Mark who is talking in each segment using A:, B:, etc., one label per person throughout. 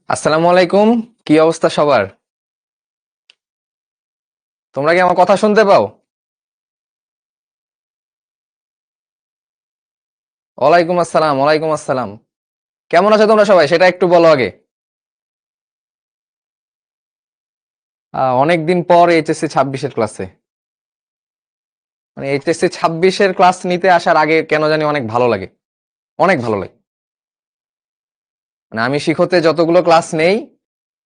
A: আসসালামু আলাইকুম। কি অবস্থা সবার? তোমরা কি আমার কথা শুনতে পাও? ওয়ালাইকুম আসসালাম, ওয়ালাইকুম আসসালাম। কেমন আছো তোমরা সবাই সেটা একটু বলো আগে। অনেকদিন পর এইচএসসি 26-এর ক্লাসে, মানে এইচএসসি 26-এর ক্লাস নিতে আসার আগে কেন জানি অনেক ভালো লাগে, অনেক ভালো লাগে। মানে আমি শিখতে যতগুলো ক্লাস নেই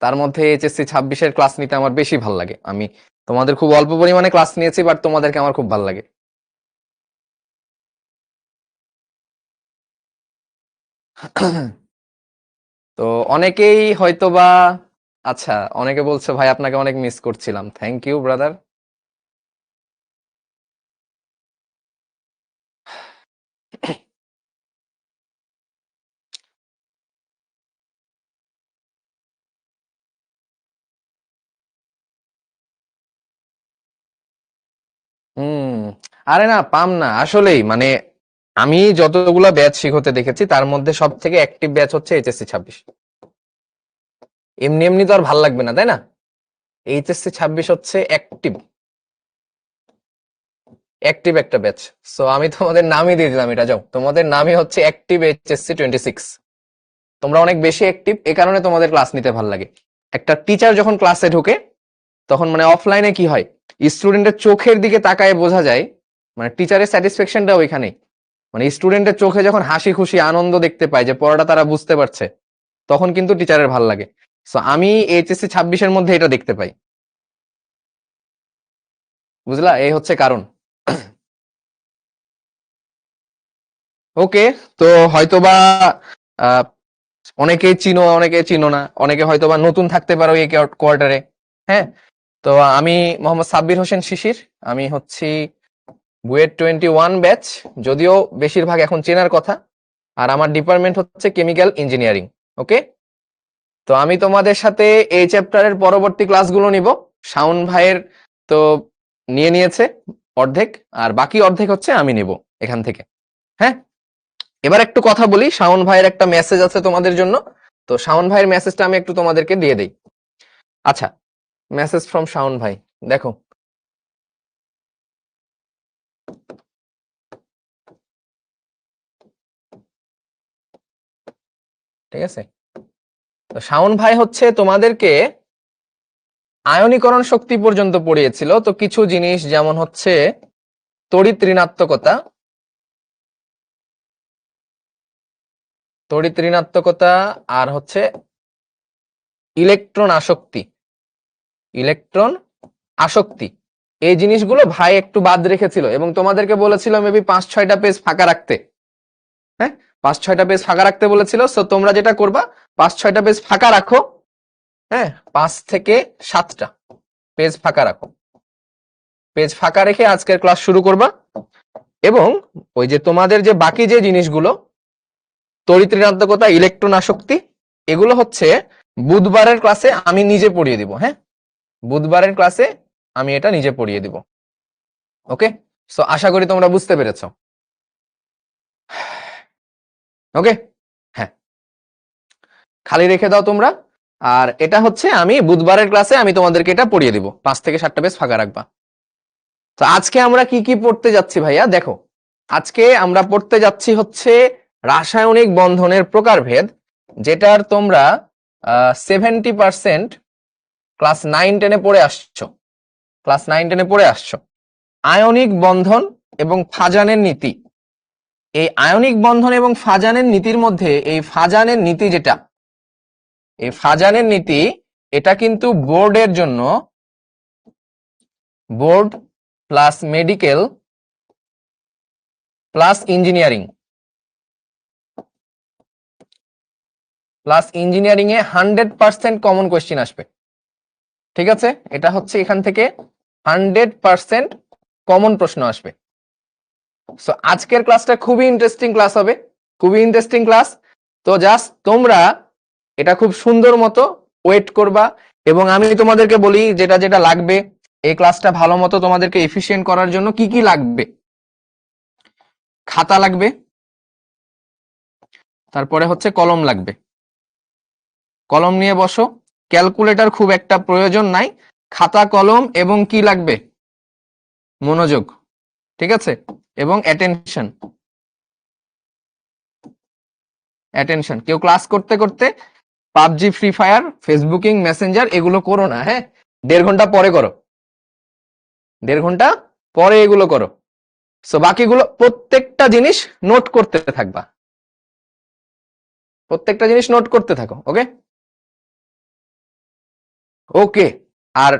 A: তার মধ্যে এইচএসসি 26-এর ক্লাস নিতে আমার বেশি ভালো লাগে। আমি তোমাদের খুব অল্প পরিমাণে ক্লাস নিয়েছি, বাট তোমাদেরকে আমার খুব ভালো লাগে। তো অনেকেই হয়তোবা, আচ্ছা, অনেকে বলছে ভাই আপনাকে অনেক মিস করছিলাম। Thank you brother. হুম। আরে না, পাম না আসলেই, মানে আমি যতগুলা ব্যাচ শিখতে দেখেছি তার মধ্যে সব থেকে অ্যাক্টিভ ব্যাচ হচ্ছে এইচএসসি 26। এমনি এমনি তো আর ভাল লাগবে না, তাই না? এইচএসসি 26 হচ্ছে অ্যাক্টিভ, অ্যাক্টিভ একটা ব্যাচ। সো আমি তোমাদের নামই দিয়ে দিলাম, এটা যাও, তোমাদের নামই হচ্ছে অ্যাক্টিভ এইচএসসি 26। তোমরা অনেক বেশি অ্যাক্টিভ, এ কারণে তোমাদের ক্লাস নিতে ভাল লাগে। একটা টিচার যখন ক্লাসে ঢুকে তখন মানে অফলাইনে কি হয়, স্টুডেন্টের চোখের দিকে তাকায় বোঝা যায়, মানে টিচারের স্যাটিসফ্যাকশনটা ওইখানেই। মানে স্টুডেন্টের চোখে যখন হাসি খুশি আনন্দ দেখতে পায় যে পড়াটা তারা বুঝতে পারছে, তখন কিন্তু টিচারের ভাল লাগে। সো আমি এইচএসসি 26-এর মধ্যে এটা দেখতে পাই। বুঝলা, এই হচ্ছে কারণ। ওকে। তো হয়তোবা আহ, অনেকেই চিনো, অনেকে চিনো না, অনেকে হয়তোবা নতুন থাকতে পারো এই কোয়ার্টারে। হ্যাঁ। তো আমি মোহাম্মদ সাব্বির হোসেন শিশির। আমি হচ্ছি বুয়েট 21 ব্যাচ, যদিও বেশিরভাগ এখন চেনার কথা। আর আমার ডিপার্টমেন্ট হচ্ছে কেমিক্যাল ইঞ্জিনিয়ারিং। ওকে। তো আমি তোমাদের সাথে এই চ্যাপ্টারের পরবর্তী ক্লাসগুলো নিব। শাওন ভাইয়ের তো নিয়ে নিয়েছে অর্ধেক, আর বাকি অর্ধেক হচ্ছে আমি নিব এখান থেকে। হ্যাঁ। এবার একটু কথা বলি, শাওন ভাইয়ের একটা মেসেজ আছে তোমাদের জন্য। তো শাওন ভাইয়ের মেসেজটা আমি একটু তোমাদেরকে দিয়ে দেই। আচ্ছা, মেসেজ ফ্রম শাওন ভাই, দেখো। ঠিক আছে। তো শাওন ভাই হচ্ছে তোমাদেরকে আয়নীকরণ শক্তি পর্যন্ত পড়িয়েছিল। তো কিছু জিনিস যেমন হচ্ছে তড়িৎ ঋণাত্মকতা, তড়িৎ ঋণাত্মকতা, আর হচ্ছে ইলেকট্রন আসক্তি, ইলেকট্রন আসক্তি, এই জিনিসগুলো ভাই একটু বাদ রেখেছিল এবং তোমাদেরকে বলেছিল মেবি 5-6টা পেজ ফাঁকা রাখতে। হ্যাঁ, 5-6টা পেজ ফাঁকা রাখতে বলেছিল। সো তোমরা যেটা করবা, 5-6টা পেজ ফাঁকা রাখো। হ্যাঁ, 5 থেকে 7টা পেজ ফাঁকা রাখো। পেজ ফাঁকা রেখে আজকের ক্লাস শুরু করবা। এবং ওই যে তোমাদের যে বাকি যে জিনিসগুলো, তড়িৎ ঋণাত্মকতা, ইলেকট্রন আসক্তি, এগুলো হচ্ছে বুধবারের ক্লাসে আমি নিজে পড়িয়ে দিব। হ্যাঁ, বুধবারের ক্লাসে আমি এটা নিজে পড়িয়ে দিব। ওকে। সো আশা করি তোমরা বুঝতে পেরেছো। ওকে। হ্যাঁ, খালি রেখে দাও তোমরা। আর এটা হচ্ছে আমি বুধবারের ক্লাসে আমি তোমাদেরকে এটা পড়িয়ে দিব, 5 থেকে 7টা পেজ ফাঁকা রাখবা। তো আজকে আমরা কি কি পড়তে যাচ্ছি ভাইয়া, দেখো। আজকে আমরা পড়তে যাচ্ছি হচ্ছে রাসায়নিক বন্ধনের প্রকারভেদ, যেটার তোমরা 70% ক্লাস 9-10-এ পড়ে আসছো, ক্লাস 9-10-এ পড়ে আসছো। আয়নিক বন্ধন এবং ফাজানের নীতি। এই আয়নিক বন্ধন এবং ফাজানের নীতির মধ্যে এই ফাজানের নীতি যেটা, এই ফাজানের নীতি, এটা কিন্তু বোর্ডের জন্য, board plus medical plus engineering, plus engineering এ 100% কমন কোয়েশ্চেন আসবে। ঠিক আছে, এটা হচ্ছে এখান থেকে 100% কমন প্রশ্ন আসবে। সো আজকের ক্লাসটা খুবই ইন্টারেস্টিং ক্লাস হবে, খুবই ইন্টারেস্টিং ক্লাস। তো জাস্ট তোমরা এটা খুব সুন্দর মতো ওয়েট করবা। এবং আমি তোমাদেরকে বলি যেটা যেটা লাগবে এই ক্লাসটা ভালো মতো তোমাদেরকে এফিশিয়েন্ট করার জন্য কি কি লাগবে। খাতা লাগবে, তারপরে হচ্ছে কলম লাগবে, কলম নিয়ে বসো, ক্যালকুলেটর খুব একটা প্রয়োজন নাই, খাতা কলম এবং কি লাগবে, মনোযোগ, ঠিক আছে, এবং অ্যাটেনশন। অ্যাটেনশন। কেউ ক্লাস করতে করতে PUBG, free fire, Facebooking, Messenger এগুলো করো না, হ্যাঁ, 1.5 ঘন্টা পরে করো, 1.5 ঘন্টা পরে এগুলো করো। সো বাকিগুলো প্রত্যেকটা জিনিস নোট করতে থাকবা, প্রত্যেকটা জিনিস নোট করতে থাকো। ওকে ওকে। আর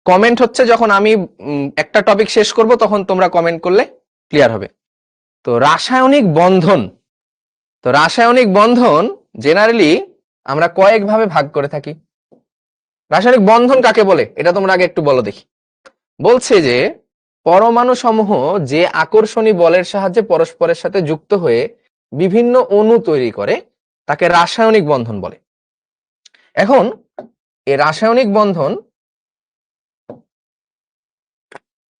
A: কমেন্ট হচ্ছে যখন আমি একটা টপিক শেষ করব তখন তোমরা কমেন্ট করলে ক্লিয়ার হবে। তো রাসায়নিক বন্ধন, তো রাসায়নিক বন্ধন জেনারেলি আমরা কয়েকভাবে ভাগ করে থাকি। রাসায়নিক বন্ধন কাকে বলে এটা তোমরা আগে একটু বলো দেখি। বলছে যে পরমাণু সমূহ যে আকর্ষণী বলের সাহায্যে পরস্পরের সাথে যুক্ত হয়ে বিভিন্ন অণু তৈরি করে তাকে রাসায়নিক বন্ধন বলে। এখন এই রাসায়নিক বন্ধন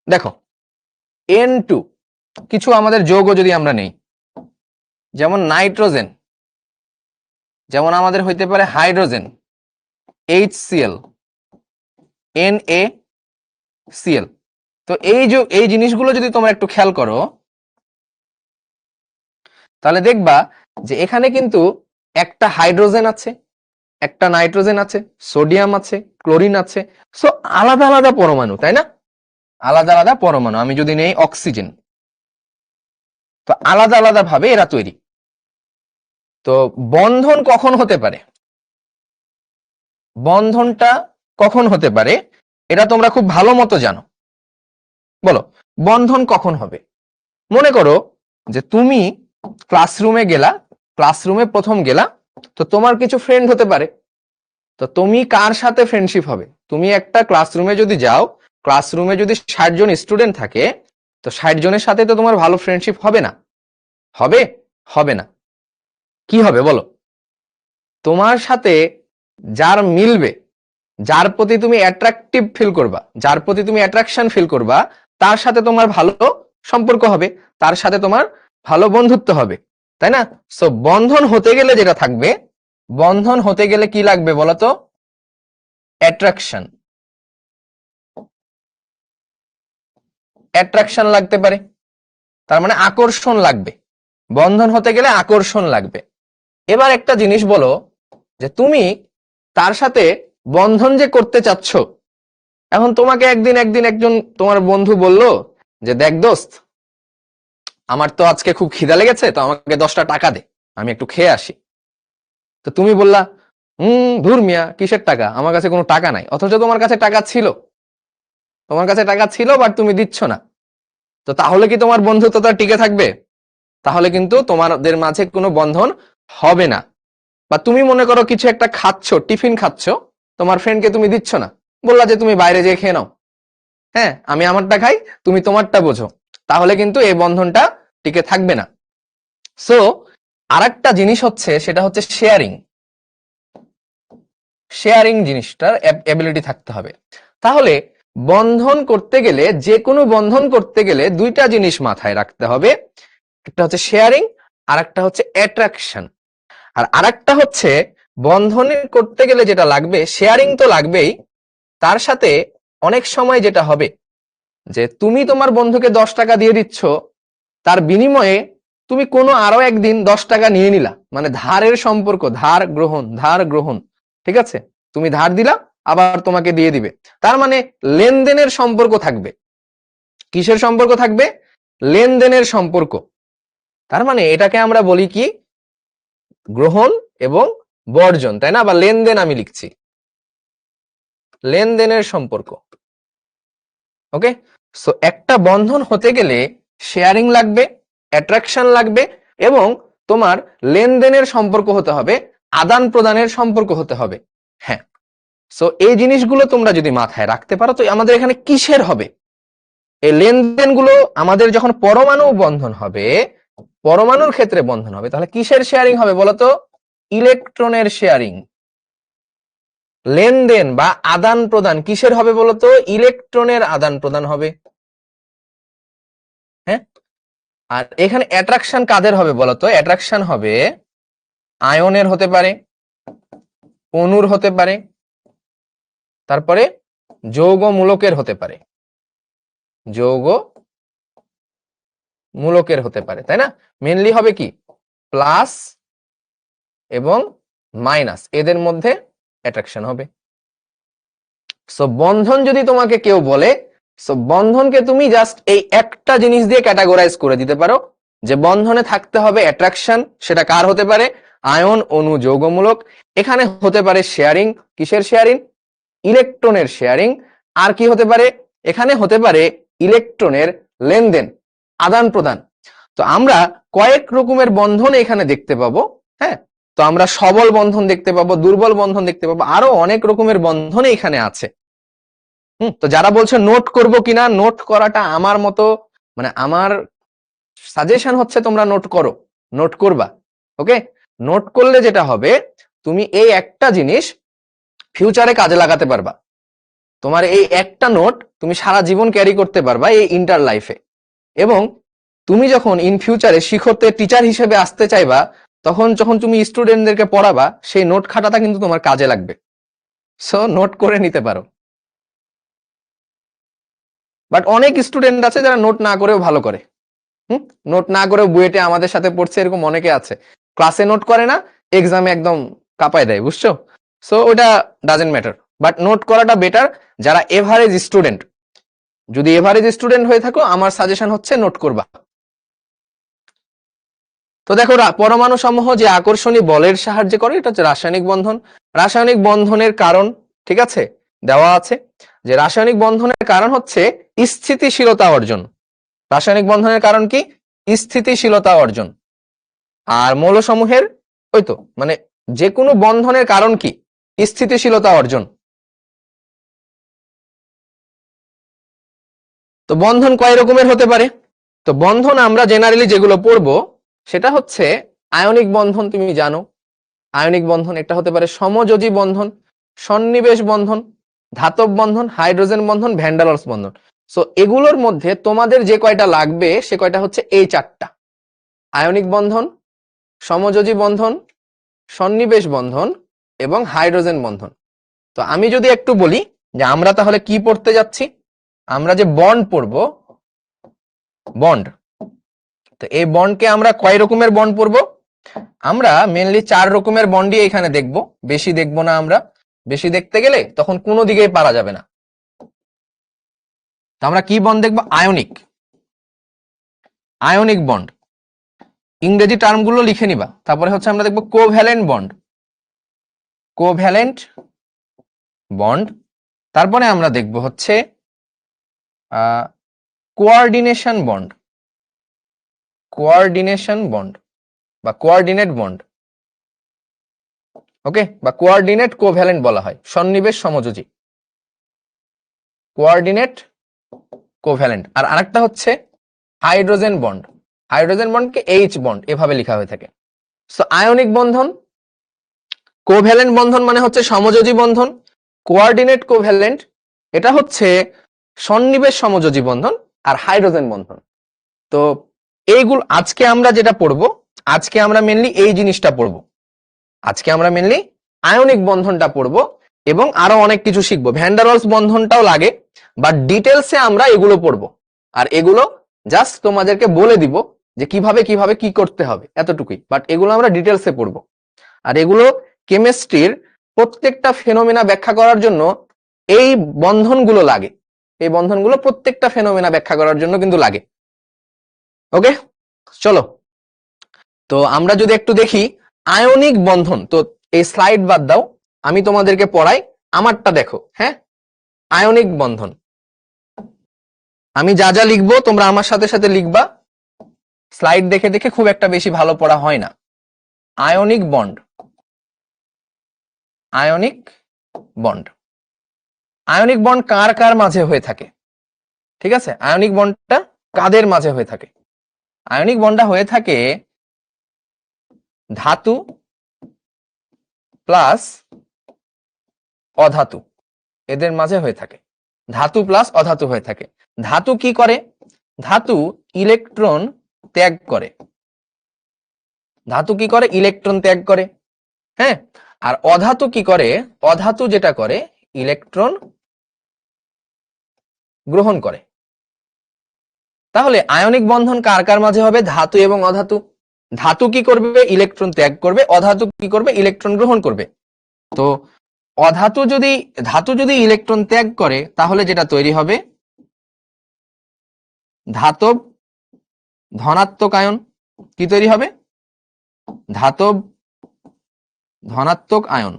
A: দেখো, N2 কিছু আমাদের যৌগ যদি আমরা নেই, যেমন নাইট্রোজেন, যেমন আমাদের হইতে পারে হাইড্রোজেন HCl, NaCl। তো এই জিনিসগুলো যদি তোমরা একটু খেয়াল করো তাহলে দেখবা যে এখানে কিন্তু একটা হাইড্রোজেন আছে, একটা নাইট্রোজেন আছে, সোডিয়াম আছে, ক্লোরিন আছে। সো আলাদা আলাদা পরমাণু, তাই না? আলাদা আলাদা পরমাণু। আমি যদি নেই অক্সিজেন, তো আলাদা আলাদা ভাবে এরা তৈরি। তো বন্ধন কখন হতে পারে, বন্ধনটা কখন হতে পারে এটা তোমরা খুব ভালো মতো জানো। বলো বন্ধন কখন হবে? মনে করো যে তুমি ক্লাসরুমে গেলা, ক্লাসরুমে প্রথম গেলা, তো তোমার কিছু ফ্রেন্ড হতে পারে। তো তুমি কার সাথে ফ্রেন্ডশিপ হবে? তুমি একটা ক্লাসরুমে যদি যাও, ক্লাসরুমে যদি 60 জন স্টুডেন্ট থাকে, তো 60 জনের সাথে তো তোমার ভালো ফ্রেন্ডশিপ হবে না। হবে? হবে না। কি হবে বলো? তোমার সাথে যার মিলবে, যার প্রতি তুমি অ্যাট্রাকটিভ ফিল করবা, যার প্রতি তুমি অ্যাট্রাকশন ফিল করবা, তার সাথে তোমার ভালো সম্পর্ক হবে, তার সাথে তোমার ভালো বন্ধুত্ব হবে, তাই না? সো বন্ধন হতে গেলে যেটা থাকবে, বন্ধন হতে গেলে কি লাগবে বলতো? অ্যাট্রাকশন। অ্যাট্রাকশন লাগতে পারে, তার মানে আকর্ষণ লাগবে। বন্ধন হতে গেলে আকর্ষণ লাগবে। এবার একটা জিনিস বলো যে তুমি তার সাথে বন্ধন যে করতে চাচ্ছ, এখন তোমাকে একদিন একজন তোমার বন্ধু বলল যে দেখ দোস্ত, আমার তো আজকে খুব খিদা লেগেছে, তো আমাকে 10টা টাকা দে, আমি একটু খেয়ে আসি। তো তুমি বললা ধুর মিয়া, কিসের টাকা, আমার কাছে কোনো টাকা নাই। অথচ তোমার কাছে টাকা ছিল, তোমার কাছে টাকা ছিল, বাট তুমি দিচ্ছ না। তো তাহলে কি তোমার বন্ধুত্বটা টিকে থাকবে? তাহলে কিন্তু তোমাদের মাঝে কোনো বন্ধন হবে না। বা তুমি মনে করো কিছু একটা খাচ্ছ, টিফিন খাচ্ছ, তোমার ফ্রেন্ডকে তুমি দিচ্ছ না, বললা যে তুমি বাইরে যেয়ে খেয়ে নাও, হ্যাঁ আমি আমারটা খাই, তুমি তোমারটা বোঝো, তাহলে কিন্তু এই বন্ধনটা টিকে থাকবে না। সো আরেকটা জিনিস হচ্ছে, সেটা হচ্ছে শেয়ারিং। শেয়ারিং জিনিসটার এবিলিটি থাকতে হবে। তাহলে বন্ধন করতে গেলে, যে কোনো বন্ধন করতে গেলে দুইটা জিনিস মাথায় রাখতে হবে, একটা হচ্ছে শেয়ারিং, আর একটা হচ্ছে অ্যাট্রাকশন। আর আরেকটা হচ্ছে বন্ধন করতে গেলে যেটা লাগবে, শেয়ারিং তো লাগবেই, তার সাথে অনেক সময় যেটা হবে যে তুমি তোমার বন্ধুকে 10 টাকা দিয়ে দিচ্ছ, তার বিনিময়ে তুমি কোনো আরো একদিন 10 টাকা নিয়ে নিলা, মানে ধারের সম্পর্ক, ধার গ্রহণ, ধার গ্রহণ, ঠিক আছে? তুমি ধার দিলা, আবার তোমাকে দিয়ে দিবে, তার মানে লেনদেনের সম্পর্ক থাকবে। কিসের সম্পর্ক থাকবে? লেনদেনের সম্পর্ক। তার মানে এটাকে আমরা বলি কি, গ্রহণ এবং বর্জন, তাই না? বা লেনদেন আমি লিখছি, লেনদেনের সম্পর্ক। ওকে, সো একটা বন্ধন হতে গেলে শেয়ারিং লাগবে, অ্যাট্রাকশন লাগবে, এবং তোমার লেনদেনের সম্পর্ক হতে হবে, আদান প্রদানের সম্পর্ক হতে হবে। হ্যাঁ, সো এই জিনিসগুলো তোমরা যদি মাথায় রাখতে পারো, তো আমাদের এখানে কিসের হবে? এই লেনদেনগুলো আমাদের যখন পরমাণু বন্ধন হবে, পরমাণুর ক্ষেত্রে বন্ধন হবে, তাহলে কিসের শেয়ারিং হবে বলতো? ইলেকট্রনের শেয়ারিং। লেনদেন বা আদান প্রদান কিসের হবে বলতো? ইলেকট্রনের আদান প্রদান হবে। হ্যাঁ, আর এখানে অ্যাট্রাকশন কাদের হবে বলতো? অ্যাট্রাকশন হবে আয়নের হতে পারে, অণুর হতে পারে, তারপরে যৌগমূলকের হতে পারে, যৌগমূলকের হতে পারে, তাই না? মেনলি হবে কি প্লাস এবং মাইনাস, এদের মধ্যে অ্যাট্রাকশন হবে। সো বন্ধন যদি তোমাকে কেউ বলে, সো বন্ধনকে তুমি জাস্ট এই একটা জিনিস দিয়ে ক্যাটাগরাইজ করে দিতে পারো যে বন্ধনে থাকতে হবে অ্যাট্রাকশন, সেটা কার হতে পারে, আয়ন, অণু, যৌগমূলক। এখানে হতে পারে শেয়ারিং, কিসের শেয়ারিং, ইলেকট্রনের শেয়ারিং। আর কি হতে পারে, এখানে হতে পারে ইলেকট্রনের লেনদেন, আদান প্রদান। তো আমরা কয়েক রকমের বন্ধন এখানে দেখতে পাবো। হ্যাঁ, তো আমরা সবল বন্ধন দেখতে পাবো, দুর্বল বন্ধন দেখতে পাবো, আরো অনেক রকমের বন্ধন এখানে আছে। তো যারা বলছে নোট করব কিনা, নোট করাটা আমার মতো, মানে আমার সাজেশন হচ্ছে তোমরা নোট করো, নোট করবা। ওকে, নোট করলে যেটা হবে, তুমি এই একটা জিনিস ফিউচারে কাজে লাগাতে পারবা। তোমার এই একটা নোট তুমি সারা জীবন ক্যারি করতে পারবা এই ইন্টার লাইফে। এবং তুমি যখন ইন ফিউচারে শিক্ষকতে টিচার হিসেবে আসতে চাইবা, তখন যখন তুমি স্টুডেন্টদেরকে পড়াবা, সেই নোট খাতাটা কিন্তু তোমার কাজে লাগবে। সো নোট করে নিতে পারো। বাট অনেক স্টুডেন্ট আছে যারা নোট না করেও ভালো করে। নোট না করেও বুয়েটে আমাদের সাথে পড়ছে, এরকম অনেকে আছে। ক্লাসে নোট করে না, এক্সামে একদম কাঁপায় দেয়, বুঝছো? সো ওটা ডাজেন্ট ম্যাটার, বাট নোট করাটা বেটার যারা এভারেজ স্টুডেন্ট। যদি এভারেজ স্টুডেন্ট হয়ে থাকো, আমার সাজেশন হচ্ছে নোট করবা। তো দেখো, পরমাণু সমূহ যে আকর্ষণী বলের সাহায্যে করে, এটা হচ্ছে রাসায়নিক বন্ধন। রাসায়নিক বন্ধনের কারণ, ঠিক আছে, দেওয়া আছে যে রাসায়নিক বন্ধনের কারণ হচ্ছে স্থিতিশীলতা অর্জন। রাসায়নিক বন্ধনের কারণ কি, স্থিতিশীলতা অর্জন। আর মৌলসমূহের, ওই তো মানে যে কোনো বন্ধনের কারণ কি, স্থিতিশীলতা অর্জন। তো বন্ধন কয় রকমের হতে পারে? তো বন্ধন আমরা জেনারেলি যেগুলো পড়বো সেটা হচ্ছে আয়নিক বন্ধন। তুমি জানো আয়নিক বন্ধন একটা হতে পারে সমযোজী বন্ধন, সন্নিবেশ বন্ধন, ধাতব বন্ধন, হাইড্রোজেন বন্ধন, ভ্যান ডার ওয়ালস বন্ধন। সো এগুলোর মধ্যে তোমাদের যে কয়টা লাগবে সে কয়টা হচ্ছে এই চারটা: আয়নিক বন্ধন, সমযোজী বন্ধন, সন্নিবেশ বন্ধন এবং হাইড্রোজেন বন্ধন। তো আমি যদি একটু বলি যে আমরা তাহলে কি পড়তে যাচ্ছি, আমরা যে বন্ড পড়বো, বন্ড। তো এই বন্ডকে আমরা কয় রকমের বন্ড পড়বো? আমরা মেনলি 4 রকমের বন্ডই এখানে দেখব, বেশি দেখবো না। আমরা বেশি দেখতে গেলে তখন কোনো দিকেই পারা যাবে না। তো আমরা কি বন্ড দেখবো? Ionic, ionic bond. ইংরেজি টার্মগুলো লিখে নিবা। তারপরে হচ্ছে আমরা দেখবো কোভ্যালেন্ট বন্ড, কোভ্যালেন্ট বন্ড। তারপরে আমরা দেখব হচ্ছে কোঅর্ডিনেশন বন্ড, কোঅর্ডিনেশন বন্ড বা কোঅর্ডিনেট বন্ড। ওকে, বা কোঅর্ডিনেট কোভ্যালেন্ট বলা হয়, সন্নিবেশ সমযোজী, কোঅর্ডিনেট কোভ্যালেন্ট। আর আরেকটা হচ্ছে হাইড্রোজেন বন্ড। হাইড্রোজেন বন্ডকে এইচ বন্ড এভাবে লেখা হয়ে থাকে। সো আয়নিক বন্ধন, কোভ্যালেন্ট বন্ধন মানে হচ্ছে সমযোজী বন্ধন, কোঅর্ডিনেট কোভ্যালেন্ট এটা হচ্ছে সন্নিবেশ সমযোজী বন্ধন, আর হাইড্রোজেন বন্ধন। তো এইগুলো আজকে আমরা যেটা পড়বো, আজকে আমরা মেনলি এই জিনিসটা পড়বো। আজকে আমরা মেনলি আয়নিক বন্ধনটা পড়বো এবং আরো অনেক কিছু শিখবো। ভ্যান ডার ওয়ালস বন্ধনটাও লাগে, বাট ডিটেলসে আমরা এগুলো পড়বো। আর এগুলো জাস্ট তোমাদেরকে বলে দিব যে কিভাবে কিভাবে কি করতে হবে, এতটুকুই। বাট এগুলো আমরা ডিটেলসে পড়বো। আর এগুলো কেমিস্ট্রির প্রত্যেকটা ফেনোমেনা ব্যাখ্যা করার জন্য এই বন্ধনগুলো লাগে। এই বন্ধনগুলো প্রত্যেকটা ফেনোমেনা ব্যাখ্যা করার জন্য কিন্তু লাগে। ওকে, চলো। তো আমরা যদি একটু দেখি আয়নিক বন্ধন, তো এই স্লাইড বাদ দাও, আমি তোমাদেরকে পড়াই, আমারটা দেখো। হ্যাঁ, আয়নিক বন্ধন আমি যা যা লিখবো তোমরা আমার সাথে সাথে লিখবা। স্লাইড দেখে দেখে খুব একটা বেশি ভালো পড়া হয় না। Ionic bond, ionic bond. Ionic bond কার কার মাঝে হয়ে থাকে? ঠিক আছে, আয়নিক বন্ডটা কাদের মাঝে হয়ে থাকে? আয়নিক বন্ডটা হয়ে থাকে ধাতু প্লাস অধাতু, এদের মাঝে হয়ে থাকে। ধাতু প্লাস অধাতু হয়ে থাকে। ধাতু কি করে? ধাতু ইলেকট্রন ত্যাগ করে। ধাতু কি করে? ইলেকট্রন ত্যাগ করে। হ্যাঁ, আর অধাতু কি করে, অধাতু যেটা করে ইলেকট্রন গ্রহণ করে। তাহলে আয়নিক বন্ধন কার কার মাঝে হবে, ধাতু এবং অধাতু। ধাতু কি করবে, ইলেকট্রন ত্যাগ করবে, অধাতু কি করবে, ইলেকট্রন গ্রহণ করবে। তো ধাতু যদি ইলেকট্রন ত্যাগ করে তাহলে যেটা তৈরি হবে ধাতব ধনাত্মক আয়ন। কি তৈরি হবে, ধাতব ধনাত্মক আয়ন।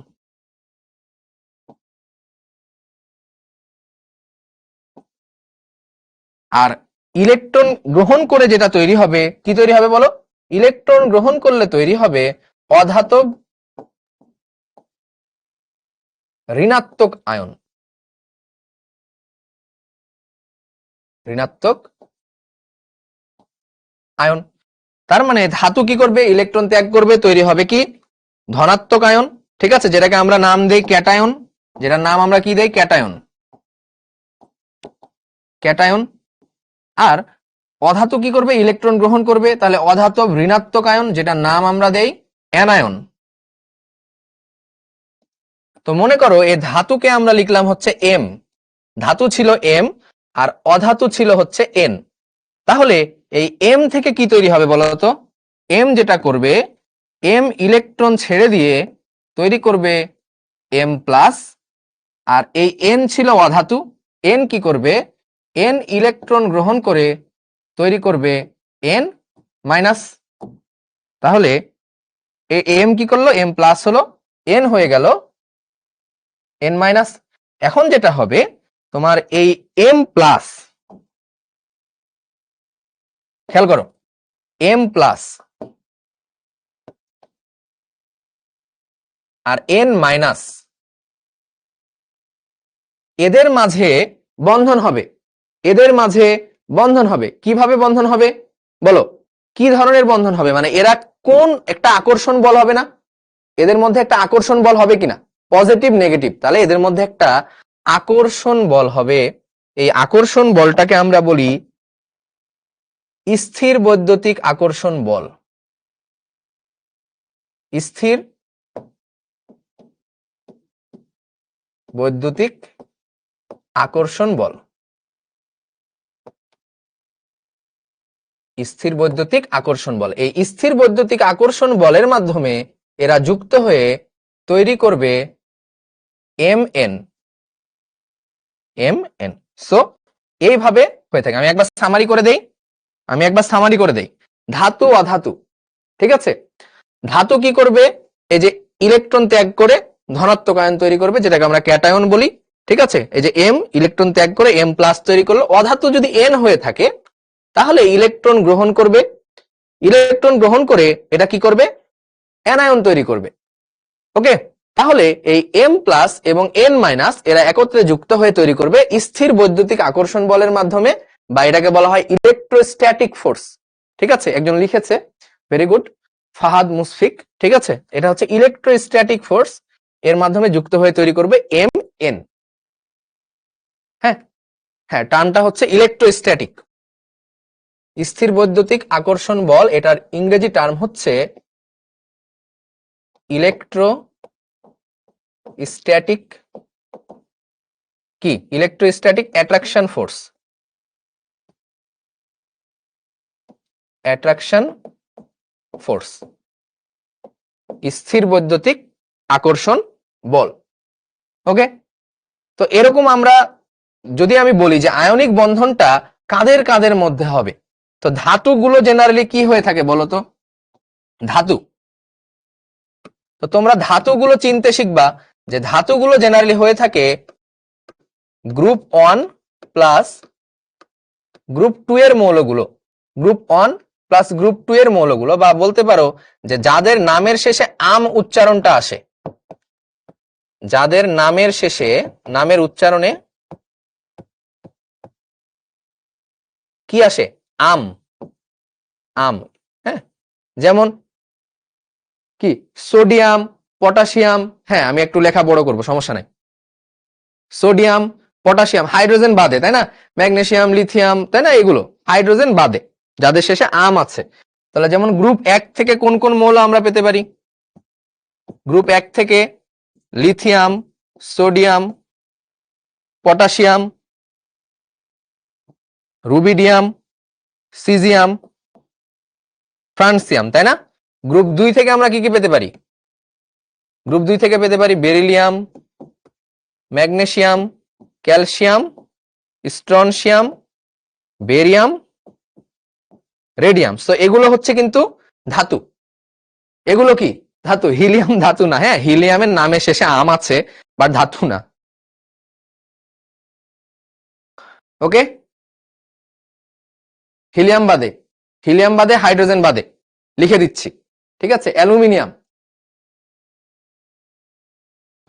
A: আর ইলেকট্রন গ্রহণ করে যেটা তৈরি হবে, কি তৈরি হবে বলো, ইলেকট্রন গ্রহণ করলে তৈরি হবে অধাতব ঋণাত্মক আয়ন। ঋণাত্মক আয়ন। তার মানে ধাতু কি করবে, ইলেকট্রন ত্যাগ করবে, তৈরি হবে কি, ধনাত্মক আয়ন। ঠিক আছে, যেটাকে আমরা নাম দেই ক্যাটায়ন, যেটার নাম আমরা কি দেই, ক্যাটায়ন। ক্যাটায়ন। আর অধাতু কি করবে, ইলেকট্রন গ্রহণ করবে, তাহলে অধাতব ঋণাত্মক আয়ন, যেটার নাম আমরা দেই অ্যানায়ন। তো মনে করো এই ধাতুকে আমরা লিখলাম হচ্ছে এম, ধাতু ছিল এম আর অধাতু ছিল হচ্ছে এন। তাহলে এই এম থেকে কি তৈরি হবে বলতো, এম যেটা করবে, এম ইলেকট্রন ছেড়ে দিয়ে তৈরি করবে এম প্লাস। আর এই এন ছিল অধাতু, এন কি করবে, এন ইলেকট্রন গ্রহণ করে তৈরি করবে এন মাইনাস। তাহলে এই এম কি করলো, এম প্লাস হলো, এন হয়ে গেল এন মাইনাস। এখন যেটা হবে তোমার এই এম প্লাস, খেয়াল করো, এম প্লাস আর এন মাইনাস, এদের মাঝে বন্ধন হবে। এদের মাঝে বন্ধন হবে, কিভাবে বন্ধন হবে বলো, কি ধরনের বন্ধন হবে, মানে এরা কোন একটা আকর্ষণ বল হবে না, এদের মধ্যে একটা আকর্ষণ বল হবে কিনা, পজিটিভ নেগেটিভ, তাহলে এদের মধ্যে একটা আকর্ষণ বল হবে। এই আকর্ষণ বলটাকে আমরা বলি স্থির বৈদ্যুতিক আকর্ষণ বল। স্থির বৈদ্যুতিক আকর্ষণ বল। স্থির বৈদ্যুতিক আকর্ষণ বল, এই স্থির বৈদ্যুতিক আকর্ষণ বলের মাধ্যমে এরা যুক্ত হয়ে তৈরি করবে M N. M N. So এইভাবে হয়ে থাকে। আমি একবার সামারি করে দেই, ধাতু অধাতু। ঠিক আছে, ধাতু কি করবে, এই যে ইলেকট্রন ত্যাগ করে ধনাত্মক আয়ন তৈরি করবে, যেটাকে আমরা ক্যাটায়ন বলি। ঠিক আছে, এই যে এম ইলেকট্রন ত্যাগ করে এম প্লাস তৈরি করলো। অধাতু যদি এন হয়ে থাকে তাহলে ইলেকট্রন গ্রহণ করবে, ইলেকট্রন গ্রহণ করে এটা কি করবে, অ্যানায়ন তৈরি করবে। ওকে, তাহলে এই এম প্লাস এবং এন মাইনাস এরা একত্রে যুক্ত হয়ে তৈরি করবে স্থির বৈদ্যুতিক আকর্ষণ বলের মাধ্যমে, বা এটাকে বলা হয় ইলেকট্রোস্ট্যাটিক ফোর্স। ঠিক আছে, একজন লিখেছে, ভেরি গুড, ফাহাদ মুশফিক। ঠিক আছে, এটা হচ্ছে ইলেকট্রোস্ট্যাটিক ফোর্স, এর মাধ্যমে যুক্ত হয়ে তৈরি করবে এম এন। হ্যাঁ হ্যাঁ, টার্মটা হচ্ছে ইলেকট্রোস্ট্যাটিক, স্থির বৈদ্যুতিক আকর্ষণ বল, এটার ইংরেজি টার্ম হচ্ছে ইলেকট্রোস্ট্যাটিক কি, electrostatic attraction force. Attraction force, স্থির বৈদ্যুতিক আকর্ষণ বল। ওকে, তো এরকম আমরা যদি আমি বলি যে আয়নিক বন্ধনটা কাদের কাদের মধ্যে হবে, তো ধাতুগুলো জেনারেলি কি হয়ে থাকে বলতো, ধাতু। তো তোমরা ধাতুগুলো চিনতে শিখবা, যে ধাতুগুলো জেনারেলি হয়ে থাকে গ্রুপ 1 প্লাস গ্রুপ 2 এর মৌলগুলো, গ্রুপ 1 প্লাস গ্রুপ 2 এর মৌলগুলো, বা বলতে পারো যে যাদের নামের শেষে আম উচ্চারণটা আসে, যাদের নামের শেষে, নামের উচ্চারণে কি আসে, আম। আম, হ্যাঁ, যেমন কি সোডিয়াম, পটাশিয়াম। হ্যাঁ, আমি একটু লেখা বড় করব, সমস্যা নাই। সোডিয়াম, পটাশিয়াম, হাইড্রোজেন বাদে, তাই না, ম্যাগনেসিয়াম, লিথিয়াম, তাই না, এগুলো হাইড্রোজেন বাদে, যাদের শেষে আম আছে। তাহলে যেমন গ্রুপ 1 থেকে কোন কোন মৌল আমরা পেতে পারি, গ্রুপ 1 থেকে lithium, sodium, potassium, rubidium, caesium, francium, তাই না? গ্রুপ 2 থেকে আমরা কি কি পেতে পারি? গ্রুপ 2 থেকে পেতে পারি beryllium, magnesium, calcium, strontium, barium, radium. তো এগুলো হচ্ছে কিন্তু ধাতু। এগুলো কি ধাতু? হিলিয়াম ধাতু না, হ্যাঁ, হিলিয়ামের নামে শেষে আম আছে, বাট ধাতু না। ওকে, হিলিয়াম বাদে হাইড্রোজেন বাদে লিখে দিচ্ছি, ঠিক আছে? অ্যালুমিনিয়াম।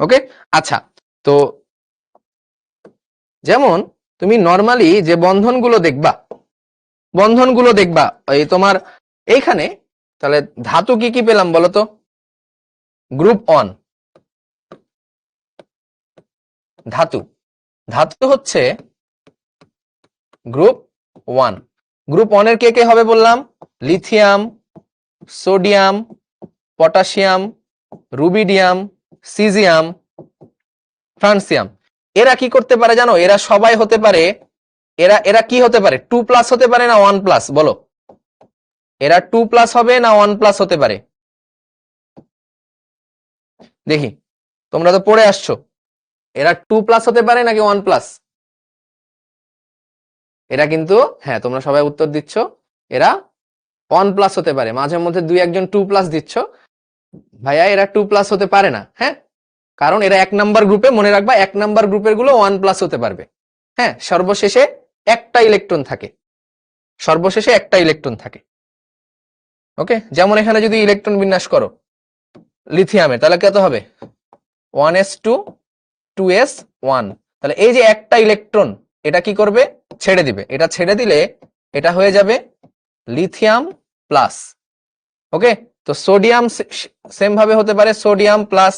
A: ওকে, আচ্ছা, তো যেমন তুমি নর্মালি যে বন্ধনগুলো দেখবা এই তোমার এইখানে, তাহলে ধাতু কি কি পেলাম বলো তো? গ্রুপ 1 ধাতু হচ্ছে গ্রুপ 1। গ্রুপ 1 এর কে কে হবে বললাম? Lithium, sodium, potassium, rubidium, caesium, francium. এরা কি করতে পারে জানো? এরা সবাই হতে পারে, এরা কি হতে পারে? 2+ হতে পারে না 1+? বলো, এরা 2+ হবে না 1+ হতে পারে? দেখি, তোমরা তো পড়ে আসছো, এরা 2+ হতে পারে নাকি 1+? এরা কিন্তু, হ্যাঁ, তোমরা সবাই উত্তর দিচ্ছ, এরা 1+ হতে পারে। মাঝে মধ্যে 2-1 জন 2+ দিচ্ছ, ভাইয়া এরা 2+ হতে পারে না, হ্যাঁ, কারণ এরা 1 নাম্বার গ্রুপে, মনে রাখবা 1 নাম্বার গ্রুপের গুলো 1+ হতে পারবে। হ্যাঁ, সর্বশেষে একটা ইলেকট্রন থাকে। ওকে, যেমন এখানে যদি ইলেকট্রন বিন্যাস করো লিথিয়ামে, তাহলে কত হবে? 1s2 2s1। তাহলে এই যে একটা ইলেকট্রন, এটা কি করবে? ছেড়ে দিবে। এটা ছেড়ে দিলে এটা হয়ে যাবে লিথিয়াম প্লাস। ওকে, তো সোডিয়াম সেম ভাবে হতে পারে সোডিয়াম প্লাস,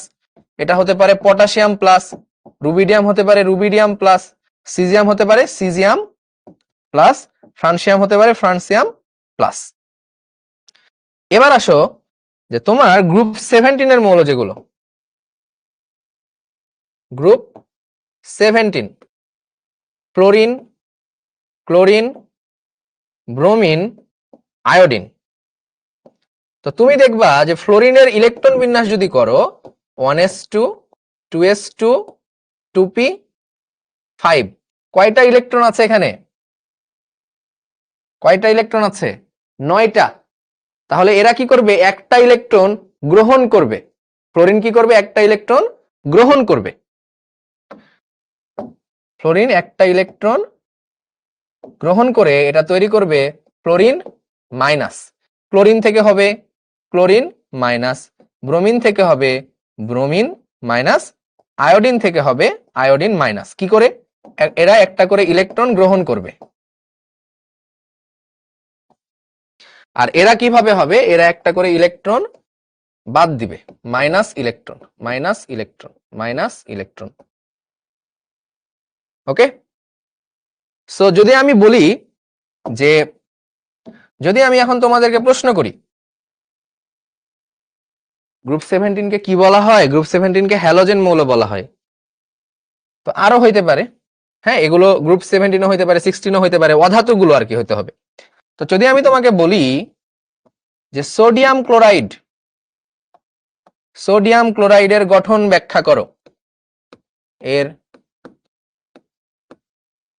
A: এটা হতে পারে পটাশিয়াম প্লাস, রুবিডিয়াম হতে পারে রুবিডিয়াম প্লাস, সিজিয়াম হতে পারে সিজিয়াম প্লাস, ফ্রান্সিয়াম হতে পারে ফ্রান্সিয়াম প্লাস। এবার আসো যে তোমার গ্রুপ 17 এর মৌল যেগুলো, group 17, fluorine, chlorine, bromine, iodine. তো তুমি দেখবা যে ফ্লোরিনের ইলেকট্রন বিন্যাস যদি করো 1s2 2s2 2p5, কয়টা ইলেকট্রন আছে এখানে? কয়টা ইলেকট্রন আছে? 9টা। তাহলে এরা কি করবে? একটা ইলেকট্রন গ্রহণ করবে। ফ্লোরিন কি করবে? একটা ইলেকট্রন গ্রহণ করবে। ফ্লোরিন একটা ইলেকট্রন গ্রহণ করে এটা তৈরি করবে ফ্লোরিন মাইনাস। ক্লোরিন থেকে হবে ক্লোরিন মাইনাস, ব্রোমিন থেকে হবে ব্রোমিন মাইনাস, আয়োডিন থেকে হবে আয়োডিন মাইনাস। কি করে? এরা একটা করে ইলেকট্রন গ্রহণ করবে। আর এরা কিভাবে হবে? এরা একটা করে ইলেকট্রন বাদ দিবে, minus electron minus electron minus electron. Okay, so যদি আমি বলি যে, যদি আমি এখন তোমাদেরকে প্রশ্ন করি গ্রুপ 17 কে কি বলা হয়? গ্রুপ 17 কে হ্যালোজেন মৌল বলা হয়। তো আরো হইতে পারে, হ্যাঁ, এগুলো গ্রুপ 17ও হইতে পারে, 16ও হইতে পারে, অধাতুগুলো আর কি হইতে হবে। তো যদি আমি তোমাকে বলি যে সোডিয়াম ক্লোরাইডের গঠন ব্যাখ্যা করো, এর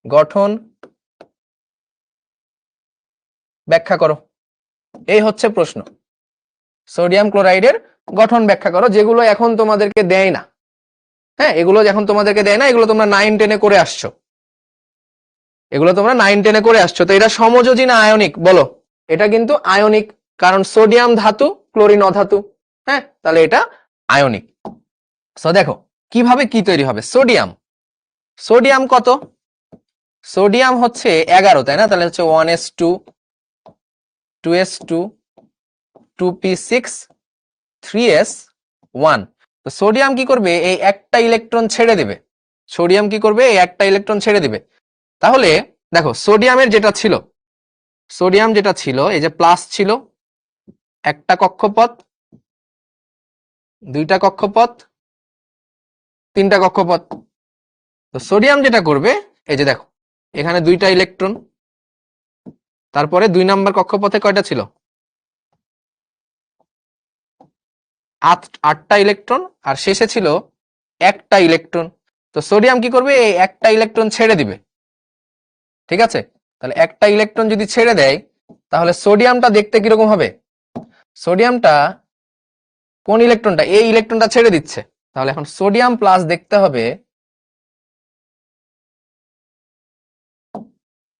A: গঠন ব্যাখ্যা করো, এই হচ্ছে প্রশ্ন। সোডিয়াম ক্লোরাইডের গঠন ব্যাখ্যা করো, যেগুলো এখন তোমাদেরকে দেয় না। হ্যাঁ, এগুলো এখন তোমাদেরকে দেয় না, এগুলো তোমরা 9-10-এ করে আসছো, তো এটা সমযোজী না আয়নিক বলো? এটা কিন্তু আয়নিক, কারণ সোডিয়াম ধাতু, ক্লোরিন অধাতু। হ্যাঁ, তাহলে এটা আয়নিক। সো দেখো কিভাবে কি তৈরি হবে। সোডিয়াম কত? সোডিয়াম হচ্ছে 11, তাই না? তাহলে হচ্ছে 1s2 2s2 2p6 3s1। তো সোডিয়াম কি করবে? এই একটা ইলেকট্রন ছেড়ে দেবে। তাহলে দেখো সোডিয়াম যেটা ছিল এই যে প্লাস ছিল একটা কক্ষপথ, দুইটা কক্ষপথ, তিনটা কক্ষপথ। তো সোডিয়াম যেটা করবে, এই যে দেখো এখানে দুইটা ইলেকট্রন, তারপরে 2 নাম্বার কক্ষপথে কয়টা ছিল, 8টা ইলেকট্রন, আর শেষে ছিল একটা ইলেকট্রন। তো সোডিয়াম কি করবে, এই একটা ইলেকট্রন ছেড়ে দিবে। ঠিক আছে, তাহলে একটা ইলেকট্রন যদি ছেড়ে দেয়, তাহলে সোডিয়ামটা দেখতে কিরকম হবে, সোডিয়ামটা কোন ইলেকট্রনটা, এই ইলেকট্রনটা ছেড়ে দিচ্ছে, তাহলে এখন সোডিয়াম প্লাস দেখতে হবে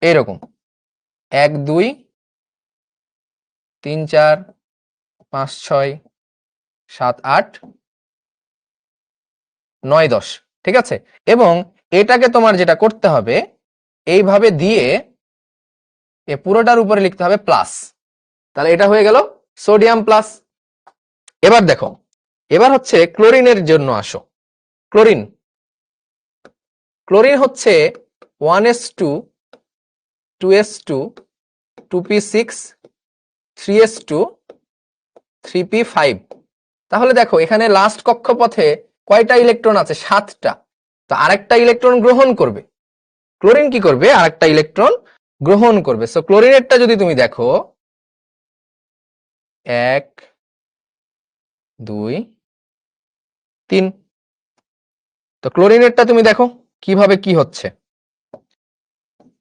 A: এইরকম 1 2 3 4 5 6 7 8 9 10। ঠিক আছে, এবং এটাকে তোমার যেটা করতে হবে, এইভাবে দিয়ে এ পুরোটার উপরে লিখতে হবে প্লাস। তাহলে এটা হয়ে গেল সোডিয়াম প্লাস। এবার দেখো, এবার হচ্ছে ক্লোরিনের জন্য আসো। ক্লোরিন, ক্লোরিন হচ্ছে 1s2 2s2 2p6 3s2 3p5। তাহলে দেখো এখানে লাস্ট কক্ষপথে কয়টা ইলেকট্রন আছে, 7টা। তো আরেকটা ইলেকট্রন গ্রহণ করবে, ক্লোরিন কি করবে, আরেকটা ইলেকট্রন গ্রহণ করবে। সো ক্লোরিনেরটা যদি তুমি দেখো 1 2 3, তো ক্লোরিনেরটা তুমি দেখো কিভাবে কি হচ্ছে,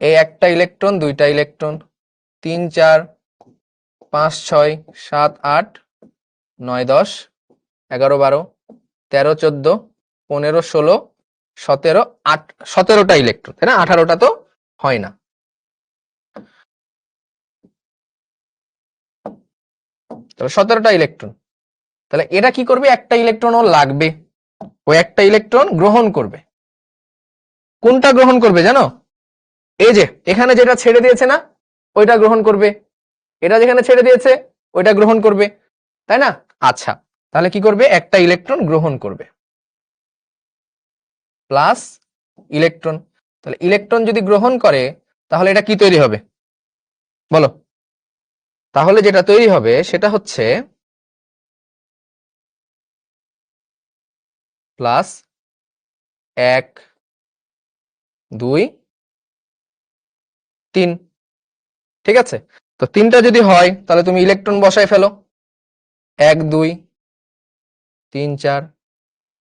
A: এই একটা ইলেকট্রন, দুইটা ইলেকট্রন, 3 4 5 6 7 8 9 10 11 12 13 14 15 16 17 17টা ইলেকট্রন, তাই না, 18টা তো হয় না। তাহলে 17টা ইলেকট্রন। তাহলে এটা কি করবে, একটা ইলেকট্রন ওর লাগবে, ও একটা ইলেকট্রন গ্রহণ করবে। কোনটা গ্রহণ করবে জানো, এই যে এখানে যেটা ছেড়ে দিয়েছে না, ওইটা গ্রহণ করবে। এটা যেখানে ছেড়ে দিয়েছে ওইটা গ্রহণ করবে, তাই না। আচ্ছা, তাহলে কি করবে, একটা ইলেকট্রন গ্রহণ করবে, প্লাস ইলেকট্রন। তাহলে ইলেকট্রন যদি গ্রহণ করে, তাহলে এটা কি তৈরি হবে বলো, তাহলে যেটা তৈরি হবে সেটা হচ্ছে প্লাস 1 2 3। ঠিক আছে, তো 3টা যদি হয় তাহলে তুমি ইলেকট্রন বসায় ফেলো, 1 2 3 4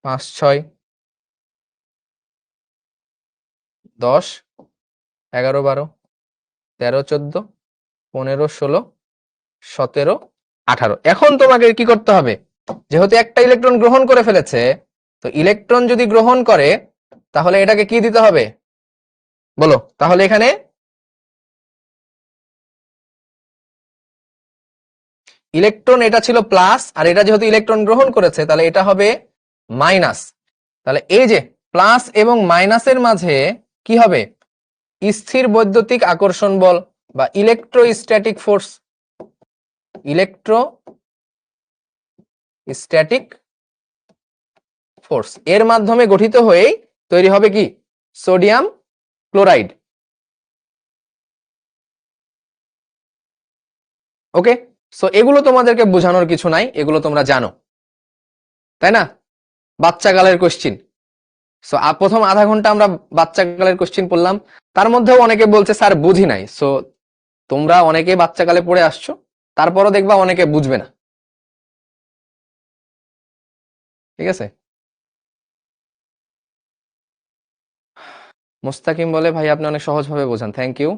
A: 5 6 10 11 12 13 14 15 16 17 18। এখন তোমাকে কি করতে হবে, যেহেতু একটা ইলেকট্রন গ্রহণ করে ফেলেছে, তো ইলেকট্রন যদি গ্রহণ করে তাহলে এটাকে কি দিতে হবে বলো, তাহলে এখানে ইলেকট্রন, এটা ছিল প্লাস, আর এটা যেহেতু ইলেকট্রন গ্রহণ করেছে তাহলে এটা হবে মাইনাস। তাহলে এই যে প্লাস এবং মাইনাসের মাঝে কি হবে, স্থির বৈদ্যুতিক আকর্ষণ বল বা ইলেকট্রোস্ট্যাটিক ফোর্স, ইলেকট্রোস্ট্যাটিক ফোর্স এর মাধ্যমে গঠিত হয়েই তৈরি হবে কি, সোডিয়াম ক্লোরাইড। ওকে, সো এগুলো তোমাদেরকে বোঝানোর কিছু নাই, এগুলো তোমরা জানো, তাই না, বাচ্চাকালের কোশ্চিন। সো প্রথম আধা ঘন্টা আমরা বাচ্চাকালের কোশ্চিন পড়লাম, তার মধ্যেও অনেকে বলছে স্যার বুঝি নাই। সো তোমরা অনেকে বাচ্চাকালে পড়ে আসছো, তারপরও দেখবা অনেকে বুঝবে না। ঠিক আছে, মুস্তাকিম বলে ভাই আপনি অনেক সহজ ভাবে বোঝান, থ্যাংক ইউ।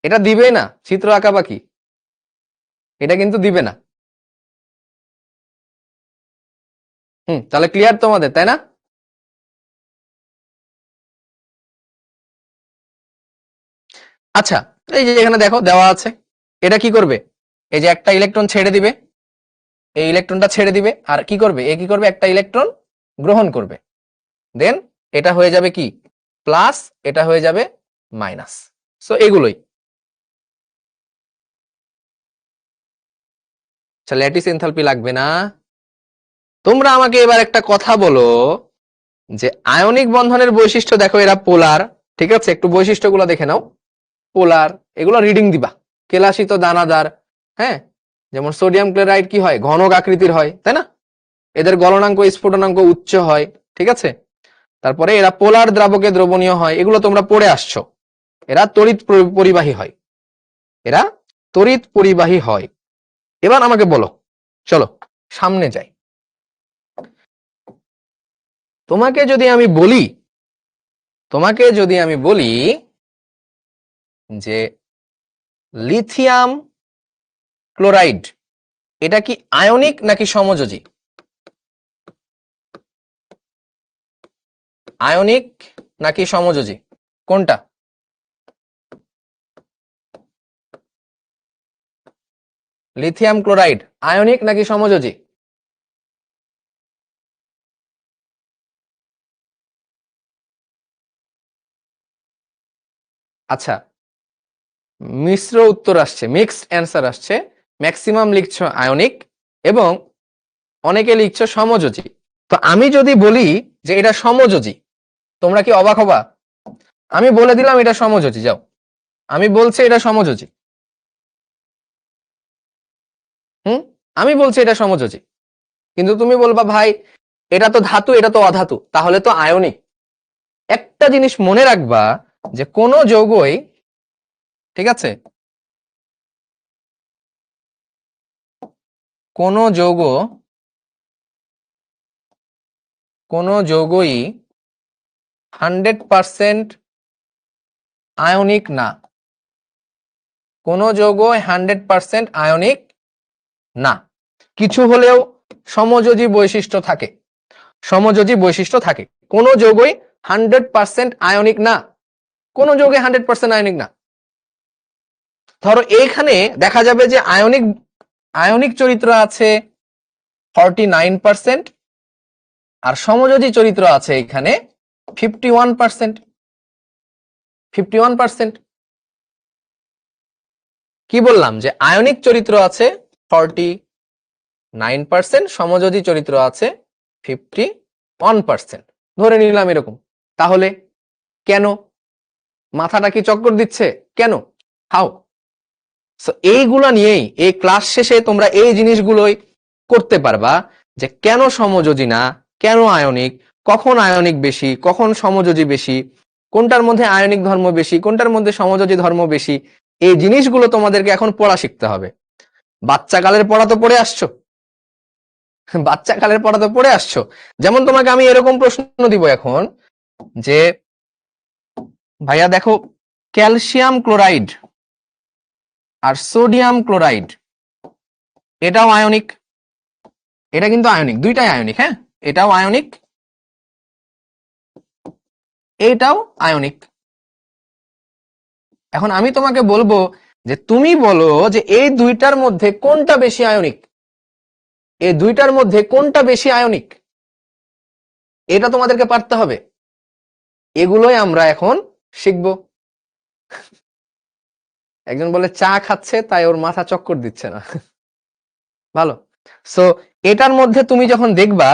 A: এটা দিবে না, চিত্র আঁকা বাকি, এটা কিন্তু দিবে না। তাহলে ক্লিয়ার তোমাদের, তাই না। আচ্ছা, এই যে এখানে দেখো দেওয়া আছে, এটা কি করবে, এই যে একটা ইলেকট্রন ছেড়ে দিবে, এই ইলেকট্রনটা ছেড়ে দিবে, আর কি করবে, এ কি করবে, একটা ইলেকট্রন গ্রহণ করবে, দেন এটা হয়ে যাবে কি প্লাস, এটা হয়ে যাবে মাইনাস। সো এগুলোই। আচ্ছা, ল্যাটিস এনথালপি লাগবে না। তোমরা আমাকে এবার একটা কথা বলো, যে আয়নিক বন্ধনের বৈশিষ্ট্য দেখো, এরা পোলার, ঠিক আছে, একটু বৈশিষ্ট্যগুলো দেখে নাও। পোলার, এগুলো রিডিং দিবা, কেলাসিত দানাদার, হ্যাঁ, যেমন সোডিয়াম ক্লোরাইড কি হয়, ঘনক আকৃতির হয়, তাই না। এদের গলনাঙ্ক স্ফুটনাঙ্ক উচ্চ হয়, ঠিক আছে। তারপরে এরা পোলার দ্রাবকে দ্রবণীয় হয়, এগুলো তোমরা পড়ে আসছো। এরা তড়িৎ পরিবাহী হয়, এরা তড়িৎ পরিবাহী হয়। এবার আমাকে বলো, চলো সামনে যাই। তোমাকে যদি আমি বলি যে লিথিয়াম ক্লোরাইড এটা কি আয়নিক নাকি সমযোজী? আয়নিক নাকি সমযোজী, কোনটা? লিথিয়াম ক্লোরাইড আয়নিক নাকি সমযোজী? আচ্ছা, মিশ্র উত্তর আসছে, মিক্সড অ্যান্সার আসছে। ম্যাক্সিমাম লিখছো আয়নিক এবং অনেকে লিখছো সমযোজী। তো আমি যদি বলি যে এটা সমযোজী, তোমরা কি অবাক হবা? আমি বলে দিলাম এটা সমযোজী, যাও, আমি বলছি এটা সমযোজী। আমি বলছি এটা সমযোজী, কিন্তু তুমি বলবা ভাই এটা তো ধাতু, এটা তো অধাতু, তাহলে তো আয়নিক। একটা জিনিস মনে রাখবা যে কোন যৌগই, ঠিক আছে, কোন যৌগই 100% আয়নিক না। কোন যৌগ 100% আয়নিক না, কিছু হলেও সমযোজী বৈশিষ্ট্য থাকে, সমযোজী বৈশিষ্ট্য থাকে। কোন যৌগই 100% আয়নিক না, কোন যৌগে 100% আয়নিক না। ধরো এইখানে দেখা যাবে যে আয়নিক চরিত্র আছে 49% আর সমযোজী চরিত্র আছে এখানে 51%। 51%। কি বললাম যে আয়নিক চরিত্র আছে 49%, সমযোজী চরিত্র আছে 51%, ধরে নিলাম এরকম। তাহলে কেন? মাথাটা কি চক্কর দিচ্ছে? কেন? হাউ? এইগুলা নিয়েই এই ক্লাস শেষে তোমরা এই জিনিসগুলোই করতে পারবা, যে কেন সমযোজী না, কেন আয়নিক, কখন আয়নিক বেশি, কখন সমযোজী বেশি, কোনটার মধ্যে আয়নিক ধর্ম বেশি, কোনটার মধ্যে সমযোজী ধর্ম বেশি। এই জিনিসগুলো তোমাদেরকে এখন পড়া শিখতে হবে। বাচ্চাকালের পড়া তো পড়ে আসছো, বাচ্চাকালের পড়া তো পড়ে আসছো। যেমন তোমাকে আমি এরকম প্রশ্ন দিব এখন যে ভাইয়া দেখো, ক্যালসিয়াম ক্লোরাইড আর সোডিয়াম ক্লোরাইড এটাও আয়নিক, এটা কিন্তু আয়নিক, দুইটাই আয়নিক। হ্যাঁ, এটাও আয়নিক, এইটাও আয়নিক। এখন আমি তোমাকে বলবো যে তুমি বলো যে এই দুইটার মধ্যে কোনটা বেশি আয়নিক, এই দুইটার মধ্যে কোনটা বেশি আয়নিক, এটা তোমাদেরকে পারতে হবে। এগুলোই আমরা এখন শিখব। একজন বলে চা খাচ্ছে তাই ওর মাথা চক্কর দিচ্ছে না, ভালো। সো এটার মধ্যে তুমি যখন দেখবা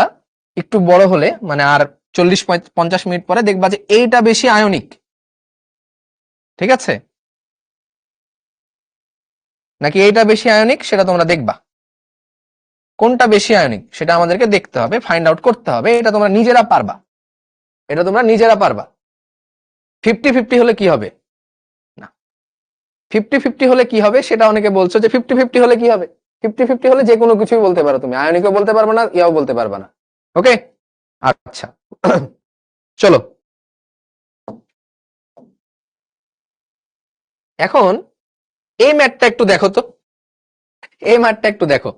A: একটু বড় হলে, মানে আর 40-50 মিনিট পরে দেখবা যে এইটা বেশি আয়নিক, ঠিক আছে, নাকি এইটা বেশি আয়নিক, সেটা তোমরা দেখবা। কোনটা বেশি আয়নিক সেটা আমাদেরকে দেখতে হবে, ফাইন্ড আউট করতে হবে। এটা তোমরা নিজেরা পারবা, এটা তোমরা নিজেরা পারবা। 50-50 হলে কি হবে? না, 50-50 হলে কি হবে সেটা অনেকে বলছো যে 50-50 হলে কি হবে। 50-50 হলে যে কোনো কিছুই বলতে পারো তুমি, আয়নিকও বলতে পারবে না, ইয়াও বলতে পারবে না। ওকে, আচ্ছা চলো এখন এই ম্যাথটা একটু দেখো তো, এই ম্যাথটা একটু দেখো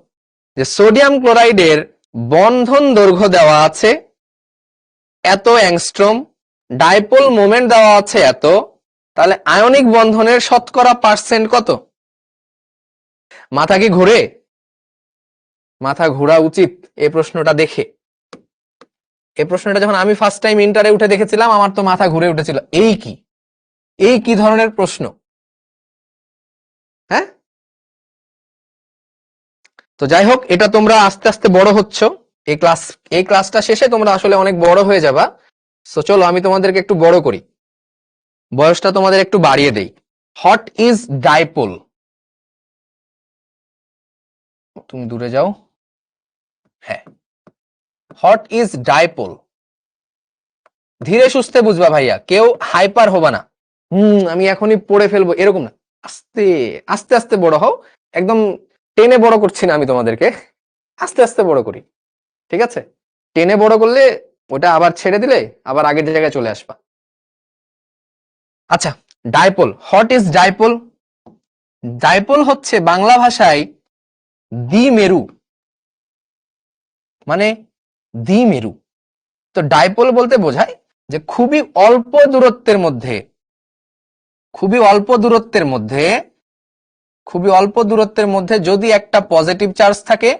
A: যে সোডিয়াম ক্লোরাইডের বন্ধন দৈর্ঘ্য দেওয়া আছে এত অ্যাংস্ট্রম, ডাইপোল মোমেন্ট দেওয়া আছে এত, তাহলে আয়নিক বন্ধনের শতকরা পার্সেন্ট কত? মাথা কি ঘুরে? মাথা ঘোরা উচিত এই প্রশ্নটা দেখে। এই প্রশ্নটা যখন আমি ফার্স্ট টাইম ইন্টারে উঠে দেখেছিলাম আমার তো মাথা ঘুরে উঠেছিল, এই কি ধরনের প্রশ্ন। হ্যাঁ, তো যাই হোক, এটা তোমরা আস্তে আস্তে বড় হচ্ছ, এই ক্লাসটা শেষে তোমরা আসলে অনেক বড় হয়ে যাবা। সো চলো আমি তোমাদেরকে একটু বড় করি, বয়সটা তোমাদের একটু বাড়িয়ে দেই। What is dipole? তুমি দূরে যাও। হ্যাঁ, হোয়াট ইজ ডাইপোল? ধীরে সুস্থে বুঝবা ভাইয়া, কেউ হাইপার হবা না, আমি এখনই পড়ে ফেলবো এরকম না, আস্তে আস্তে আস্তে বড় হও। একদম টেনে বড় করছি না আমি তোমাদেরকে, আস্তে আস্তে বড় করি, ঠিক আছে? টেনে বড় করলে ওটা আবার ছেড়ে দিলে আবার আগের জায়গায় চলে আসবা। আচ্ছা, dipole, what is dipole? Dipole হচ্ছে বাংলা ভাষায় দ্বিমেরু, মানে দ্বিমেরু। তো ডাইপোল বলতে বোঝায় যে খুবই অল্প দূরত্বের মধ্যে, খুবই অল্প দূরত্বের মধ্যে, খুবই অল্প দূরত্বের মধ্যে যদি একটা পজিটিভ চার্জ থাকে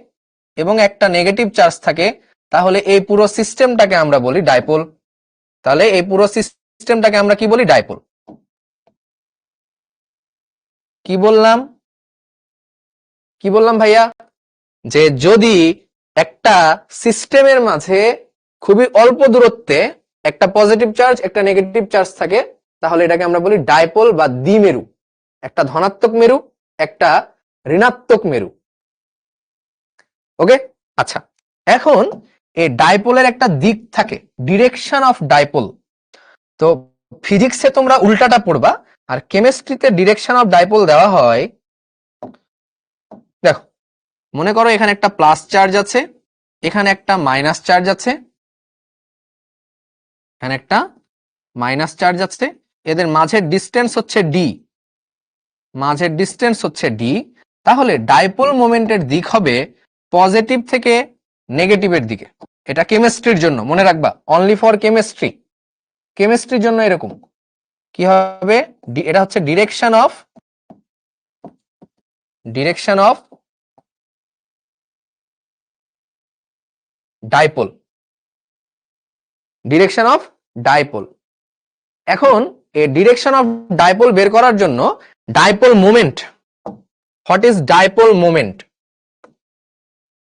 A: এবং একটা নেগেটিভ চার্জ থাকে, তাহলে এই পুরো সিস্টেমটাকে আমরা বলি ডাইপোল। তাহলে এই পুরো সিস্টেমটাকে আমরা কি বলি? ডাইপোল। কি বললাম, কি বললাম ভাইয়া? যে যদি একটা সিস্টেমের মাঝে খুবই অল্প দূরত্বে একটা পজিটিভ চার্জ একটা নেগেটিভ চার্জ থাকে, তাহলে এটাকে আমরা বলি ডাইপোল বা দ্বিমেরু। একটা ধনাত্মক মেরু, একটা ঋণাত্মক মেরু। ওকে, আচ্ছা, এখন এই ডাইপোলের একটা দিক থাকে, ডিরেকশন অফ ডাইপোল। তো ফিজিক্সে তোমরা উল্টাটা পড়বা, আর কেমিস্ট্রিতে ডিরেকশন অফ ডাইপোল দেওয়া হয়। দেখো, মনে করো এখানে একটা প্লাস চার্জ আছে, এখানে একটা মাইনাস চার্জ আছে, এখানে একটা মাইনাস চার্জ আছে, এদের মাঝের ডিস্টেন্স হচ্ছে ডি, মাঝের ডিস্টেন্স হচ্ছে ডি। তাহলে ডাইপোল মোমেন্টের দিক হবে পজিটিভ থেকে নেগেটিভের দিকে। এটা কেমিস্ট্রির জন্য মনে রাখবা, অনলি ফর কেমিস্ট্রি। কেমিস্ট্রির জন্য এরকম কি হবে, এটা হচ্ছে direction of dipole, direction of dipole. এখন এই ডিরেকশন অফ ডাইপোল বের করার জন্য dipole moment, what is dipole moment,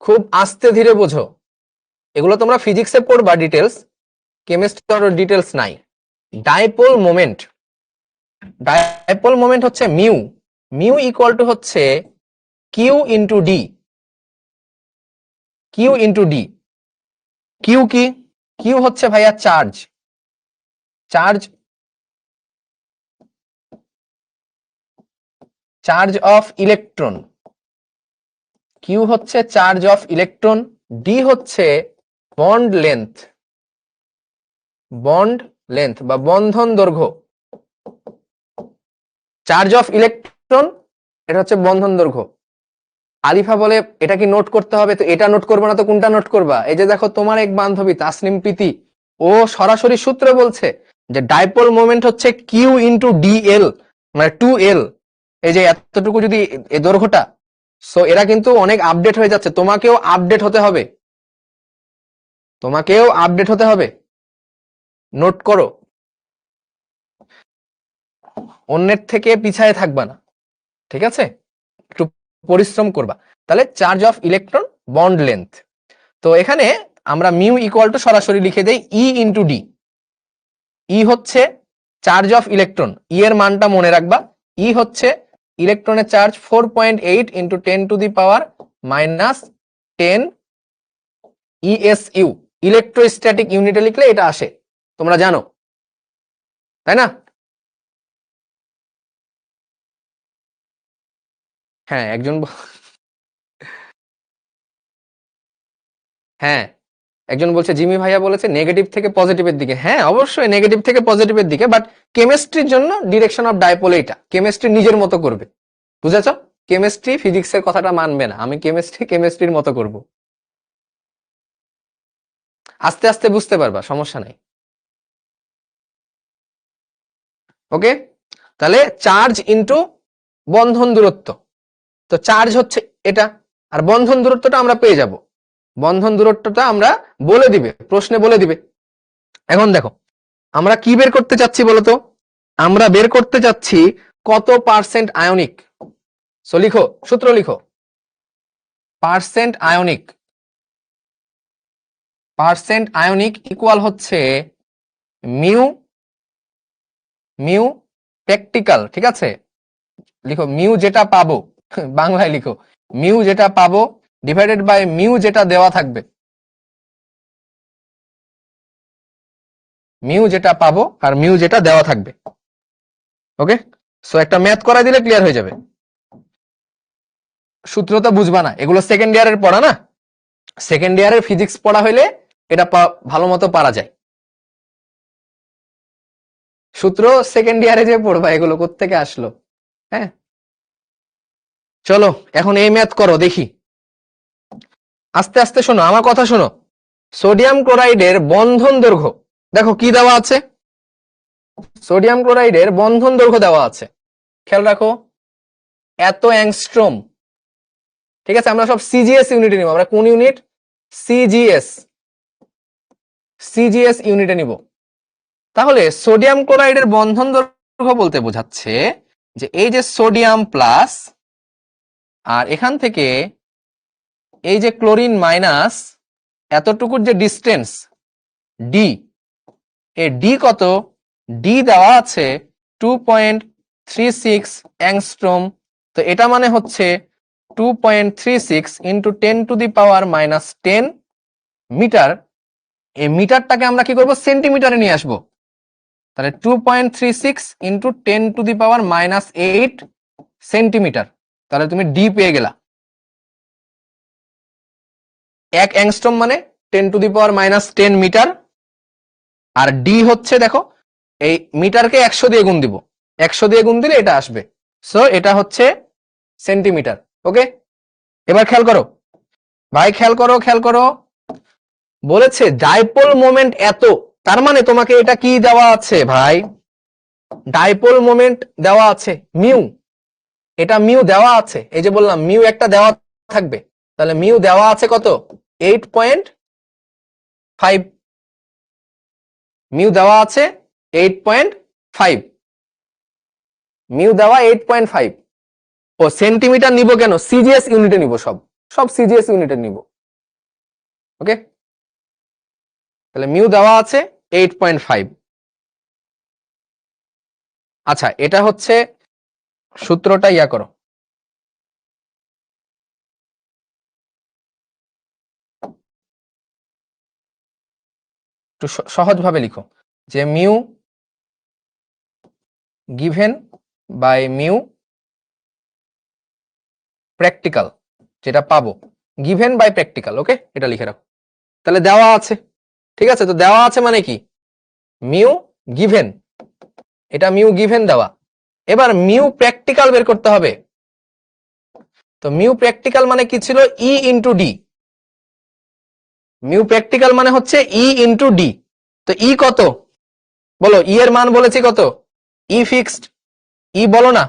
A: খুব আস্তে ধীরে বোঝো, এগুলো তোমরা ফিজিক্সে পড়বা ডিটেলস, কেমিস্ট্রি ডিটেলস নাই। ডাইপোল মোমেন্ট, ডাইপোল মোমেন্ট হচ্ছে মিউ, মিউ ইকুয়াল টু হচ্ছে Q into D, Q into D. Q কি? কিউ হচ্ছে ভাইয়া charge, charge, charge of electron. Q হচ্ছে চার্জ অফ ইলেকট্রন, ডি হচ্ছে বন্ড লেন্থ, বন্ড লেন্থ বা বন্ধন দৈর্ঘ্য। চার্জ অফ ইলেকট্রন, এটা হচ্ছে বন্ধন দৈর্ঘ্য। আলিফা বলে এটা কি নোট করতে হবে? তো এটা নোট করবে না তো কোনটা নোট করবা? এই যে দেখো তোমার এক বান্ধবী তাসনিম প্রীতি, ও সরাসরি সূত্রে বলছে যে ডাইপোল মোমেন্ট হচ্ছে কিউ ইন্টু ডিএল, মানে 2L। এই যে এতটুকু যদি এই দৈর্ঘ্যটা, সো এরা কিন্তু অনেক আপডেট হয়ে যাচ্ছে, তোমাকেও আপডেট হতে হবে, তোমাকেও আপডেট হতে হবে। নোট করো, অন্যের থেকে পিছায় থাকবা না, ঠিক আছে? একটু পরিশ্রম করবা। তাহলে charge of electron, bond length. তো এখানে আমরা মিউ ইকুয়াল টু সরাসরি লিখে দেই ই ইন্টু ডি। ই হচ্ছে চার্জ অফ ইলেকট্রন, ই এর মানটা মনে রাখবা, ই হচ্ছে ইলেকট্রনের charge 4.8 into 10 to the power minus 10 ESU। Electrostatic ইউনিটে লিখলে এটা আসে, তোমরা জানো তাই না? হ্যাঁ, হ্যাঁ, একজন বলছে জিমি ভাইয়া বলেছে নেগেটিভ থেকে পজিটিভের দিকে। হ্যাঁ, অবশ্যই নেগেটিভ থেকে পজিটিভের দিকে, বাট কেমিস্ট্রির জন্য ডিরেকশন অফ ডাইপোল এইটা, কেমিস্ট্রি নিজের মতো করবে, বুঝেছ? কেমিস্ট্রি ফিজিক্সের কথাটা মানবে না, আমি কেমিস্ট্রির মতো করব। আস্তে আস্তে বুঝতে পারবা, সমস্যা নাই। ওকে, তাহলে চার্জ ইনটু বন্ধন দূরত্ব। তো চার্জ হচ্ছে এটা, আর বন্ধন দূরত্বটা আমরা পেয়ে যাব, বন্ধন দূরত্বটা আমরা বলে দিবে, প্রশ্নে বলে দিবে। এখন দেখো আমরা কি বের করতে চাচ্ছি বলতো? আমরা বের করতে চাচ্ছি কত পার্সেন্ট আয়নিক। সো লিখো, সূত্র লিখো, percent ionic, percent ionic equal হচ্ছে মিউ, মিউ প্র্যাকটিক্যাল, ঠিক আছে? লিখো মিউ যেটা পাবো, বাংলায় লিখো মিউ যেটা পাবো ডিভাইডেড বাই মিউ যেটা দেওয়া থাকবে, মিউ যেটা পাবো আর মিউ যেটা দেওয়া থাকবে। ওকে, সো একটা ম্যাথ করাই দিলে ক্লিয়ার হয়ে যাবে। সূত্র তো বুঝবা না, এগুলো সেকেন্ড ইয়ারের পড়া না, সেকেন্ড ইয়ারের ফিজিক্স পড়া হইলে এটা ভালো মতো পারা যায়। সূত্র সেকেন্ড ইয়ারে যে পড়বা, এগুলো কোত্থেকে আসলো? হ্যাঁ, চলো এখন এই ম্যাথ করো দেখি। আস্তে আস্তে শোনো, আমার কথা শোনো। সোডিয়াম ক্লোরাইডের বন্ধন দৈর্ঘ্য দেখো কি দেওয়া আছে। সোডিয়াম ক্লোরাইডের বন্ধন দৈর্ঘ্য দেওয়া আছে, খেয়াল রাখো, এত অ্যাংস্ট্রোম। ঠিক আছে, আমরা সব সিজিএস ইউনিটে নিব। আমরা কোন ইউনিট? সিজিএস, সিজিএস ইউনিটে নিব। তাহলে সোডিয়াম ক্লোরাইডের বন্ধন দৈর্ঘ্য বলতে বোঝাচ্ছে যে এই যে সোডিয়াম প্লাস, আর এখান থেকে এই যে ক্লোরিন মাইনাস, এতটুকুর যে ডিস্টেন্স ডি, এই ডি কত? ডি দেওয়া আছে 2.36 অ্যাংস্ট্রোম। তো এটা মানে হচ্ছে 2.36 ইন্টু 10⁻⁻10 মিটার। এই মিটারটাকে আমরা কি করব? সেন্টিমিটারে নিয়ে আসবো। তাহলে 2.36 ইন্টু 10⁻⁻8 সেন্টিমিটার। তাহলে তুমি ডি পেয়ে গেলা। 1 অ্যাংস্ট্রোম মানে 10⁻⁻10 মিটার। আর ডি হচ্ছে, দেখো এই মিটারকে 100 দিয়ে গুণ দিব, 100 দিয়ে গুণ দিলে এটা আসবে। সো এটা হচ্ছে সেন্টিমিটার। ওকে, এবার খেয়াল করো ভাই, খেয়াল করো, খেয়াল করো। বলেছে ডাইপোল মোমেন্ট এত, তার মানে তোমাকে এটা কি দেওয়া আছে ভাই? ডাইপোল মোমেন্ট দেওয়া আছে মিউ। এটা মিউ দেওয়া আছে, এই যে বললাম মিউ একটা দেওয়া থাকবে। তাহলে মিউ দেওয়া আছে কত? 8.5। মিউ দেওয়া আছে 8.5, মিউ দেওয়া 8.5। ও সেন্টিমিটার নিব কেন? সিজিএস ইউনিটে নিব, সব সব সিজিএস ইউনিটে নিব। ওকে, তাহলে মিউ দেওয়া আছে 8.5। আচ্ছা, এটা হচ্ছে সূত্রটা, ইয়া করো। একটু সহজভাবে লিখো যে mu given by mu practical, যেটা পাবো গিভেন বাই প্র্যাকটিক্যাল। ওকে, এটা লিখে রাখো। তাহলে দেওয়া আছে, ঠিক আছে, তো দেওয়া আছে মানে কি? মিউ গিভেন, এটা মিউ গিভেন দেওয়া। এবার মিউ প্র্যাকটিক্যাল বের করতে হবে। তো মিউ প্র্যাকটিক্যাল মানে কি ছিল? ই ইন্টু ডি। মিউ প্র্যাকটিক্যাল মানে হচ্ছে ই ইন্টু ডি। তো ই কত বলো? ই এর মান বলেছি কত? ই ফিক্সড, ই বলো না,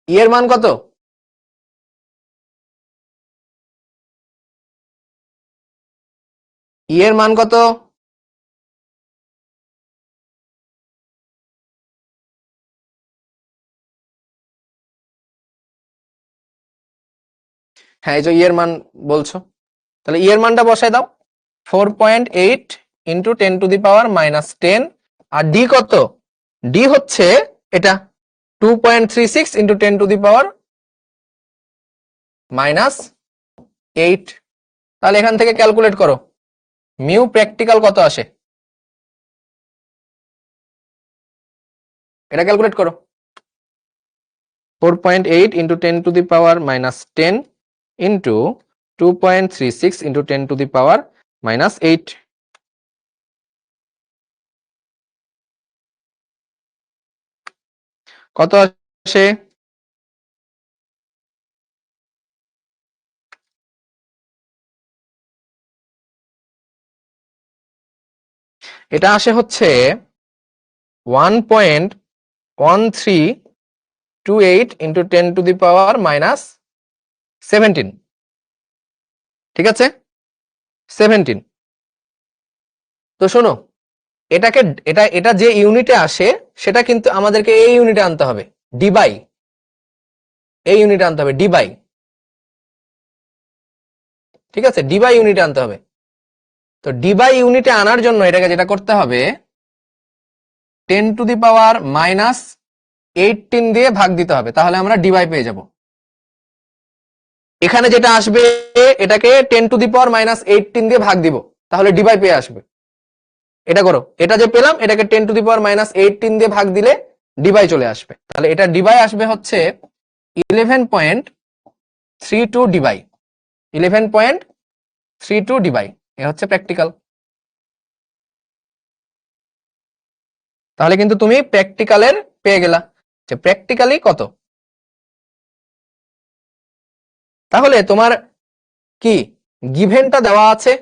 A: ই এর মান কত? ই এর মান কত? হ্যাঁ, এই যে ই এর মান বলছো, তাহলে ই এর মানটা বসাই দাও। 4.8 ইন্টু 10⁻⁻10। আর ডি কত? ডি হচ্ছে এটা 2.36 ইন্টু 10⁻⁻8। তাহলে এখান থেকে ক্যালকুলেট করো মিউ প্র্যাকটিক্যাল কত আসে, এটা ক্যালকুলেট করো। 4.8 ইন্টু 10⁻⁻10 ইন্টু 2.36 ইন্টু 10⁻⁻8। কত আসে? এটা আসে হচ্ছে 1.1328 ইন্টু 10⁻⁻17। ঠিক আছে, 17। তো শোনো, এটাকে এটা যে ইউনিটে আসে সেটা কিন্তু আমাদেরকে এই ইউনিটে আনতে হবে, ডি বাই, এই ইউনিটে আনতে হবে ডি বাই। ঠিক আছে, ডি বাই ইউনিটে আনতে হবে। তো ডি বাই ইউনিটে আনার জন্য এটাকে যেটা করতে হবে, 10⁻⁻18 দিয়ে ভাগ দিতে হবে, তাহলে আমরা ডি বাই পেয়ে যাব। এখানে যেটা আসবে এটাকে 10⁻⁻18 দিয়ে ভাগ দিব, তাহলে ডি বাই পেয়ে আসবে। এটা করো, এটা যে পেলাম এটাকে 10⁻⁻18 দিয়ে ভাগ দিলে ডিবাই চলে আসবে, তাহলে এটা ডিবাই আসবে হচ্ছে 11.32 ডিবাই, 11.32 ডিবাই। এ হচ্ছে প্র্যাকটিক্যাল। তাহলে কিন্তু তুমি প্র্যাকটিক্যালের পেয়ে গেলা যে প্র্যাকটিক্যালি কত। তাহলে তোমার কি গিভেনটা দেওয়া আছে,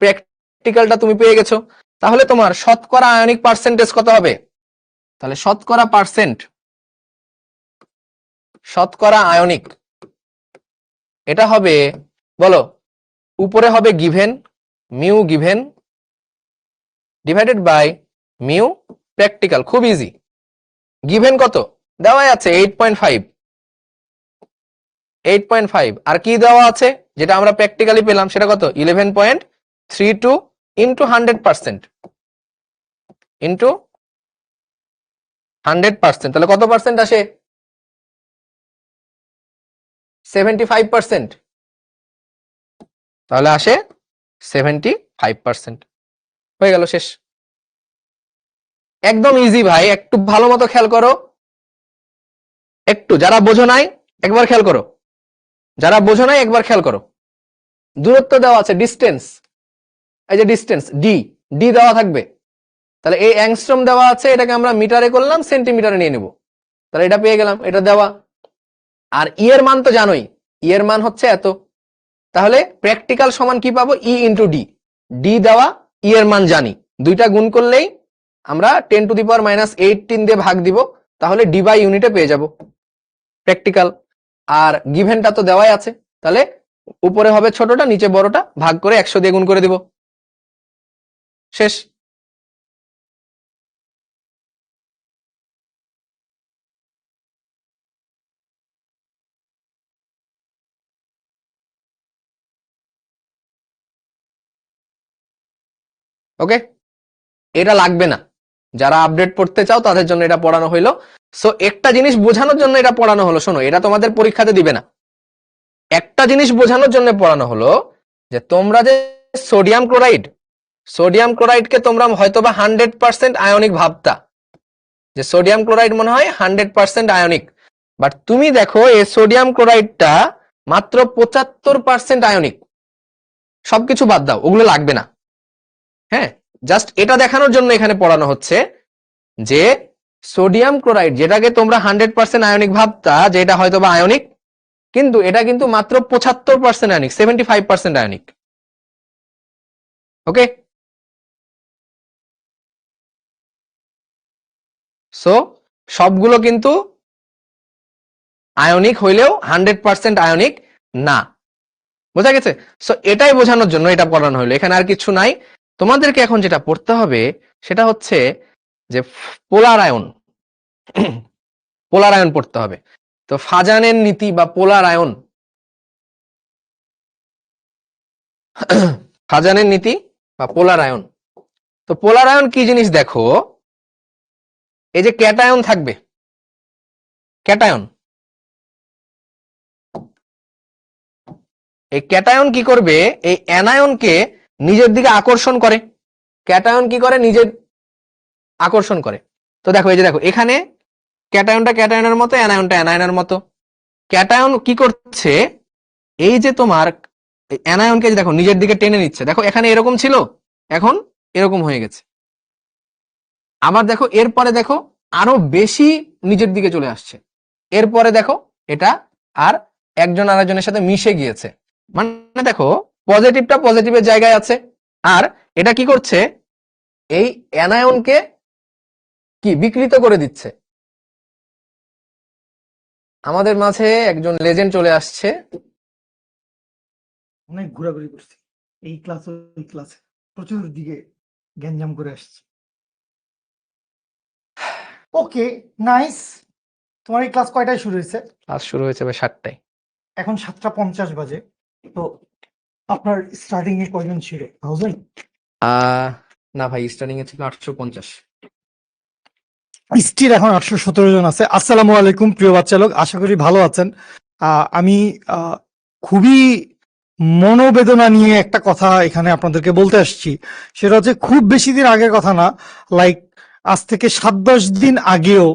A: প্র্যাকটিক্যালটা তুমি পেয়ে গেছো, তাহলে তোমার শতকরা আয়নিক পার্সেন্টেজ কত হবে? তাহলে শতকরা আয়নিক এটা হবে, বলো, উপরে হবে given, mu given divided by mu practical. খুব ইজি। গিভেন কত দেওয়াই আছে? 8.5। আর কি দেওয়া আছে যেটা আমরা প্র্যাকটিক্যালি পেলাম সেটা কত? 11.32 ইন্টু 100%, ইন্টু 100%, তাহলে কত পার্সেন্ট আসে? 75%। তাহলে আসে 75%। হয়ে গেল, শেষ। একদম ইজি ভাই, একটু ভালো মতো খেয়াল করো, একটু যারা বোঝো নাই একবার খেয়াল করো, যারা বোঝো নাই একবার খেয়াল করো। দূরত্ব দেওয়া আছে, ডিস্টেন্স, এই যে ডিস্টেন্স ডি, ডি দেওয়া থাকবে, তাহলে এই অ্যাংস্ট্রম দেওয়া আছে, এটাকে আমরা মিটারে করলাম, সেন্টিমিটারে নিয়ে নিব, তাহলে এটা পেয়ে গেলাম, এটা দেওয়া। আর ই এর মান তো জানোই, ই এর মান হচ্ছে এত, তাহলে প্র্যাকটিক্যাল সমান কি পাবো? ই ইন্টু ডি, ডি দেওয়া, ই এর মান জানি, দুইটা গুণ করলেই আমরা 10⁻⁻18 দিয়ে ভাগ দিব, তাহলে ডি বাই ইউনিটে পেয়ে যাব প্র্যাকটিক্যাল। আর গিভেনটা তো দেওয়াই আছে, তাহলে উপরে হবে ছোটটা, নিচে বড়টা, ভাগ করে 100 দিয়ে গুণ করে দিব, শেষ। ওকে, এটা লাগবে না, যারা আপডেট পড়তে চাও তাদের জন্য এটা পড়ানো হইলো। সো একটা জিনিস বোঝানোর জন্য এটা পড়ানো হলো, শোনো, এটা তোমাদের পরীক্ষাতে দিবে না, একটা জিনিস বোঝানোর জন্য পড়ানো হলো যে তোমরা যে সোডিয়াম ক্লোরাইডকে তোমরা হয়তোবা 100% আয়নিক ভাবতা, যে সোডিয়াম ক্লোরাইড মনে হয় 100% আয়নিক, বাট তুমি দেখো এই সোডিয়াম ক্লোরাইডটা মাত্র 75% আয়নিক। সবকিছু বাদ দাও, ওগুলো লাগবে না, হ্যাঁ, জাস্ট এটা দেখানোর জন্য এখানে পড়ানো হচ্ছে যে সোডিয়াম ক্লোরাইড যেটাকে তোমরা 100% আয়নিক ভাবতা, যে এটা হয়তো বা আয়নিক, কিন্তু এটা কিন্তু মাত্র 75% আয়নিক, 75% আয়নিক। ওকে, সো সবগুলো কিন্তু আয়নিক হইলেও 100% আয়নিক না, বোঝা গেছে? সো এটাই বোঝানোর জন্য এটা পড়ানো হলো, এখানে আর কিছু নাই। তোমাদেরকে এখন যেটা পড়তে হবে সেটা হচ্ছে যে পোলার আয়ন, পোলার আয়ন পড়তে হবে। তো ফাজানের নীতি বা পোলার আয়ন, ফাজানের নীতি বা পোলার আয়ন। তো পোলার আয়ন কি জিনিস দেখো, এই যে ক্যাটায়ন থাকবে, ক্যাটায়ন, এই ক্যাটায়ন কি করবে? এই অ্যানায়নকে নিজের দিকে আকর্ষণ করে। ক্যাটায়ন কি করে? নিজের আকর্ষণ করে। তো দেখো, এই যে দেখো এখানে ক্যাটায়নটা ক্যাটায়নের মতো, অ্যানায়নটা অ্যানায়নের মতো। ক্যাটায়ন কি করছে? এই যে তোমার অ্যানায়নকে দেখো নিজের দিকে টেনে নিচ্ছে, দেখো এখানে এরকম ছিল, এখন এরকম হয়ে গেছে। আবার দেখো এরপরে দেখো আরো বেশি নিজের দিকে চলে আসছে, এরপরে দেখো এটা আর একজন আরেকজনের সাথে মিশে গিয়েছে, মানে দেখো পজিটিভটা পজিটিভের জায়গায় আছে, আর এটা কি করছে? এই অ্যানায়নকে কি বিকৃত করে দিচ্ছে। আমাদের মাঝে একজন লেজেন্ড চলে আসছে।
B: অনেক ঘোরাঘুরি করছি এই ক্লাস ওই ক্লাসে, প্রচুর দিকে গ্যাঞ্জাম করে আসছি। ওকে, নাইস। তোমার এই ক্লাস কয়টায় শুরু হয়েছে?
A: ক্লাস শুরু হয়েছে ভাই 7টায়।
B: এখন 7:50 বাজে। তো আপনার স্টার্টিং এ কয়জন ছিল? 1000?
A: না ভাই, স্টার্টিং এ ছিল 850।
B: স্টিল এখন 817 জন আছে। আসসালামু আলাইকুম প্রিয় বাচ্চা লোক, আশা করি ভালো আছেন। আমি খুবই মনোবেদনা নিয়ে একটা কথা এখানে আপনাদেরকে বলতে আসছি। সেটা হচ্ছে খুব বেশি দিন আগের কথা না, লাইক আজ থেকে 7-10 দিন আগেও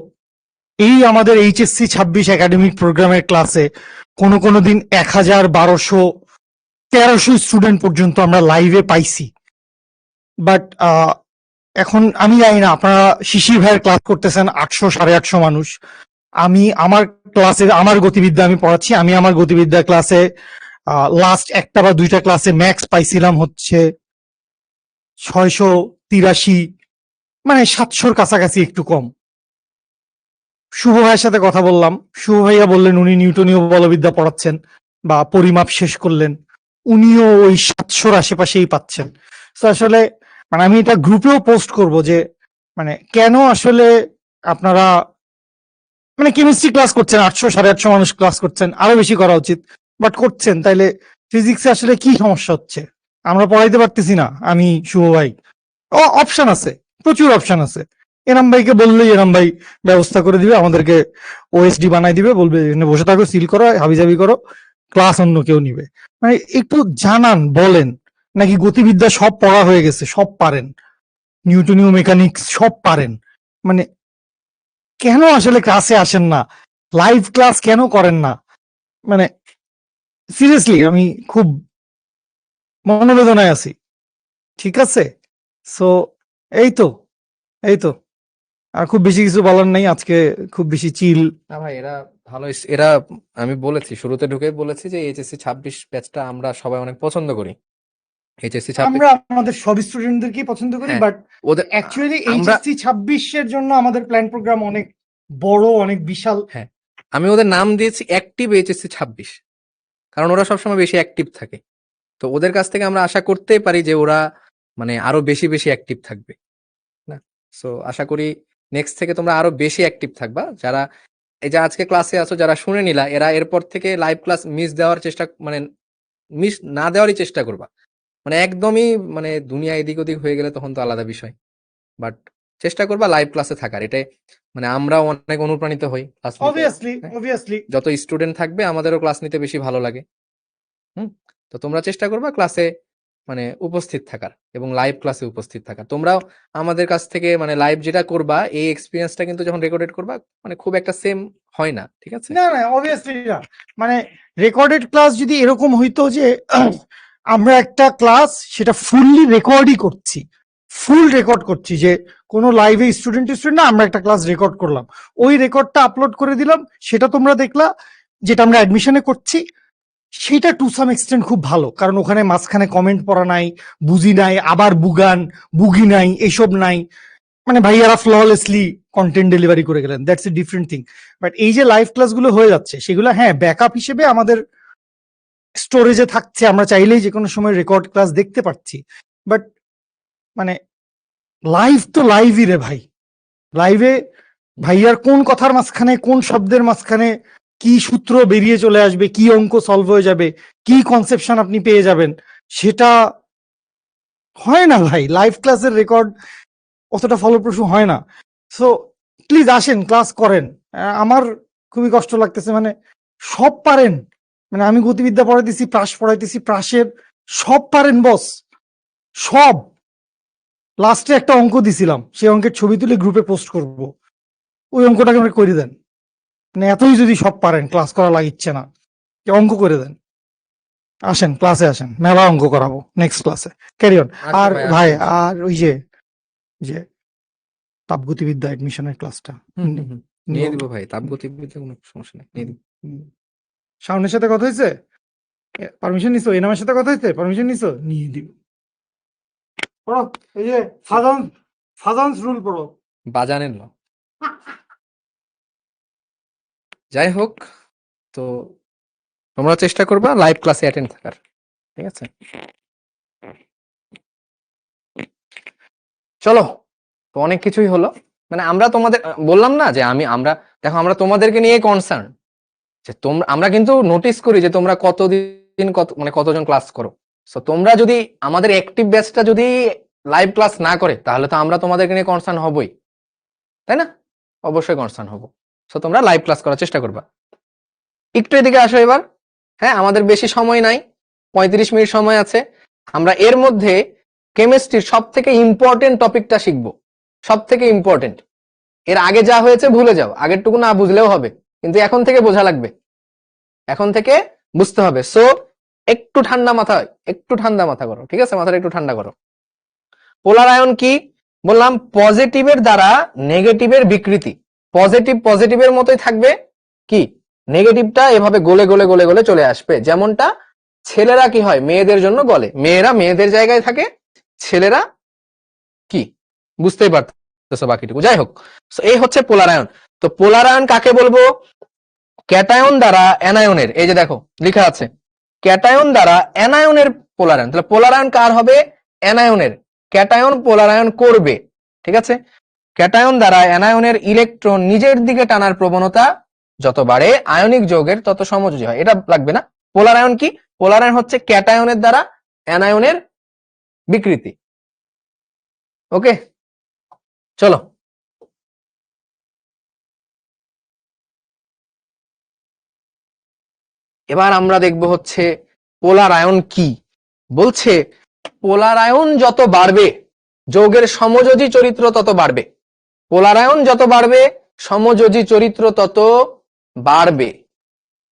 B: এই আমাদের এইচএসসি 26 একাডেমিক প্রোগ্রামের ক্লাসে কোনো কোনো দিন 1000, 1200, 1300 স্টুডেন্ট পর্যন্ত আমরা লাইভে পাইছি। বাট এখন আমি জানি না, আপনারা শিশির ভাইয়ের ক্লাস করতেছেন 800, 850 মানুষ। আমি আমার ক্লাসে আমার গতিবিদ্যা আমি পড়াচ্ছি, আমি আমার গতিবিদ্যা ক্লাসে লাস্ট একটা বা দুইটা ক্লাসে ম্যাক্স পাইছিলাম হচ্ছে 683, মানে 700-র কাছাকাছি, একটু কম। শুভ ভাইয়ের সাথে কথা বললাম, শুভ ভাইয়া বললেন উনি নিউটনীয় বলবিদ্যা পড়াচ্ছেন বা পরিমাপ শেষ করলেন, উনিও ওই 700-র আশেপাশেই পাচ্ছেন। তো আসলে মানে আমি এটা গ্রুপেও পোস্ট করব যে মানে কেন আসলে আপনারা মানে কেমিস্ট্রি ক্লাস করছেন, 800, 850 মানুষ ক্লাস করছেন, আরো বেশি করা উচিত, বাট করছেন, তাইলে ফিজিক্সে আসলে কি সমস্যা হচ্ছে? আমরা পড়াইতে পারতেছি না, আমি শুভ ভাই? অপশন আছে, প্রচুর অপশন আছে। এনাম ভাইকে বললেই এনাম ভাই ব্যবস্থা করে দিবে, আমাদেরকে ওএসডি বানাই দিবে, বলবে এখানে বসে থাকো, সিল করো, হাবিজাবি করো, ক্লাস অন্য কেউ নিবে। মানে একটু জানান, বলেন। নাকি গতিবিদ্যা সব পড়া হয়ে গেছে, সব পারেন, নিউটনীয় মেকানিক্স সব পারেন, মানে কেন আসলে ক্লাসে আসেন না? লাইভ ক্লাস কেন করেন না? মানে সিরিয়াসলি আমি খুব মনোবেদনায় আছি। ঠিক আছে, সো এই তো এই তো আর খুব বেশি কিছু বলার নাই আজকে, খুব বেশি চিল।
A: না ভাই, এরা ভালো এরা আমি বলেছি, শুরুতে ঢুকে বলেছি যে এইচএসসি 26 ব্যাচটা আমরা সবাই অনেক পছন্দ করি। এইচএসসি 26,
B: আমরা আমাদের সব স্টুডেন্টদেরকেই পছন্দ করি,
A: হ্যাঁ,
B: বাট
A: ওদের
B: অ্যাকচুয়ালি
A: আমরা,
B: এইচএসসি 26-এর জন্য আমাদের প্ল্যান প্রোগ্রাম অনেক বড়, অনেক বিশাল।
A: হ্যাঁ, আমি ওদের নাম দিয়েছি অ্যাক্টিভ এইচএসসি 26, কারণ ওরা সবসময় বেশি অ্যাক্টিভ থাকে। তো ওদের কাছ থেকে আমরা আশা করতেই পারি যে ওরা মানে আরো বেশি বেশি অ্যাক্টিভ থাকবে না। সো আশা করি নেক্সট থেকে তোমরা আরো বেশি অ্যাক্টিভ থাকবা। যারা এই যে আজকে ক্লাসে আছো, যারা শুনে নিলা, এরা এরপর থেকে লাইভ ক্লাস মিস দেওয়ার চেষ্টা, মানে মিস না দেওয়ারই চেষ্টা করবা। মানে একদমই মানে দুনিয়া এদিক ওদিক হয়ে গেলে তখন তো আলাদা বিষয়, বাট চেষ্টা করবা লাইভ ক্লাসে থাকার। এটাই মানে আমরা অনেক অনুপ্রাণিত হই ক্লাস নিতে।
B: অবভিয়াসলি
A: হ্যাঁ,
B: অবভিয়াসলি
A: যত স্টুডেন্ট থাকবে আমাদেরও ক্লাস নিতে বেশি ভালো লাগে। হুম, তো তোমরা চেষ্টা করবা ক্লাসে মানে উপস্থিত থাকার এবং লাইভ ক্লাসে উপস্থিত থাকার। তোমরাও আমাদের কাছ থেকে মানে লাইভ যেটা করবা, এই এক্সপিরিয়েন্সটা কিন্তু যখন রেকর্ডেড করবা মানে খুব একটা সেম হয় না, ঠিক আছে?
B: না না, অবভিয়াসলি না। মানে রেকর্ডেড ক্লাস যদি এরকম হইতো যে আমরা একটা ক্লাস সেটা ফুললি রেকর্ডই করছি, ফুল রেকর্ড করছি, যে কোনো লাইভে স্টুডেন্ট না, আমরা একটা ক্লাস রেকর্ড করলাম, ওই রেকর্ডটা আপলোড করে দিলাম, সেটা তোমরা দেখলা, যেটা আমরা অ্যাডমিশনে করছি, সেটা টু সাম এক্সটেন্ট খুব ভালো, কারণ ওখানে মাঝখানে কমেন্ট পড়া নাই, বুঝি নাই, আবার বুগি নাই, এইসব নাই। মানে ভাইয়ারা ফ্ললেসলি কন্টেন্ট ডেলিভারি করে গেলেন, that's a different thing. But এই যে লাইভ ক্লাসগুলো হয়ে যাচ্ছে, সেগুলো হ্যাঁ ব্যাকআপ হিসেবে আমাদের স্টোরেজে থাকছে, আমরা চাইলেই যে কোনো সময় রেকর্ড ক্লাস দেখতে পাচ্ছি। বাট মানে লাইভ তো লাইভই রে ভাই। লাইভে ভাইয়ার কোন কথার মাঝখানে, কোন শব্দের মাঝখানে কি সূত্র বেরিয়ে চলে আসবে, কি অঙ্ক সলভ হয়ে যাবে, কি কনসেপশন আপনি পেয়ে যাবেন, সেটা হয় না ভাই। লাইভ ক্লাসের রেকর্ড অতটা ফলপ্রসূ হয় না। সো প্লিজ আসেন, ক্লাস করেন। আমার খুবই কষ্ট লাগতেছে, মানে সব পারেন, মানে আমি গতিবিদ্যা পড়াইতেছি, প্রাস পড়াইতেছি, প্রাসের সব পারেন বস, সব। লাস্টে একটা অঙ্ক দিছিলাম, সেই অঙ্কের ছবি তুলে গ্রুপে পোস্ট করব, ওই অঙ্কটাকে আমরা করে দেন। মানে এতই যদি সব পারেন, ক্লাস করা লাগিচ্ছে না, অঙ্ক করে দেন। আসেন, ক্লাসে আসেন, মেলা অঙ্ক করাবো নেক্সট ক্লাসে, ক্যারি অন।
A: আসবো
B: আর
A: ভাই,
B: ভাই,
A: আসবো।
B: আর ওই যে যে তাপগতিবিদ্যা এডমিশনের ক্লাসটা
A: নিয়ে দিব ভাই, তাপগতিবিদ্যা কোনো সমস্যা নেই, নিয়ে দিব।
B: শাওনের সাথে কথা হয়েছে, পারমিশন নিছো? এনামের সাথে কথা হয়েছে, পারমিশন নিছো? নিয়ে দিব। পড়ো, এই যে ফাজান্স রুল পড়ো।
A: বাজানের ল। যাই হোক, তো তোমরা চেষ্টা করবা লাইভ ক্লাসে অ্যাটেন্ড থাকার, ঠিক আছে? চলো, তো অনেক কিছুই হলো। মানে আমরা তোমাদের বললাম না যে আমরা দেখো, আমরা তোমাদেরকে নিয়ে কনসার্ন, যে তোমরা, আমরা কিন্তু নোটিস করি যে তোমরা কতদিন মানে কতজন ক্লাস করো। সো তোমরা যদি আমাদের অ্যাক্টিভ ব্যাচটা যদি লাইভ ক্লাস না করে, তাহলে তো আমরা তোমাদেরকে নিয়ে কনসার্ন হবই, তাই না? অবশ্যই কনসার্ন হবো। সো তোমরা লাইভ ক্লাস করার চেষ্টা করবা। একটু এদিকে আসো এবার। হ্যাঁ, আমাদের বেশি সময় নাই, 35 মিনিট সময় আছে। আমরা এর মধ্যে কেমিস্ট্রির সব থেকে ইম্পর্টেন্ট টপিকটা শিখবো, সব থেকে ইম্পর্টেন্ট। এর আগে যা হয়েছে ভুলে যাও, আগেরটুকু না বুঝলেও হবে, কিন্তু এখন থেকে বোঝা লাগবে, এখন থেকে বুঝতে হবে। সো একটু ঠান্ডা মাথা করো, ঠিক আছে? মাথাটা একটু ঠান্ডা করো। পোলার আয়ন কি বললাম? পজিটিভের দ্বারা নেগেটিভের বিকৃতি। পজিটিভের মতোই থাকবে, কি নেগেটিভটা এভাবে গলে গলে গলে গলে চলে আসবে। যেমনটা ছেলেরা কি হয় মেয়েদের জন্য গলে, মেয়েরা মেয়েদের জায়গায় থাকে, ছেলেরা কি বুঝতেই পারতেছো বাকিটুকু। যাই হোক, এই হচ্ছে পোলার আয়ন। তো পোলার আয়ন কাকে বলবো? ক্যাটায়ন দ্বারা অ্যানায়নের, এই যে দেখো লেখা আছে ক্যাটায়ন দ্বারা অ্যানায়নের পোলার আয়ন। তাহলে পোলার আয়ন কার হবে? অ্যানায়নের। ক্যাটায়ন পোলার আয়ন করবে, ঠিক আছে? ক্যাটায়ন দ্বারা অ্যানায়নের ইলেকট্রন নিজের দিকে টানার প্রবণতা যত বাড়ে আয়নিক যৌগের তত সমযোজী হয়। এটা লাগবে না। পোলার আয়ন কি? পোলার আয়ন হচ্ছে ক্যাটায়নের দ্বারা অ্যানায়নের বিকৃতি। ওকে, চলো এবার আমরা দেখব হচ্ছে পোলার আয়ন কি। বলছে পোলার আয়ন যত বাড়বে যৌগের সমযোজী চরিত্র তত বাড়বে। পোলার আয়ন যত বাড়বে সমযোজী চরিত্র তত বাড়বে।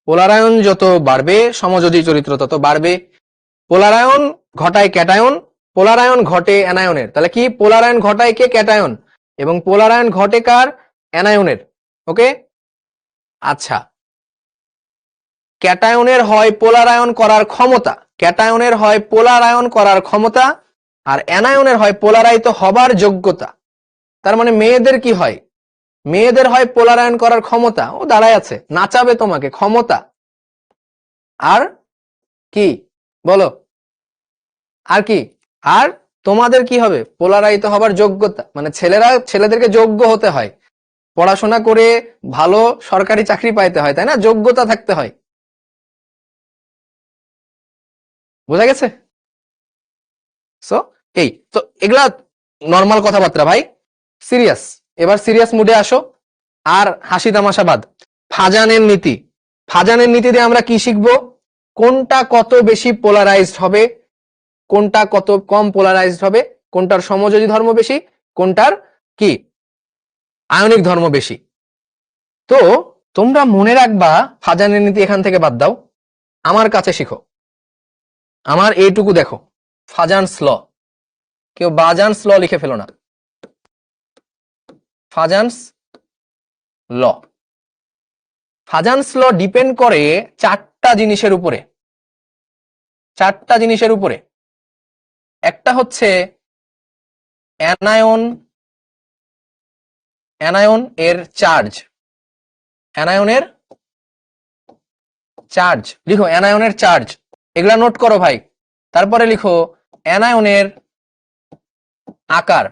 A: পোলার আয়ন যত বাড়বে সমযোজী চরিত্র তত বাড়বে। পোলার আয়ন ঘটায় ক্যাটায়ন, পোলার আয়ন ঘটে অ্যানায়নের। তাহলে কি? পোলার আয়ন ঘটায় কে? ক্যাটায়ন। এবং পোলার আয়ন ঘটে কার? অ্যানায়নের। ওকে, আচ্ছা, ক্যাটায়নের হয় পোলার আয়ন করার ক্ষমতা, ক্যাটায়নের হয় পোলার আয়ন করার ক্ষমতা, আর অ্যানায়নের হয় পোলারাইত হবার যোগ্যতা। তার মানে মেয়েদের কি হয়? মেয়েদের হয় পোলার আয়ন করার ক্ষমতা, ও দাঁড়ায় আছে নাচাবে তোমাকে, ক্ষমতা। আর কি বলো? আর কি? আর তোমাদের কি হবে? পোলারাইত হবার যোগ্যতা। মানে ছেলেদেরকে যোগ্য হতে হয়, পড়াশোনা করে ভালো সরকারি চাকরি পাইতে হয়, তাই না? যোগ্যতা থাকতে হয়। বোঝা গেছে? সো এই তো, এগুলা নর্মাল কথাবার্তা ভাই, সিরিয়াস। এবার সিরিয়াস মুডে আসো, আর হাসি তামাশা বাদ। ফাজানের নীতি, ফাজানের নীতি দিয়ে আমরা কি শিখবো? কোনটা কত বেশি পোলারাইজড হবে, কোনটা কত কম পোলারাইজড হবে, কোনটার সমযোজী ধর্ম বেশি, কোনটার কি আয়নিক ধর্ম বেশি। তো তোমরা মনে রাখবা ফাজানের নীতি এখান থেকে বাদ দাও, আমার কাছে শিখো। আমার এইটুকু দেখো, ফাজানস ল। কেউ বাজানস ল লিখে ফেলো না, ফাজানস ল। ফাজানস ল ডিপেন্ড করে চারটা জিনিসের উপরে, চারটা জিনিসের উপরে। একটা হচ্ছে অ্যানায়ন, অ্যানায়ন এর চার্জ, অ্যানায়নের চার্জ লিখো, অ্যানায়নের চার্জ, এগুলা নোট করো ভাই। তারপরে লিখো অ্যানায়নের আকার,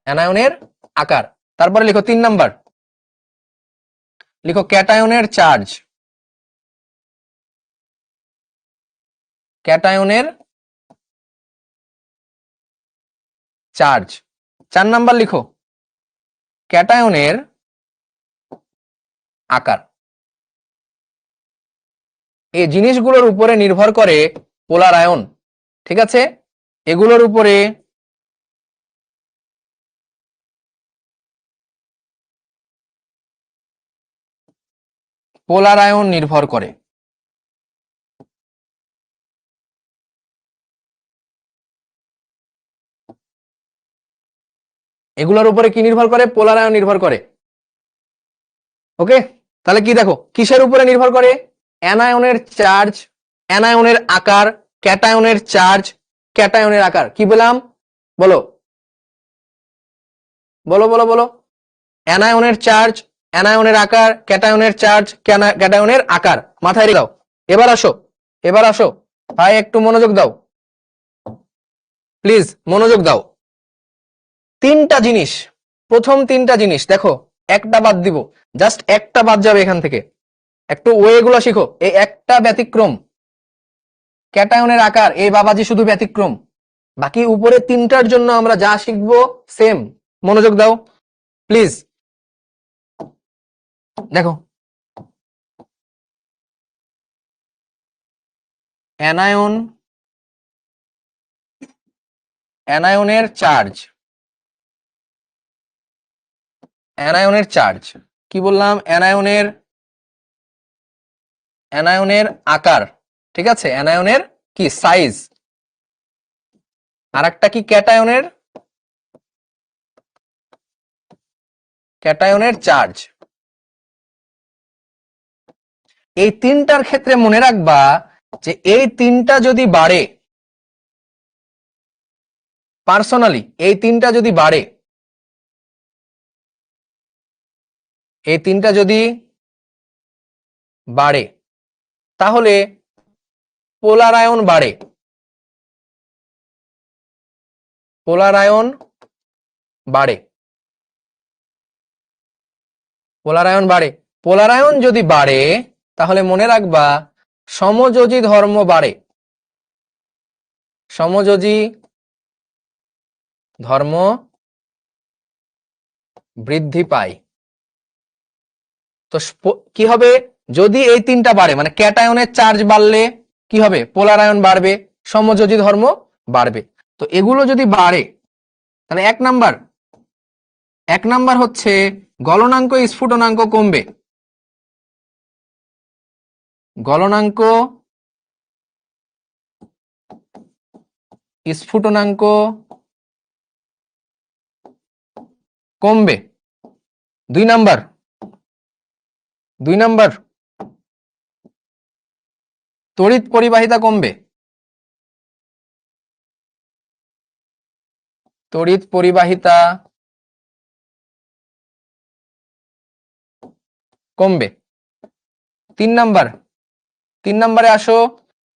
A: অ্যানায়নের আকার। তারপরে লিখো 3 নাম্বার, লিখো ক্যাটায়নের চার্জ, ক্যাটায়নের চার্জ। 4 নাম্বার লিখো ক্যাটায়নের আকার। এই জিনিসগুলোর উপরে নির্ভর করে পোলার আয়ন, ঠিক আছে? এগুলোর উপরে পোলার আয়ন নির্ভর করে। এগুলোর উপরে কি নির্ভর করে? পোলার আয়ন নির্ভর করে। ওকে, তাহলে কি দেখো কিসের উপরে নির্ভর করে? অ্যানায়নের চার্জ, অ্যানায়নের আকার, ক্যাটায়নের চার্জ, ক্যাটায়নের আকার। কি বললাম? বলো বলো বলো বলো। অ্যানায়নের চার্জ, অ্যানায়নের আকার, ক্যাটায়নের চার্জ, ক্যাটায়নের আকার। মাথায় রেখে দাও। এবার আসো, এবার আসো ভাই, একটু মনোযোগ দাও প্লিজ, মনোযোগ দাও। তিনটা জিনিস, প্রথম তিনটা জিনিস দেখো, একটা বাদ দিব, জাস্ট একটা বাদ যাবে এখান থেকে। একটু ওয়ে গুলো শিখো। এই একটা ব্যতিক্রম, ক্যাটায়নের আকার, এই বাবাজি শুধু ব্যতিক্রম। বাকি উপরে তিনটার জন্য আমরা যা শিখবো সেম। মনোযোগ দাও প্লিজ। দেখো অ্যানায়ন, অ্যানায়নের চার্জ, অ্যানায়নের চার্জ কি বললাম, অ্যানায়নের, অ্যানায়নের আকার, ঠিক আছে, অ্যানায়নের কি সাইজ, আর একটা কি ক্যাটায়নের, ক্যাটায়নের চার্জ। এই তিনটার ক্ষেত্রে মনে রাখবা যে এই তিনটা যদি বাড়ে, পার্সোনালি এই তিনটা যদি বাড়ে, এই তিনটা যদি বাড়ে তাহলে পোলার আয়ন বাড়ে, পোলার আয়ন বাড়ে, পোলার আয়ন বাড়ে। পোলার আয়ন যদি বাড়ে তাহলে মনে রাখবা সমযোজী ধর্ম বাড়ে, সমযোজী ধর্ম বৃদ্ধি পায়। তো কি হবে, যদি এই তিনটা বাড়ে মানে ক্যাটায়নের চার্জ বাড়লে কি হবে, পোলার আয়ন বাড়বে, সমযোজী ধর্ম বাড়বে। তো এগুলো যদি বাড়ে তাহলে এক নাম্বার হচ্ছে গলনাঙ্ক স্ফুটনাঙ্ক কমবে, গলনাঙ্ক স্ফুটনাঙ্ক কমবে। দুই নাম্বার তড়িৎ পরিবাহিতা কমবে, তড়িৎ পরিবাহিতা কমবে। তিন নাম্বারে আসো,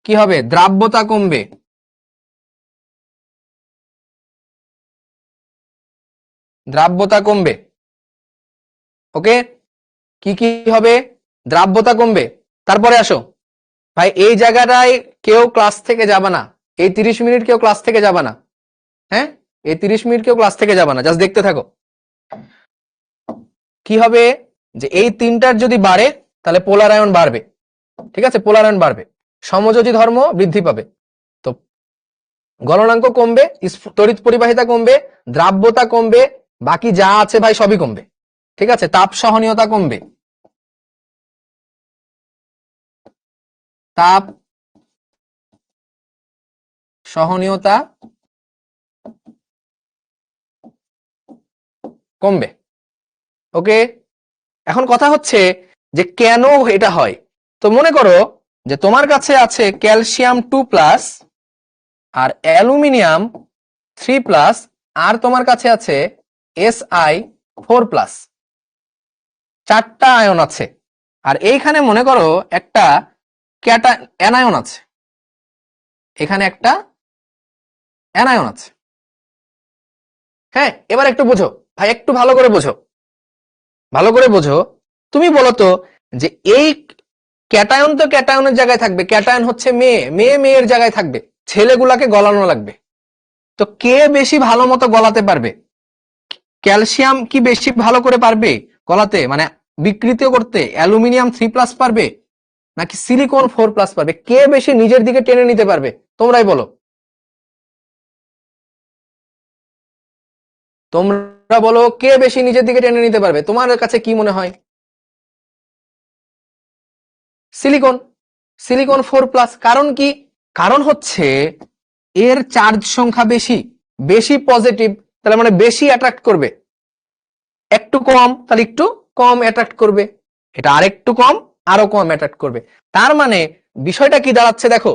A: কি হবে, দ্রাব্যতা কমবে, দ্রাব্যতা কমবে। ওকে, কি কি হবে, দ্রাব্যতা কমবে। তারপরে আসো ভাই, এই জায়গাটায় কেউ ক্লাস থেকে যাবে না, এই 30 মিনিট কেউ ক্লাস থেকে যাবে না, হ্যাঁ, এই 30 মিনিট কেউ ক্লাস থেকে যাবে না, জাস্ট দেখতে থাকো। কি হবে, যে এই তিনটার যদি বাড়ে তাহলে পোলার আয়ন বাড়বে, ঠিক আছে, পোলার আয়ন বাড়বে, সমযোজী ধর্ম বৃদ্ধি পাবে, তো গলনাঙ্ক কমবে, তড়িৎ পরিবাহিতা কমবে, দ্রাব্যতা কমবে, বাকি যা আছে ভাই সবই কমবে, ঠিক আছে, তাপ সহনীয়তা কমবে, তাপ সহনীয়তা কমবে। ওকে, এখন কথা হচ্ছে যে কেন এটা হয়। তো মনে করো যে তোমার কাছে আছে ক্যালসিয়াম 2+ আর অ্যালুমিনিয়াম 3+, আর তোমার কাছে আছে Si4+, চারটা আয়ন আছে, আর এইখানে মনে করো একটা অ্যানায়ন আছে, এখানে একটা অ্যানায়ন আছে। হ্যাঁ, এবার একটু বোঝো ভাই, একটু ভালো করে বোঝো, ভালো করে বোঝো। তুমি বলো তো যে এই ক্যাটায়ন তো ক্যাটায়নের জায়গায় থাকবে, ক্যাটায়ন হচ্ছে মেয়ে, মেয়ের জায়গায় থাকবে, ছেলেগুলাকে গলানো লাগবে, তো কে বেশি ভালো মতো গলাতে পারবে, ক্যালসিয়াম কি বেশি ভালো করে পারবে গলাতে, মানে বিকৃত করতে অ্যালুমিনিয়াম 3+ পারবে নাকি সিলিকন 4+ পারবে, কে বেশি নিজের দিকে টেনে নিতে পারবে, তোমরাই বলো, তোমরা বলো কে বেশি নিজের দিকে টেনে নিতে পারবে, তোমার কাছে কি মনে হয়? Silicon, silicon 4+। কারণ কি, কারণ হচ্ছে এর চার্জ সংখ্যা বেশি, বেশি পজিটিভ, তাহলে মানে বেশি অ্যাট্রাক্ট করবে, একটু কম তাহলে একটু কম অ্যাট্রাক্ট করবে, এটা আরেকটু কম আরো কম অ্যাট্রাক্ট করবে। তার মানে বিষয়টা কি দাঁড়াচ্ছে দেখো,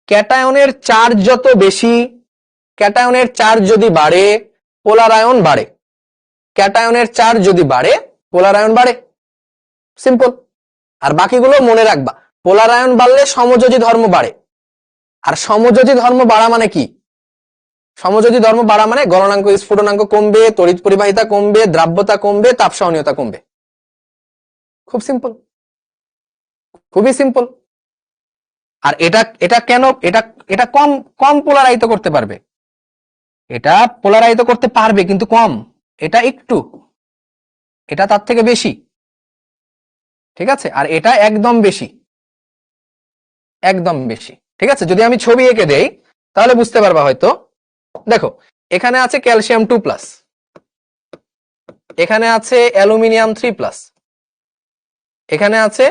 A: ক্যাটায়নের চার্জ যত বেশি, ক্যাটায়নের চার্জ যদি বাড়ে পোলার আয়ন বাড়ে, ক্যাটায়নের চার্জ যদি বাড়ে পোলার আয়ন বাড়ে, সিম্পল। আর বাকিগুলো মনে রাখবা, পোলার আয়ন বাড়লে সমযোজী ধর্ম বাড়ে, আর সমযোজী ধর্ম বাড়া মানে কি, সমযোজী ধর্ম বাড়া মানে গলনাঙ্ক স্ফুটনাঙ্ক কমবে, তড়িৎ পরিবাহিতা কমবে, দ্রাব্যতা কমবে, তাপ সহনীয়তা কমবে, খুব সিম্পল, খুবই সিম্পল। আর এটা কেন, এটা কম কম পোলারাইজ করতে পারবে, এটা পোলারাইজ করতে পারবে কিন্তু কম, এটা একটু, এটা তার থেকে বেশি, ঠিক আছে, আর এটা একদম বেশি, একদম বেশি, ঠিক আছে, যদি আমি ছবি এঁকে দেই তাহলে বুঝতে পারবা হয়তো। দেখো এখানে আছে ক্যালসিয়াম 2+, এখানে আছে অ্যালুমিনিয়াম 3+, এখানে আছে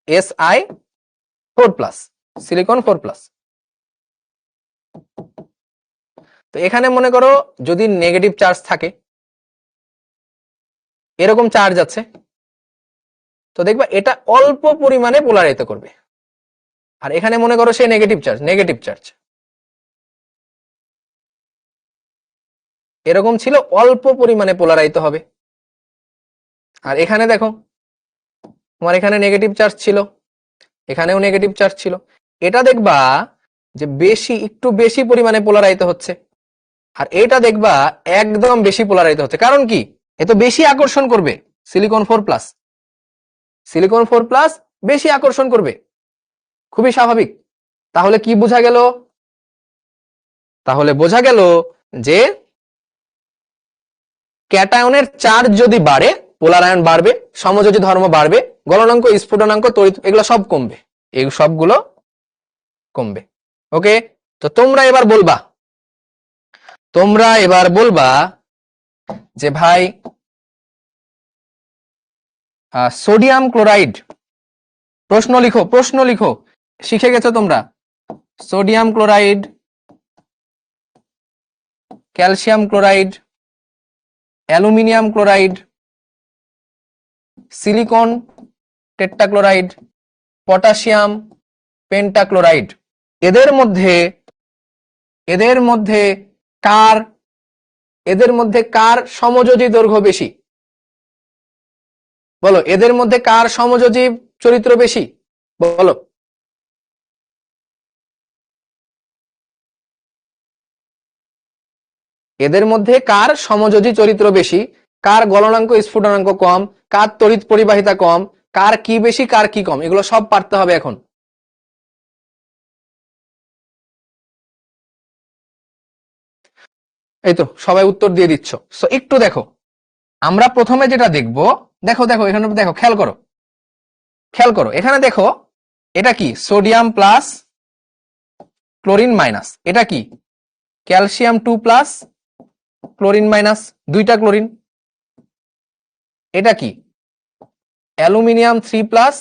A: Si4+, সিলিকন 4+। তো এখানে মনে করো যদি নেগেটিভ চার্জ থাকে, এরকম চার্জ আছে, তো দেখবা এটা অল্প পরিমাণে পোলারাইজ করবে। আর এখানে মনে করো সে নেগেটিভ চার্জ এরকম ছিল, অল্প পরিমাণে পোলারাইজ হবে। আর এখানে দেখো তোমার এখানে নেগেটিভ চার্জ ছিল, এখানেও নেগেটিভ চার্জ ছিল, এটা দেখবা যে একটু বেশি পরিমাণে পোলারাইজ হচ্ছে। আর এটা দেখবা একদম বেশি পোলারাইজ হচ্ছে। কারণ কি, এত বেশি আকর্ষণ করবে সিলিকন 4+, সিলিকন 4+ বেশি আকর্ষণ করবে, খুবই স্বাভাবিক। তাহলে কি বোঝা গেল? তাহলে বোঝা গেল যে ক্যাটায়নের চার্জ যদি বাড়ে, পোলার আয়ন বাড়বে, সমযোজী ধর্ম বাড়বে, গলনাঙ্ক, স্ফুটনাঙ্ক, তড়িৎ এগুলো সব কমবে, এই সবগুলো কমবে। ওকে, তো তোমরা এবার বলবা যে ভাই সোডিয়াম ক্লোরাইড, প্রশ্ন লিখো, শিখে গেছো তোমরা। Sodium chloride, calcium chloride, aluminium chloride, silicon tetrachloride, potassium pentachloride, এদের মধ্যে কার সমযোজী দৈর্ঘ্য বেশি? বলো, এদের মধ্যে কার সমযোজী চরিত্র বেশি? বলো। এদের মধ্যে কার সমযোজী চরিত্র বেশি, কার গলনাঙ্ক স্ফুটনাঙ্ক কম, কার তড়িৎ পরিবাহিতা কম, কার কি বেশি কার কি কম, এগুলো সব পারতে হবে এখন। এই তো সবাই উত্তর দিয়ে দিচ্ছ। সো একটু দেখো, আমরা প্রথমে যেটা দেখবো, দেখো এখানে দেখো, খেয়াল করো এখানে দেখো, এটা কি সোডিয়াম প্লাস ক্লোরিন মাইনাস, এটা কি ক্যালসিয়াম 2+, ক্লোরিন মাইনাস, দুইটা ক্লোরিন। এটা কি aluminium 3+,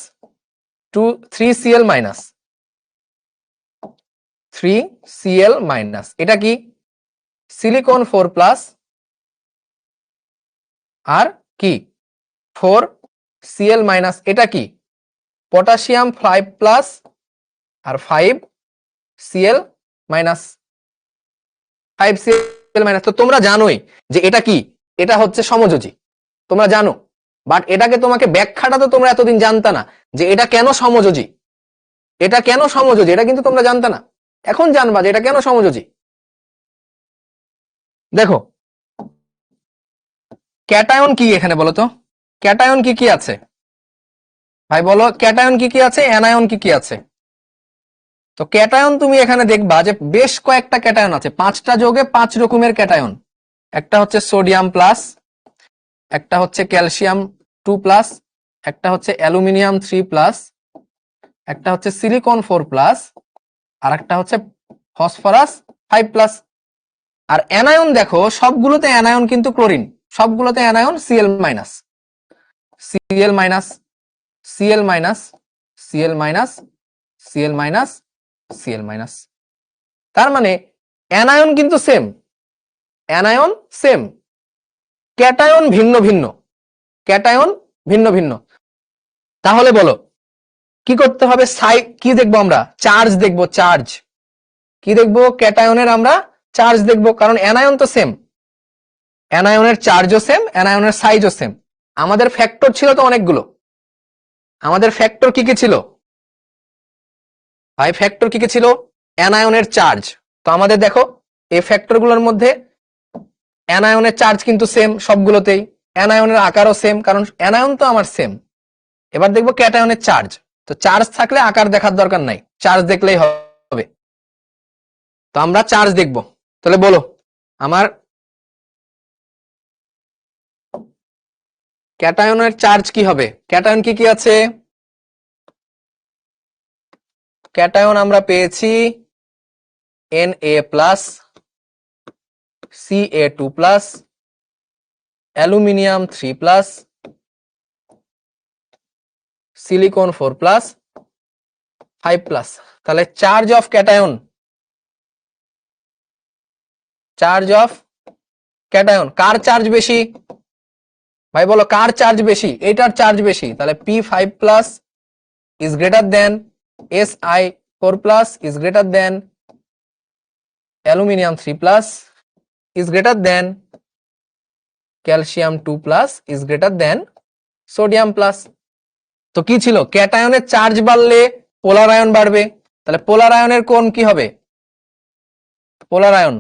A: 3Cl minus, 3Cl minus. এটা কি সিলিকন 4+, আর কি 4Cl মাইনাস। এটা কি পটাশিয়াম 5+, আর 5Cl মাইনাস, 5Cl মাইনাস। তো তোমরা জানোই যে এটা কি, এটা হচ্ছে সমযোজী, তোমরা জানো। বাট এটাকে তোমাকে ব্যাখ্যাটা তো তোমরা এতদিন জানতা না যে এটা কেন সমযোজী, এটা কিন্তু তোমরা জানতা না, এখন জানবা যে এটা কেন সমযোজী। দেখো ক্যাটায়ন কি এখানে বলো তো, ক্যাটায়ন কি আছে ভাই, বলো ক্যাটায়ন কি আছে, অ্যানায়ন কি আছে? তো ক্যাটায়ন তুমি এখানে দেখবা যে বেশ কয়েকটা ক্যাটায়ন আছে, 5টা যোগে 5 রকমের ক্যাটায়ন। একটা হচ্ছে সোডিয়াম প্লাস, একটা হচ্ছে ক্যালসিয়াম 2+, একটা হচ্ছে অ্যালুমিনিয়াম 3+, একটা হচ্ছে সিলিকন 4+, আর একটা হচ্ছে ফসফরাস 5+। আর অ্যানায়ন দেখো, সবগুলোতে অ্যানায়ন কিন্তু ক্লোরিন, সবগুলোতে anion Cl minus, Cl minus, Cl minus, Cl minus, Cl minus, Cl minus. তার মানে অ্যানায়ন কিন্তু সেম, ক্যাটায়ন ভিন্ন ভিন্ন। তাহলে বলো কি করতে হবে? কি দেখবো আমরা? চার্জ দেখবো, কি দেখবো? ক্যাটায়নের আমরা চার্জ দেখবো, কারণ অ্যানায়ন তো সেম, অ্যানায়নের চার্জও সেম, অ্যানায়নের সাইজও সেম। আমাদের ফ্যাক্টর ছিল তো অনেকগুলো, আমাদের ফ্যাক্টর কি ছিল ভাই? ফ্যাক্টর কি ছিল? অ্যানায়নের চার্জ। তো আমাদের দেখো এই ফ্যাক্টর গুলোর মধ্যে অ্যানায়নের চার্জ কিন্তু সেম সবগুলোতেই, অ্যানায়নের আকারও সেম, কারণ অ্যানায়ন তো আমার সেম। এবার দেখবো ক্যাটায়নের চার্জ। তো চার্জ থাকলে আকার দেখার দরকার নাই, চার্জ দেখলেই হবে। তো আমরা চার্জ দেখবো। তাহলে বলো আমার ক্যাটায়নের চার্জ কি হবে? ক্যাটায়ন কি আছে? ক্যাটায়ন আমরা পেয়েছি Na plus, Ca2 plus, aluminium 3 plus, silicon 4 plus, 5 plus. তাহলে charge of cation, charge of cation কার চার্জ বেশি ভাই বলো, কার চার্জ বেশি? এটার চার্জ বেশি। তাহলে P5 plus is greater than Si4 plus is greater than aluminium 3 plus is greater than calcium 2 plus is greater than sodium plus. তো কি ছিল? ক্যাটায়নের চার্জ বাড়লে পোলার আয়ন বাড়বে। তাহলে পোলার আয়নের কোণ কি হবে? পোলার আয়ন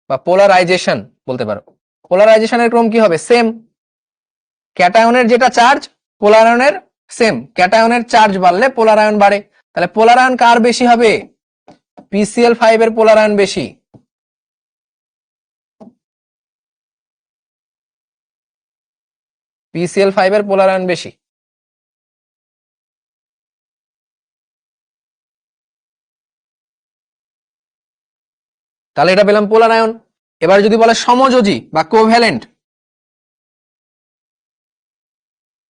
A: বা পোলারাইজেশন বলতে পারো। পোলারাইজেশনের ক্রম কি হবে? সেম। ক্যাটায়নের যেটা চার্জ, পোলার আয়নের সেম। ক্যাটায়নের চার্জ বাড়লে পোলার আয়ন বাড়ে। তাহলে পোলার আয়ন কার বেশি হবে? PCl5 এর পোলার আয়ন বেশি। PCl5 এর পোলার আয়ন বেশি। তাহলে এটা পেলাম পোলার আয়ন। এবার যদি বলে সমযোজী বা কোভ্যালেন্ট,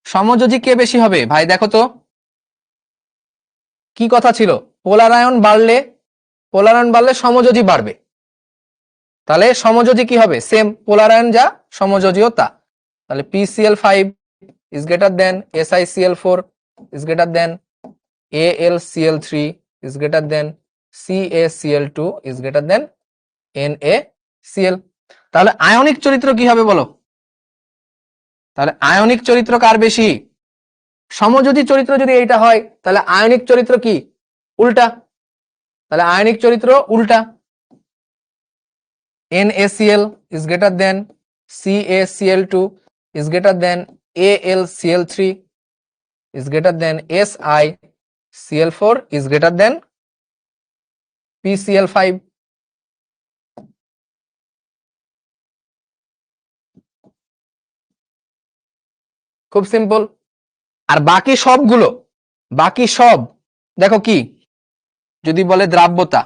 A: সমযোজী কে বেশি হবে? ভাই দেখো তো কি কথা ছিল, পোলার আয়ন বাড়লে সমযোজী বাড়বে। তাহলে সমযোজী কি হবে? সেম, পোলার আয়ন যা সমযোজীও তা। তাহলে PCl5 is greater than SiCl4 is greater than AlCl3 is greater than CaCl2 is greater than NaCl। তাহলে আয়নিক চরিত্র কি হবে বলো? তাহলে আয়নিক চরিত্র কার বেশি? সমযোজী চরিত্র যদি এইটা হয় তাহলে আয়নিক চরিত্র কি? উল্টা। তাহলে আয়নিক চরিত্র উল্টা। NaCl is greater than CaCl2 is greater than AlCl3 is greater than SiCl4 is greater than PCl5। খুব সিম্পল। আর বাকি সব দেখো কি, যদি বলে দ্রাব্যতা,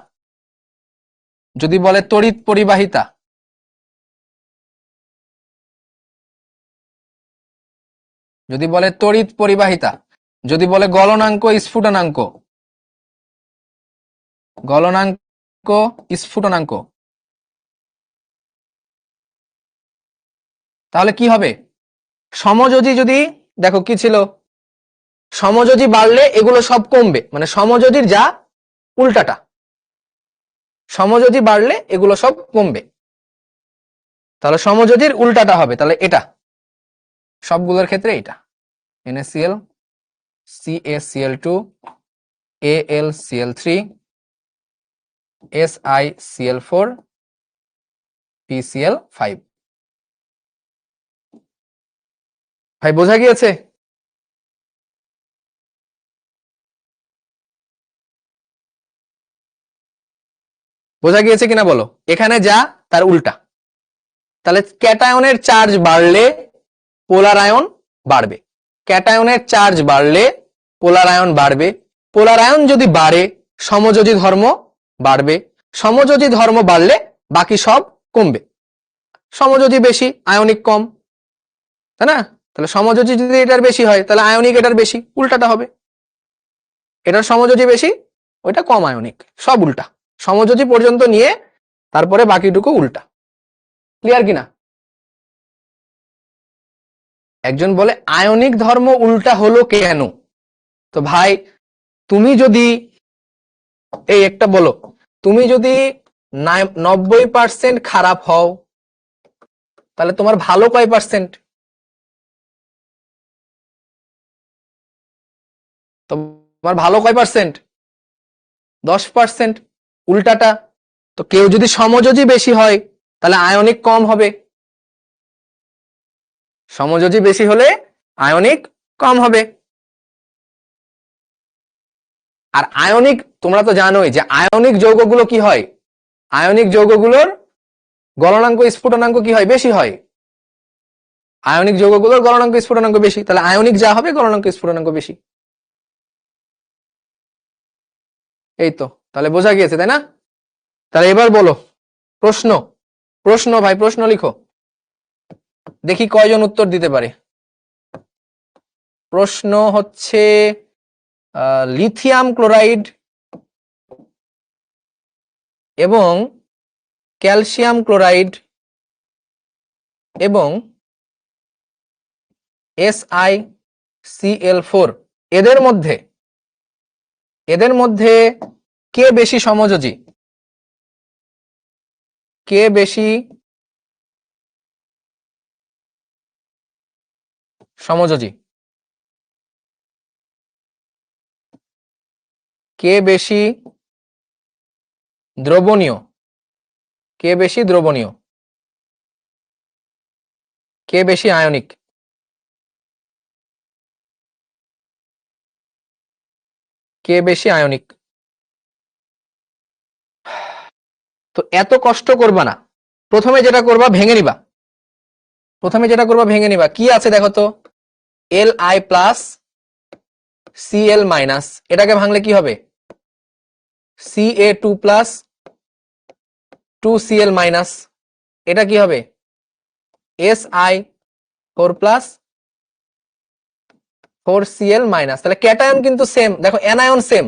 A: যদি বলে তড়িৎ পরিবাহিতা, যদি বলে তড়িৎ পরিবাহিতা, যদি বলে গলনাঙ্ক স্ফুটনাঙ্ক, স্ফুটনাঙ্ক, তাহলে কি হবে? সমযোজী যদি দেখো কি ছিল, সমযোজী বাড়লে এগুলো সব কমবে, মানে সমযোজীর যা উল্টাটা, সমযোজী বাড়লে এগুলো সব কমবে। তাহলে সমযোজীর উল্টাটা হবে। তাহলে এটা সবগুলোর ক্ষেত্রে এটা NaCl, CaCl2, AlCl3, SiCl4, PCl5। ভাই বোঝা গিয়েছে? বোঝা গিয়েছে কিনা বলো? এখানে যা তার উল্টা। তাহলে ক্যাটায়নের চার্জ বাড়লে পোলার আয়ন বাড়বে, ক্যাটায়নের চার্জ বাড়লে পোলার আয়ন বাড়বে। পোলার আয়ন যদি বাড়ে সমযোজী ধর্ম বাড়বে, সমযোজী ধর্ম বাড়লে বাকি সব কমবে। সমযোজী বেশি, আয়নিক কম, তাই না? তাহলে সমযোজী যদি এটার বেশি হয় তাহলে আয়নিক এটার বেশি, উল্টাটা হবে। এটার সমযোজী বেশি, ওইটা কম আয়নিক, সব উল্টা। সমযোজী পর্যন্ত নিয়ে তারপরে বাকিটুকু উল্টা। ক্লিয়ার কিনা? একজন বলে আয়নিক ধর্ম উল্টা হলো কেন? তো ভাই তুমি যদি এই একটা বলো, তুমি যদি 90% খারাপ হও তাহলে তোমার ভালো কয় পার্সেন্ট? তোমার ভালো কয় পার্সেন্ট? 10%। উল্টাটা। তো কেউ যদি সমযোজী বেশি হয় তাহলে আয়নিক কম হবে, সমযোজী বেশি হলে আয়নিক কম হবে। আর আয়নিক তোমরা তো জানোই যে আয়নিক যৌগগুলো কি হয়, আয়নিক যৌগগুলোর গলনাঙ্ক স্ফুটনাঙ্ক কি হয়? বেশি হয়। আয়নিক যৌগগুলোর গলনাঙ্ক স্ফুটনাঙ্ক বেশি, তাহলে আয়নিক যা হবে গলনাঙ্ক স্ফুটনাঙ্ক বেশি। এই তো, তাহলে বোঝা গিয়েছে তাই না? তাহলে এবার বলো প্রশ্ন, প্রশ্ন ভাই, প্রশ্ন লিখো, দেখি কয়জন উত্তর দিতে পারে। প্রশ্ন হচ্ছে লিথিয়াম ক্লোরাইড এবং ক্যালসিয়াম ক্লোরাইড এবং SiCl4 এদের মধ্যে কে বেশি সমযোজী? কে বেশি সমযোজী? কে বেশি দ্রবণীয়? কে বেশি দ্রবণীয়? কে বেশি আয়নিক? কে বেশি আয়নিক? তো এত কষ্ট করবা না, প্রথমে যেটা করবা ভেঙে নিবা। কি আছে দেখো তো, Li প্লাস Cl মাইনাস, এটাকে ভাঙলে কি হবে? Ca2 প্লাস 2Cl মাইনাস, এটা কি হবে? Si4 plus 4Cl minus. তাহলে ক্যাটায়ন কিন্তু সেম, দেখো অ্যানায়ন সেম,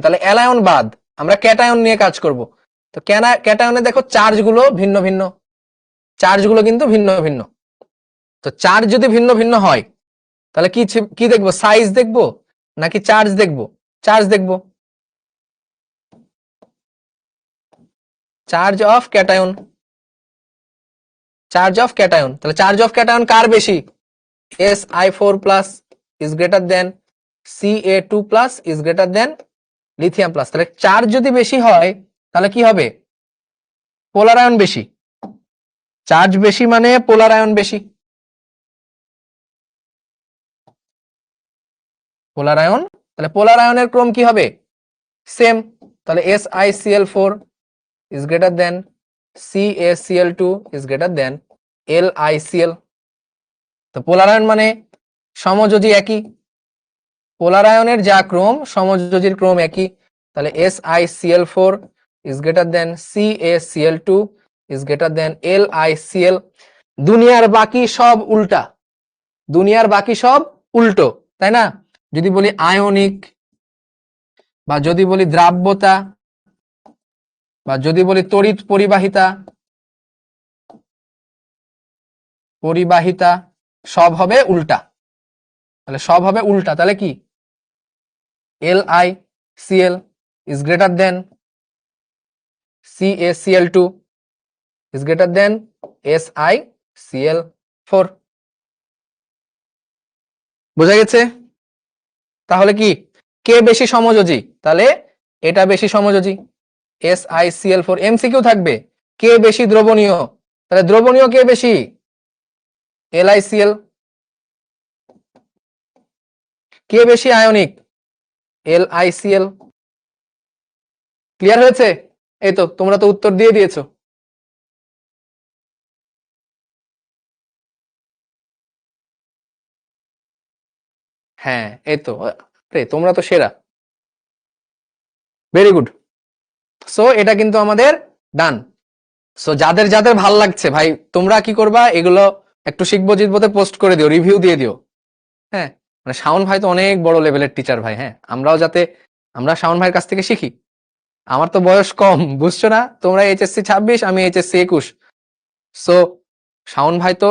A: তাহলে অ্যানায়ন বাদ, আমরা ক্যাটায়ন নিয়ে কাজ করব। তো ক্যাটায়নে দেখো চার্জগুলো ভিন্ন ভিন্ন, চার্জগুলো কিন্তু ভিন্ন ভিন্ন। তো চার্জ যদি ভিন্ন ভিন্ন হয় তাহলে কি দেখবো? সাইজ দেখবো নাকি চার্জ দেখবো? চার্জ দেখবো, চার্জ অফ ক্যাটায়ন, তাহলে চার্জ অফ ক্যাটায়ন কার বেশি? Si4 plus is greater than Ca2 plus is greater than lithium plus. তাহলে চার্জ যদি বেশি হয় তাহলে কি হবে? পোলার আয়ন বেশি, চার্জ বেশি মানে পোলার আয়ন বেশি, পোলার আয়ন। তাহলে পোলার আয়নের ক্রম কি হবে? সেম, তাহলে SiCl4 is greater than CaCl2 is greater than LiCl। তো পোলার আয়ন মানে সমযোজী একই, পোলার আয়নের যা ক্রম সমযোজীর ক্রম একই, তাহলে SiCl4 is greater than CaCl2 is greater than LiCl। দুনিয়ার বাকি সব উল্টা, দুনিয়ার বাকি সব উল্টো, তাই না? যদি বলি আয়নিক, বা যদি বলি দ্রাব্যতা, বা যদি বলি তড়িৎ পরিবাহিতা, সব হবে উল্টা। তাহলে সব হবে উল্টা, তাহলে কি? LiCl is greater than CaCl2 is greater than SiCl4। বোঝা গেছে? তাহলে কি কে বেশি সমযোজী? তাহলে এটা বেশি সমযোজী SiCl4। এমসিকিউ থাকবে, কে বেশি দ্রবণীয়? তাহলে দ্রবণীয় কে বেশি? LiCl। কে বেশি আয়নিক? LiCl। ক্লিয়ার হয়েছে? এই তো, তোমরা তো উত্তর দিয়ে দিয়েছো। হ্যাঁ, এই তো, তোমরা তো সেরা, ভেরি গুড। সো এটা কিন্তু আমাদের ডান। সো যাদের যাদের ভাল লাগছে ভাই, তোমরা কি করবা, এগুলো একটু শিখবো জিতবোতে পোস্ট করে দিও, রিভিউ দিয়ে দিও। হ্যাঁ, মানে শাওন ভাই তো অনেক বড় লেভেলের টিচার ভাই। হ্যাঁ, আমরা শাওন ভাইয়ের কাছ থেকে শিখি। আমার তো বয়স কম, বুঝছো না? তোমরা HSC 26, আমি HSC 21। সো শাওন ভাই তো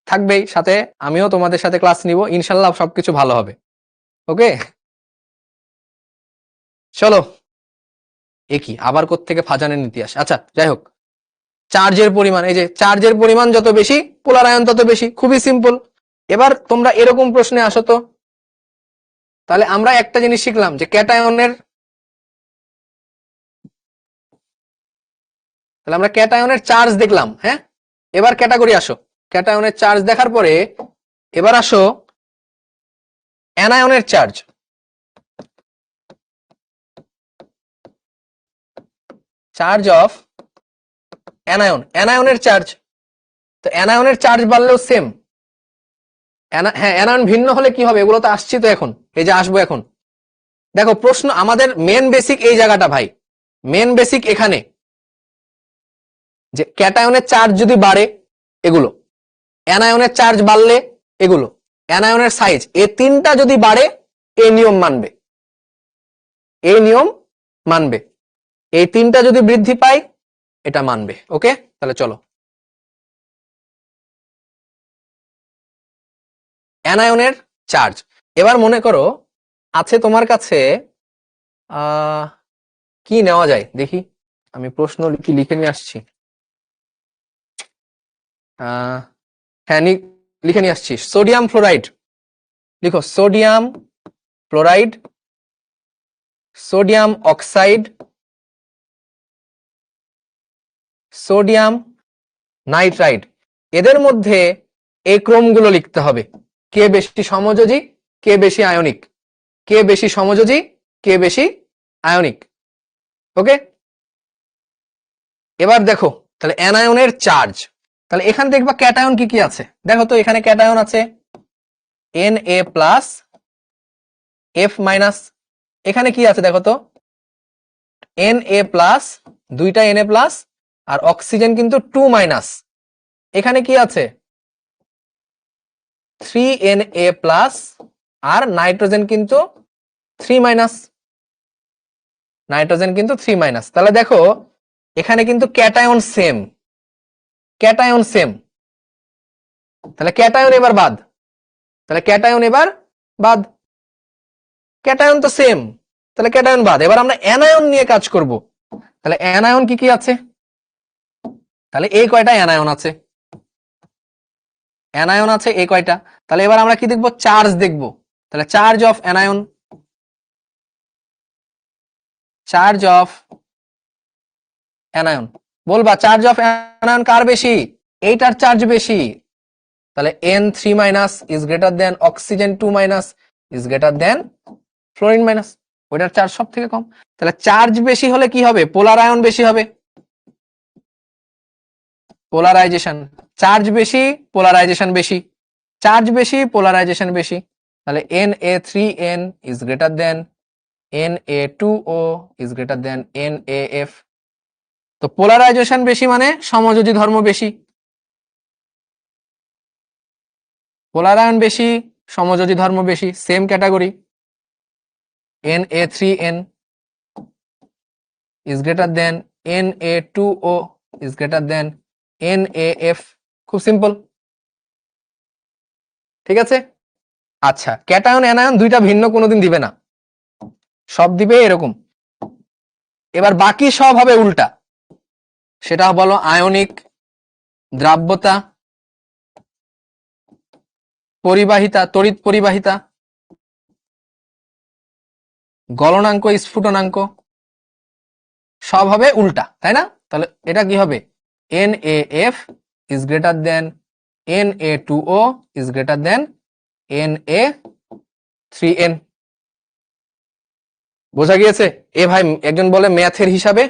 A: থাকবেই সাথে, আমিও তোমাদের সাথে ক্লাস নিব, ইনশাল্লাহ সবকিছু ভালো হবে। ওকে, চলো। কি আবার কোত্থেকে ফাজানের ইতিহাস। আচ্ছা, যাই হোক, চার্জের পরিমাণ, এই যে চার্জের পরিমাণ যত বেশি পোলার আয়ন তত বেশি, খুবই সিম্পল। এবার তোমরা এরকম প্রশ্নে আসো তো, তাহলে আমরা একটা জিনিস শিখলাম যে তাহলে আমরা ক্যাটায়নের চার্জ দেখলাম। হ্যাঁ, এবার ক্যাটাগরি আসো, ক্যাটায়নের চার্জ দেখার পরে এবার আসো অ্যানায়নের চার্জ। চার্জ অফ অ্যানায়নের চার্জ। তো অ্যানায়নের চার্জ বাড়লেও সেম। হ্যাঁ, অ্যানায়ন ভিন্ন হলে কি হবে? এগুলো তো আসছি তো এখন, এই যে আসবো এখন। দেখো প্রশ্ন আমাদের মেন বেসিক এই জায়গাটা ভাই, মেন বেসিক এখানে যে ক্যাটায়নের চার্জ যদি বাড়ে এগুলো, অ্যানায়নের চার্জ বাড়লে এগুলো, অ্যানায়নের সাইজ, এই তিনটা যদি বাড়ে এই নিয়ম মানবে, এই নিয়ম মানবে, এই তিনটা যদি বৃদ্ধি পায় এটা মানবে। ওকে, তাহলে চলো অ্যানায়নের চার্জ। এবার মনে করো আছে তোমার কাছে কি নেওয়া যায় দেখি, আমি প্রশ্ন কি লিখে নিয়ে আসছি। হ্যাঁ লিখে নিয়ে আসছি। সোডিয়াম ফ্লোরাইড লিখো, sodium fluoride, sodium oxide, sodium nitride, এদের মধ্যে এই ক্রমগুলো লিখতে হবে, কে বেশি সমযোজী, কে বেশি আয়নিক, কে বেশি সমযোজী, কে বেশি আয়নিক। ওকে, এবার দেখো তাহলে অ্যানায়নের চার্জ, তাহলে এখানে দেখবা ক্যাটায়ন কি কি আছে, দেখো তো এখানে ক্যাটায়ন আছে Na প্লাস F মাইনাস, এখানে কি আছে দেখো তো Na প্লাস, দুইটা Na প্লাস, আর অক্সিজেন কিন্তু 2 মাইনাস, এখানে কি আছে 3Na প্লাস, আর নাইট্রোজেন কিন্তু 3 মাইনাস, নাইট্রোজেন কিন্তু 3 মাইনাস। তাহলে দেখো এখানে কিন্তু ক্যাটায়ন সেম, ক্যাটায়ন সেম, তাহলে ক্যাটায়ন এবার বাদ, তাহলে ক্যাটায়ন এবার বাদ, ক্যাটায়ন তো সেম, তাহলে ক্যাটায়ন বাদ। এবার আমরা অ্যানায়ন নিয়ে কাজ করব, তাহলে অ্যানায়ন কি কি আছে, তাহলে এই কয়টা অ্যানায়ন আছে, অ্যানায়ন আছে এই কয়টা। তাহলে এবার আমরা কি দেখব, চার্জ দেখব, তাহলে charge of anion, charge of anion, বলবা চার্জ অফ অ্যানায়ন কার বেশি, এইটার চার্জ বেশি, তাহলে N3 minus is greater than oxygen 2 minus is greater than fluorine minus, ওইটার চার্জ সব থেকে কম। তাহলে চার্জ বেশি হলে কি হবে, পোলার আয়ন বেশি হবে, পোলারাইজেশন, চার্জ বেশি পোলারাইজেশন বেশি, চার্জ বেশি পোলারাইজেশন বেশি, তাহলে Na3N is greater than Na2O is greater than NaF। তো পোলারাইজেশন বেশি মানে সমযোজী ধর্ম বেশি, পোলারায়ন বেশি সমযোজী ধর্ম বেশি, same category, Na3N is greater than Na2O is greater than NaF, খুব সিম্পল, ঠিক আছে। আচ্ছা, ক্যাটায়ন অ্যানায়ন দুইটা ভিন্ন কোনোদিন দিবে না, সব দিবে এরকম। এবার বাকি সব হবে উল্টা, সেটা বলো আয়নিক, দ্রাব্যতা, পরিবাহিতা, তড়িৎ পরিবাহিতা, গলনাঙ্ক, স্ফুটনাঙ্ক, সব হবে উল্টা, তাই না। তাহলে এটা কি হবে, NaF is greater than Na2O is greater than Na3N। বোঝা গিয়েছে। এ ভাই একজন বলে ম্যাথের হিসাবে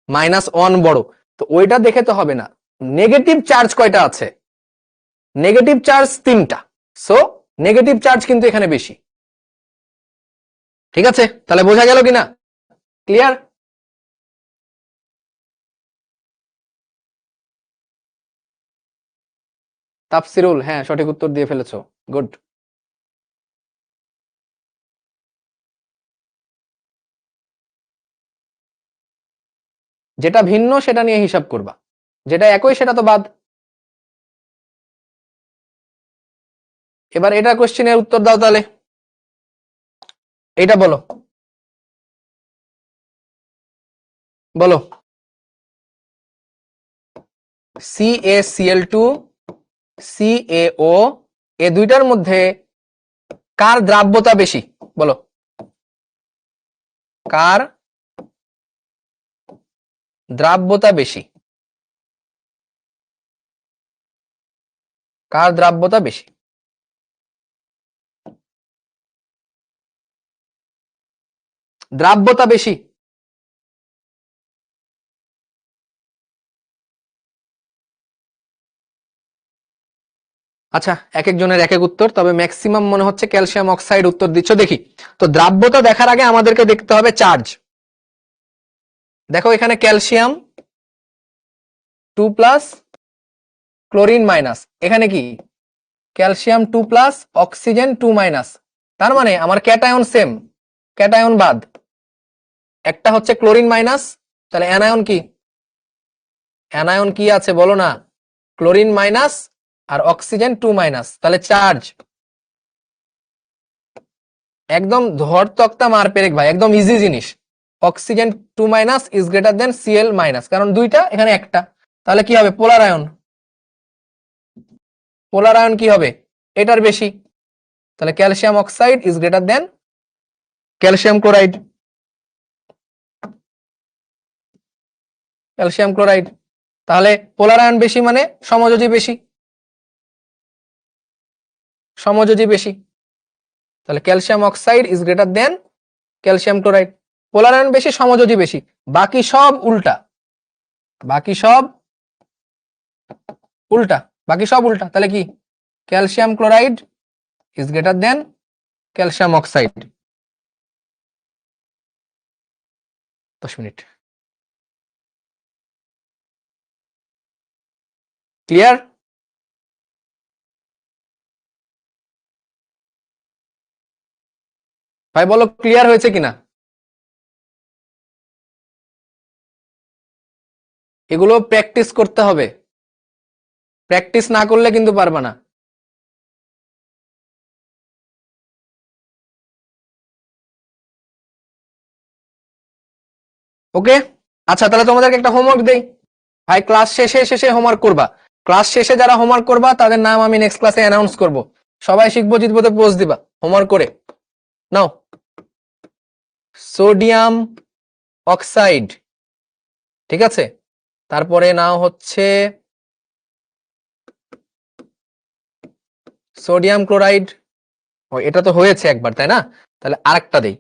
A: -1 বড়, তো ওইটা দেখে তো হবে না, নেগেটিভ চার্জ কয়টা আছে, নেগেটিভ চার্জ 3টা, সো নেগেটিভ চার্জ কিন্তু এখানে বেশি, ঠিক আছে। তাহলে বোঝা গেল কিনা, ক্লিয়ার। তাফসিরুল, হ্যাঁ সঠিক উত্তর দিয়ে ফেলেছো, গুড। যেটা ভিন্ন সেটা নিয়ে হিসাব করবা, যেটা একই সেটা তো বাদ। এবার এটা কোশ্চেনের উত্তর দাও তাহলে, এটা বলো, বলো CaCl2 CaO এ দুইটার মধ্যে কার দ্রাব্যতা বেশি, বলো কার দ্রাব্যতা বেশি, কার দ্রাব্যতা বেশি, দ্রাব্যতা বেশি, আচ্ছা, এক একজনের এক এক উত্তর, তবে ম্যাক্সিমাম মনে হচ্ছে ক্যালসিয়াম অক্সাইড উত্তর দিচ্ছ। দেখি তো, দ্রাব্যতা দেখার আগে আমাদেরকে দেখতে হবে চার্জ। দেখো এখানে ক্যালসিয়াম 2+, ক্লোরিন মাইনাস, এখানে কি ক্যালসিয়াম 2+, অক্সিজেন 2-, তার মানে আমার ক্যাটায়ন সেম, ক্যাটায়ন বাদ, একটা হচ্ছে ক্লোরিন মাইনাস, তাহলে অ্যানায়ন কি, অ্যানায়ন কি আছে বলো না, ক্লোরিন মাইনাস আর অক্সিজেন 2-, তাহলে চার্জ একদম ধর তক্তা মার পেরেক ভাই, একদম ইজি জিনিস। Oxygen 2- is greater than Cl-, কারণ দুইটা এখানে একটা, তাহলে কি হবে পোলার আয়ন, পোলার আয়ন কি হবে এটার বেশি, তাহলে calcium oxide is greater than calcium chloride, calcium chloride, তাহলে পোলার আয়ন বেশি মানে সমযোজী বেশি, সমযোজী বেশি, তাহলে calcium oxide is greater than calcium chloride, polar ion বেশি সমযোজী বেশি, বাকি সব উল্টা, বাকি সব উল্টা, বাকি সব উল্টা, তাহলে কি calcium chloride is greater than calcium oxide. 10 minute, clear? ভাই বলো ক্লিয়ার হয়েছে কিনা? এগুলো প্র্যাকটিস করতে হবে, প্র্যাকটিস না করলে কিন্তু পারবা না। ওকে, আচ্ছা তাহলে তোমাদেরকে একটা হোমওয়ার্ক দেই ভাই, ক্লাস শেষে শেষে হোমওয়ার্ক করবা, ক্লাস শেষে যারা হোমওয়ার্ক করবা তাদের নাম আমি নেক্সট ক্লাসে অ্যানাউন্স করব, সবাই শিখবো জিতবোতে পোস্ট দিবা হোমওয়ার্ক করে নাও। সোডিয়াম অক্সাইড, ঠিক আছে, তারপরে নাও হচ্ছে সোডিয়াম ক্লোরাইড, ও এটা তো হয়েছে একবার তাই না, তাহলে আরেকটা দেই,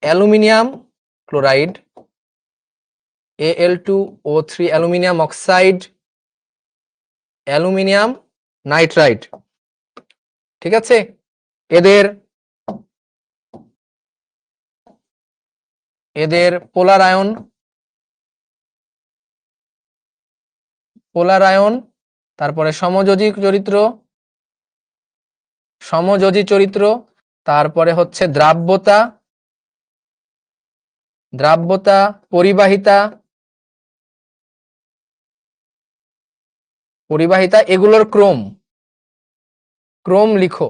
A: aluminium chloride, Al2O3, aluminium oxide, aluminium nitride, ঠিক আছে, এদের এদের পোলার আয়ন, পোলার আয়ন, তারপরে সমযোজী চরিত্র, সমযোজী চরিত্র, তারপরে হচ্ছে দ্রাব্যতা, দ্রাব্যতা, পরিবাহিতা, পরিবাহিতা, এগুলোর ক্রম, ক্রম লিখো,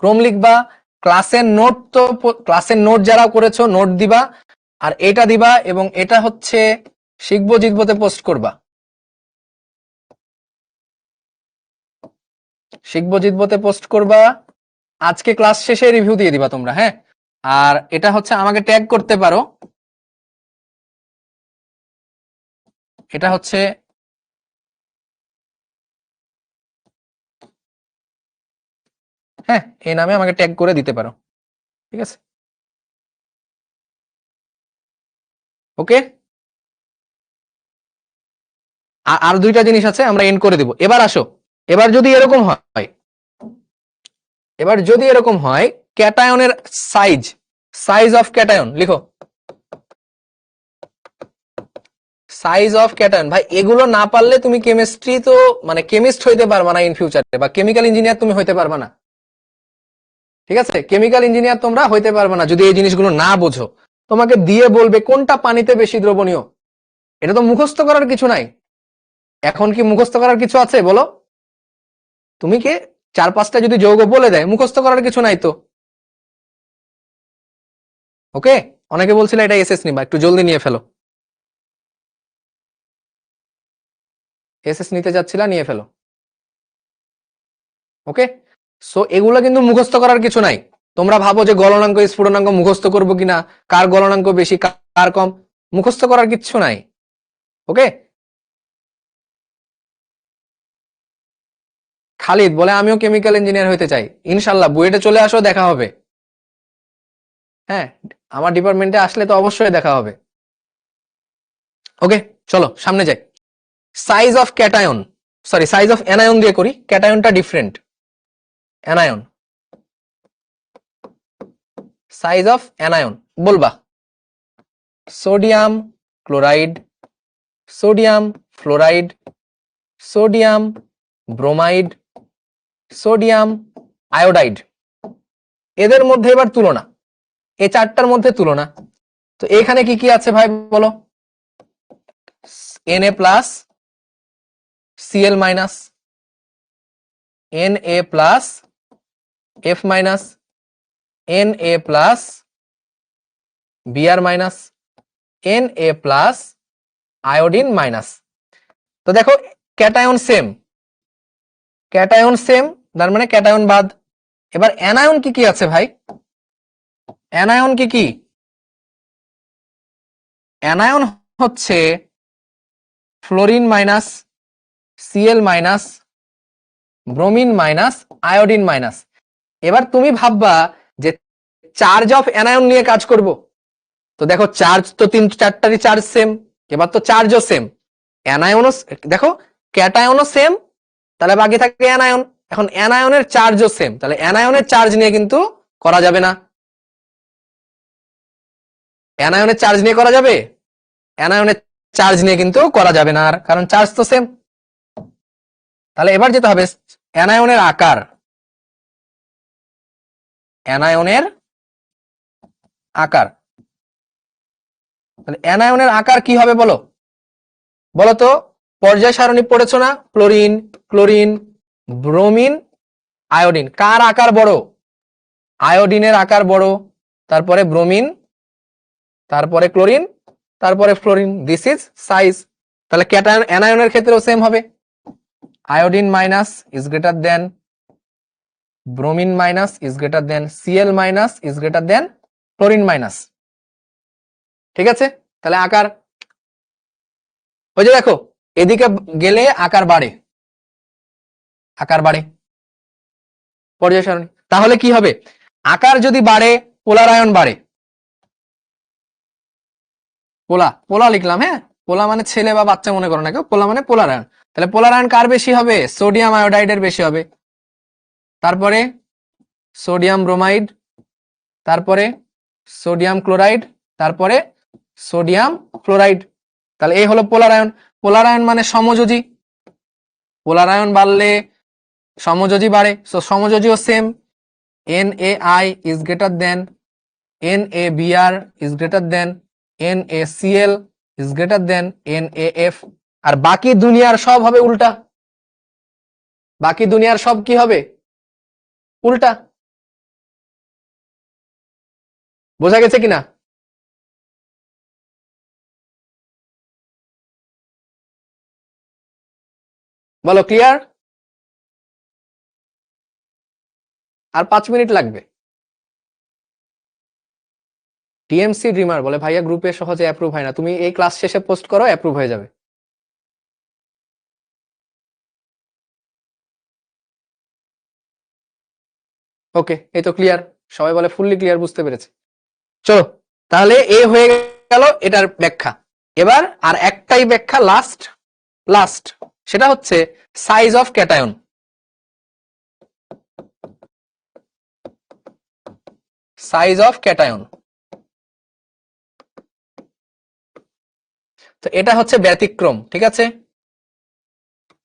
A: ক্রম লিখবা, ক্লাসের নোট তো, ক্লাসের নোট যারা করেছো নোট দিবা, আর এটা দিবা, এবং এটা হচ্ছে শিখবো জিতবোতে পোস্ট করবা, শিখবো জিতবোতে পোস্ট করবা, আজকে ক্লাস শেষে রিভিউ দিয়ে দিবা তোমরা, হ্যাঁ, আর এটা হচ্ছে আমাকে ট্যাগ করতে পারো, এটা হচ্ছে হ্যাঁ এই নামে আমাকে ট্যাগ করে দিতে পারো, ঠিক আছে, ওকে। আর দুইটা জিনিস আছে আমরা এন্ড করে দিব। এবার আসো, এবার যদি এরকম হয়, এবার যদি এরকম হয় ক্যাটায়নের সাইজ, সাইজ অফ ক্যাটায়ন লিখো, সাইজ অফ ক্যাটায়ন, ভাই এগুলো না পারলে তুমি কেমিস্ট্রি তো মানে কেমিস্ট হইতে পারবা না ইন ফিউচারে, বা কেমিক্যাল ইঞ্জিনিয়ার তুমি হইতে পারবা না, ঠিক আছে, কেমিক্যাল ইঞ্জিনিয়ার তোমরা হইতে পারবা না যদি এই জিনিসগুলো না বোঝো। তোমাকে দিয়ে বলবে কোনটা পানিতে বেশি দ্রবণীয়, এটা তো মুখস্থ করার কিছু নাই, এখন কি মুখস্থ করার কিছু আছে বলো, তুমি কে 4-5টা যদি যৌগ বলে দেয় মুখস্থ করার কিছু নাই তো, ওকে। অনেকে বলছিল এটা এসএস নিবা, একটু জলদি নিয়ে ফেলো, এসএস নিতে যাচ্ছিলা নিয়ে ফেলো, ওকে। সো এগুলো কিন্তু মুখস্থ করার কিছু নাই, তোমরা ভাবো যে গলনাঙ্ক স্ফুটনাঙ্ক মুখস্থ করবো কিনা, কার গলনাঙ্ক বেশি কার কম, মুখস্থ করার কিচ্ছু নাই, ওকে। খালিদ বলে আমিও কেমিক্যাল ইঞ্জিনিয়ার হইতে চাই, ইনশাল্লাহ বুয়েটে চলে আসো, দেখা হবে, হ্যাঁ আমার ডিপার্টমেন্টে আসলে তো অবশ্যই দেখা হবে, ওকে। চলো সামনে যাই। Size of cation, sorry size of anion দিয়ে করি, ক্যাটায়নটা different. Anion, size of anion বলবা sodium chloride, sodium fluoride, sodium bromide, sodium iodide. এদের মধ্যে এবার তুলনা, এই চারটার মধ্যে তুলনা। তো এখানে কি কি আছে ভাই বলো? Na plus, Cl minus, Na plus, F minus, Na plus, Br minus, Na plus, iodine minus. তো দেখো ক্যাটায়ন সেম, ক্যাটায়ন সেম, তার মানে ক্যাটায়ন বাদ। এবার অ্যানায়ন কি কি আছে ভাই? অ্যানায়ন কি কি? অ্যানায়ন হচ্ছে fluorine minus, Cl minus, bromine minus, iodine minus. এবার তুমি ভাববা যে চার্জ অফ অ্যানায়ন নিয়ে কাজ করব, তো দেখো চার্জ তো চারটারই চার্জ সেম, এবার তো চার্জও সেম। অ্যানায়নও দেখো ক্যাটায়নও সেম, তাহলে বাকি থাকে অ্যানায়ন। এখন অ্যানায়নের চার্জও সেম, তাহলে অ্যানায়নের চার্জ নিয়ে কিন্তু করা যাবে না। অ্যানায়নের চার্জ নিয়ে করা যাবে? অ্যানায়নের চার্জ নিয়ে কিন্তু করা যাবে না, আর কারণ চার্জ তো সেম। তাহলে এবার যেতে হবে অ্যানায়নের আকার, অ্যানায়নের আকার। তাহলে অ্যানায়নের আকার কি হবে বলো? বলো তো, পর্যায় সারণী পড়েছো না? ক্লোরিন, ক্লোরিন, ব্রোমিন, আয়োডিন, কার আকার বড়? আয়োডিনের আকার বড়, তারপরে ব্রোমিন, তারপরে ক্লোরিন, তারপরে ফ্লোরিন। This is size. তাহলে ক্যাটায়ন অ্যানায়নের ক্ষেত্রেও সেম হবে, iodine minus is greater than bromine minus is greater than Cl minus is greater than chlorine minus. ঠিক আছে? তাহলে আকার ওই যে দেখো এদিকে গেলে আকার বাড়ে, আকার বাড়ে পর্যায় সারণী। তাহলে কি হবে? আকার যদি বাড়ে পোলার আয়ন বাড়ে। পোলা, পোলা লিখলাম, হ্যাঁ পোলা মানে ছেলে বা বাচ্চা মনে করো না কেউ, পোলা মানে পোলার আয়ন। তাহলে পোলার আয়ন কার বেশি হবে? সোডিয়াম আয়োডাইডের বেশি হবে, তারপরে সোডিয়াম ব্রোমাইড, তারপরে সোডিয়াম ক্লোরাইড, তারপরে সোডিয়াম ফ্লোরাইড। তাহলে এই হলো পোলার আয়ন। পোলার আয়ন মানে সমযোজী, পোলার আয়ন বাড়লে সমযোজী বাড়ে, সো সমযোজীও same. NaI is greater than NaBr is greater than NaCl is greater than NaF। আর বাকি দুনিয়ার সব হবে উল্টা, বাকি দুনিয়ার সব কি হবে? উল্টা। বোঝা গেছে কিনা? বলো ক্লিয়ার? আর 5 মিনিট লাগবে। টিএমসি ড্রিমার বলে ভাইয়া গ্রুপে সহজে অ্যাপ্রুভ হয় না, তুমি এই ক্লাস শেষে পোস্ট করো, অ্যাপ্রুভ হয়ে যাবে। ওকে, এই তো ক্লিয়ার, সবাই বলে ফুললি ক্লিয়ার, বুঝতে পেরেছে। চলো তাহলে এ হয়ে গেল এটার ব্যাখ্যা। এবার আর একটাই ব্যাখ্যা লাস্ট, লাস্ট সেটা হচ্ছে size of cation. Size of cation, তো এটা হচ্ছে ব্যতিক্রম, ঠিক আছে?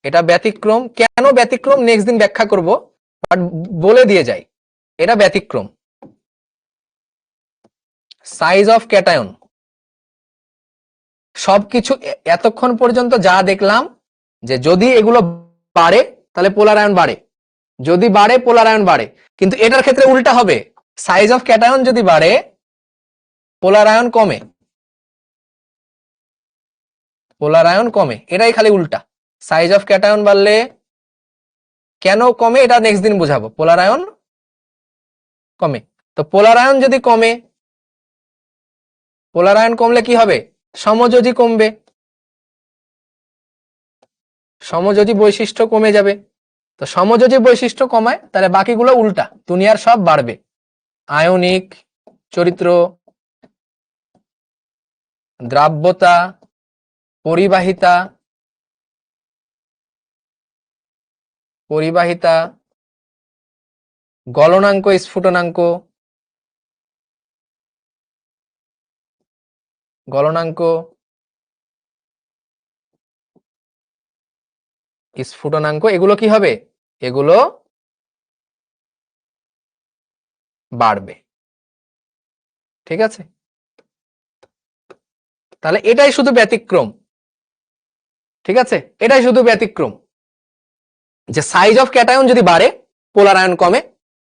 A: এটা ব্যতিক্রম। কেন ব্যতিক্রম নেক্সট দিন ব্যাখ্যা করব, বাট বলে দিয়ে যাই এটা ব্যতিক্রম। সাইজ অফ ক্যাটায়ন সবকিছু এতক্ষণ পর্যন্ত যা দেখলাম, যে যদি এগুলো বাড়ে তাহলে পোলার আয়ন বাড়ে, যদি বাড়ে পোলার আয়ন বাড়ে, কিন্তু এটার ক্ষেত্রে উল্টা হবে। সাইজ অফ ক্যাটায়ন যদি বাড়ে পোলার আয়ন কমে, পোলার আয়ন কমে, এটাই খালি উল্টা। সাইজ অফ ক্যাটায়ন বাড়লে কেন কমে এটা নেক্সট দিন বুঝাবো, পোলার আয়ন কমে। তো পোলার আয়ন যদি কমে, পোলার আয়ন কমলে কি হবে? সমযোজী কমবে, সমযোজী বৈশিষ্ট্য কমে যাবে। তো সমযোজী বৈশিষ্ট্য কমায়, তাহলে বাকিগুলো উল্টা, দুনিয়ার সব বাড়বে। আয়নিক চরিত্র, দ্রাব্যতা, পরিবাহিতা পরিবাহিতা গলনাঙ্ক স্ফুটনাঙ্ক গলনাঙ্ক স্ফুটনাঙ্ক এগুলো কি হবে? এগুলো বাড়বে। ঠিক আছে, তাহলে এটাই শুধু ব্যতিক্রম। ঠিক আছে, এটাই শুধু ব্যতিক্রম যে সাইজ অফ ক্যাটায়ন যদি বাড়ে পোলার আয়ন কমে,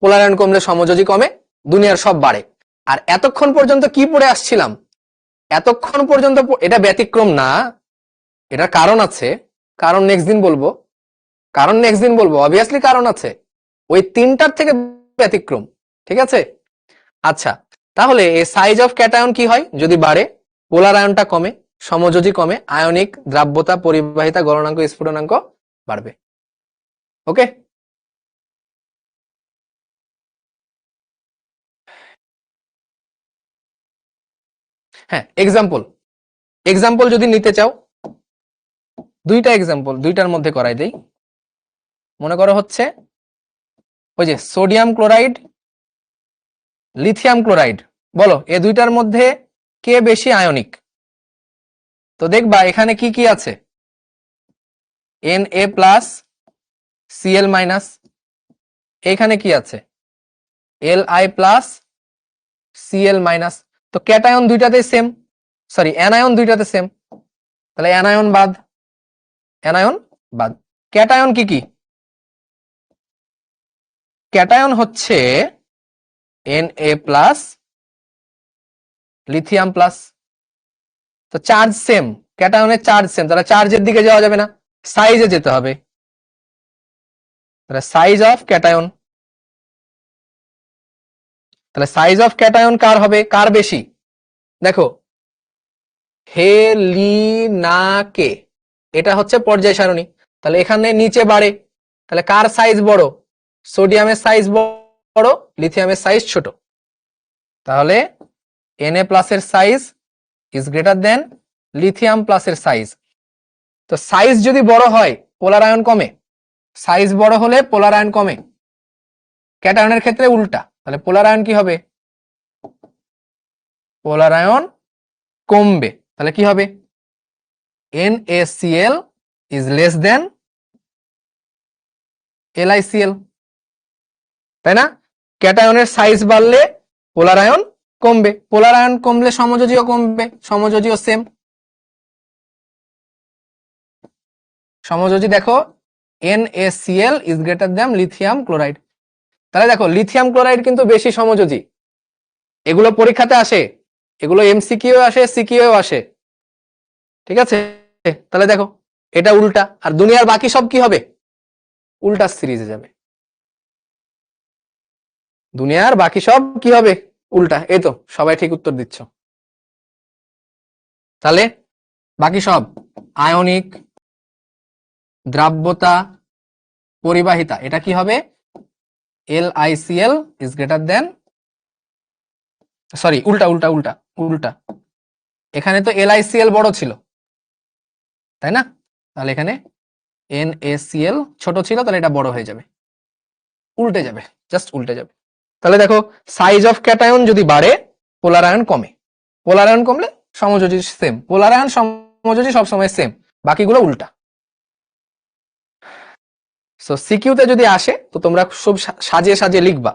A: পোলার আয়ন কমলে সমযোজী কমে, দুনিয়ার সব বাড়ে। আর এতক্ষণ পর্যন্ত কি পড়ে আসছিলাম? এতক্ষণ পর্যন্ত এটা ব্যতিক্রম না, এটার কারণ আছে। কারণ নেক্সট দিন বলবো, অবভিয়াসলি কারণ আছে। ওই তিনটার থেকে ব্যতিক্রম। ঠিক আছে, আচ্ছা, তাহলে এই সাইজ অফ ক্যাটায়ন কি হয় যদি বাড়ে? পোলার আয়নটা কমে, সমযোজী কমে, আয়নিক দ্রাব্যতা, পরিবাহিতা, গলনাঙ্ক, স্ফুটনাঙ্ক বাড়বে। ওকে, হ্যাঁ, এক্সাম্পল যদি নিতে চাও, দুইটা এক্সাম্পল দুইটার মধ্যে করাই দেই। মনে করো হচ্ছে ওই যে সোডিয়াম ক্লোরাইড, লিথিয়াম ক্লোরাইড, বলো এ দুইটার মধ্যে কে বেশি আয়নিক? তো দেখবা এখানে কি কি আছে, Na প্লাস Cl মাইনাস, এখানে কি আছে Li প্লাস Cl মাইনাস। তো ক্যাটায়ন দুইটাতে সেম, সরি অ্যানায়ন দুইটাতে সেম, তাহলে অ্যানায়ন বাদ, ক্যাটায়ন কি কি? ক্যাটায়ন হচ্ছে Na প্লাস লিথিয়াম প্লাস। তো চার্জ সেম, ক্যাটায়নের চার্জ সেম, তাহলে চার্জের দিকে যাওয়া যাবে না, সাইজে যেতে হবে। তাহলে সাইজ অফ ক্যাটায়ন, তাহলে সাইজ অফ ক্যাটায়ন কার হবে, কার বেশি? দেখো হেলিনাকে, এটা হচ্ছে পর্যায় সারণী, তাহলে এখানে নিচে বাড়ে, তাহলে কার সাইজ বড়? সোডিয়ামের সাইজ বড়, লিথিয়ামের সাইজ ছোট। তাহলে Na প্লাসের size is greater than lithium প্লাসের সাইজ। তো সাইজ যদি বড় হয় পোলার আয়ন কমে, সাইজ বড় হলে পোলার আয়ন কমে। ক্যাটায়নের ক্ষেত্রে উল্টা, তাহলে পোলার আয়ন কি হবে? পোলার আয়ন কমবে। তাহলে কি হবে? NaCl is less than LiCl, তাই না? ক্যাটায়নের সাইজ বাড়লে পোলার আয়ন কমবে, পোলার আয়ন কমলে সমযোজীও কমবে, সমযোজীও সেম। সমযোজী দেখো NaCl is greater than lithium chloride. তাহলে দেখো লিথিয়াম ক্লোরাইড কিন্তু বেশি সমযোজী, এগুলো পরীক্ষাতে আসে, এগুলো MCQ আসে, CQ আসে। ঠিক আছে, তাহলে দেখো এটা উল্টা, আর দুনিয়ার বাকি সব কি হবে? উল্টা সিরিজে যাবে। দুনিয়ার বাকি সব কি হবে? উল্টা। এই তো সবাই ঠিক উত্তর দিচ্ছ। তাহলে বাকি সব আয়নিক, দ্রাব্যতা, পরিবাহিতা, এটা কি হবে? LiCl is greater than, sorry উল্টা উল্টা উল্টা উল্টা, এখানে তো LiCl বড় ছিল, তাই না? তাহলে এখানে NaCl ছোট ছিল, তাহলে এটা বড় হয়ে যাবে, উল্টে যাবে, জাস্ট উল্টে যাবে। তাহলে দেখো সাইজ অফ ক্যাটায়ন যদি বাড়ে পোলার আয়ন কমে, পোলার আয়ন কমলে সমযোজী সেম, পোলার আয়ন সমযোজী সবসময় সেম, বাকিগুলো উল্টা। সো সিকিউতে যদি আসে তো তোমরা সব সাজিয়ে সাজিয়ে লিখবা।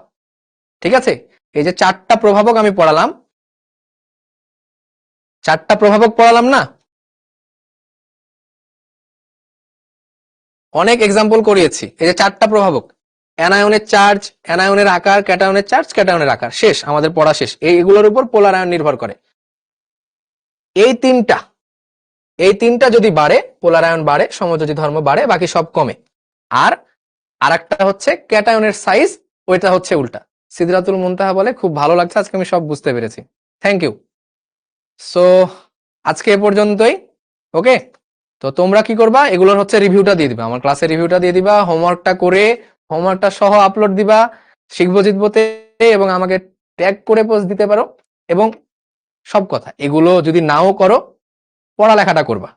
A: ঠিক আছে, এই যে চারটা প্রভাবক আমি পড়ালাম, চারটা প্রভাবক পড়ালাম না, অনেক এক্সাম্পল করিয়েছি। এই যে চারটা প্রভাবক, অ্যানায়নের চার্জ, অ্যানায়নের আকার, ক্যাটায়নের চার্জ, ক্যাটায়নের আকার, শেষ, আমাদের পড়া শেষ। এইগুলোর উপর পোলার আয়ন নির্ভর করে। এই তিনটা যদি বাড়ে পোলার আয়ন বাড়ে, সমযোজী ধর্ম বাড়ে, বাকি সব কমে। আর আরেকটা হচ্ছে ক্যাটায়নের সাইজ, ওইটা হচ্ছে উল্টা। সিদরাতুল মুনতাহা বলে খুব ভালো লাগছে, আজকে আমি সব বুঝতে পেরেছি। Thank you. সো আজকে এ পর্যন্তই। ওকে, তো তোমরা কি করবা, এগুলোর হচ্ছে রিভিউটা দিয়ে দিবা, আমার ক্লাসের রিভিউটা দিয়ে দিবা, হোমওয়ার্কটা করে হোমওয়ার্কটা সহ আপলোড দিবা শিখবো জিতবোতে, এবং আমাকে ট্যাগ করে পোস্ট দিতে পারো। এবং সব কথা, এগুলো যদি নাও করো পড়ালেখাটা করবা।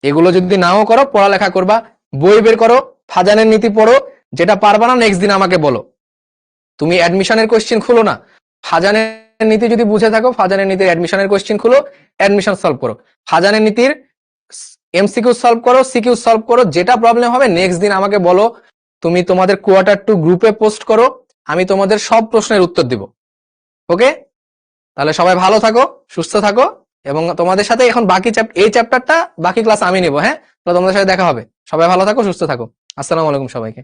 A: এগুলো যদি নাও করো, পড়ালেখা করবা, বই বের করো, ফাজানের নীতি পড়ো, যেটা পারবা না নেক্সট দিন আমাকে বলো। তুমি অ্যাডমিশনের কোশ্চেন খুলো না, ফাজানের নীতি যদি বুঝে থাকো, ফাজানের নীতির অ্যাডমিশনের কোশ্চেন খুলো, অ্যাডমিশন সলভ করো, ফাজানের নীতির এমসিকিউ সলভ করো, সিকিউ সলভ করো, যেটা প্রবলেম হবে নেক্সট দিন আমাকে বলো। তুমি তোমাদের Q2 গ্রুপে পোস্ট করো, আমি তোমাদের সব প্রশ্নের উত্তর দিব। ওকে, তাহলে সবাই ভালো থাকো, সুস্থ থাকো, এবং তোমাদের সাথে এখন বাকি এই চ্যাপ্টারটা বাকি ক্লাস আমি নেবো। হ্যাঁ, তো তোমাদের সাথে দেখা হবে। সবাই ভালো থাকো, সুস্থ থাকো। আসসালামু আলাইকুম সবাইকে।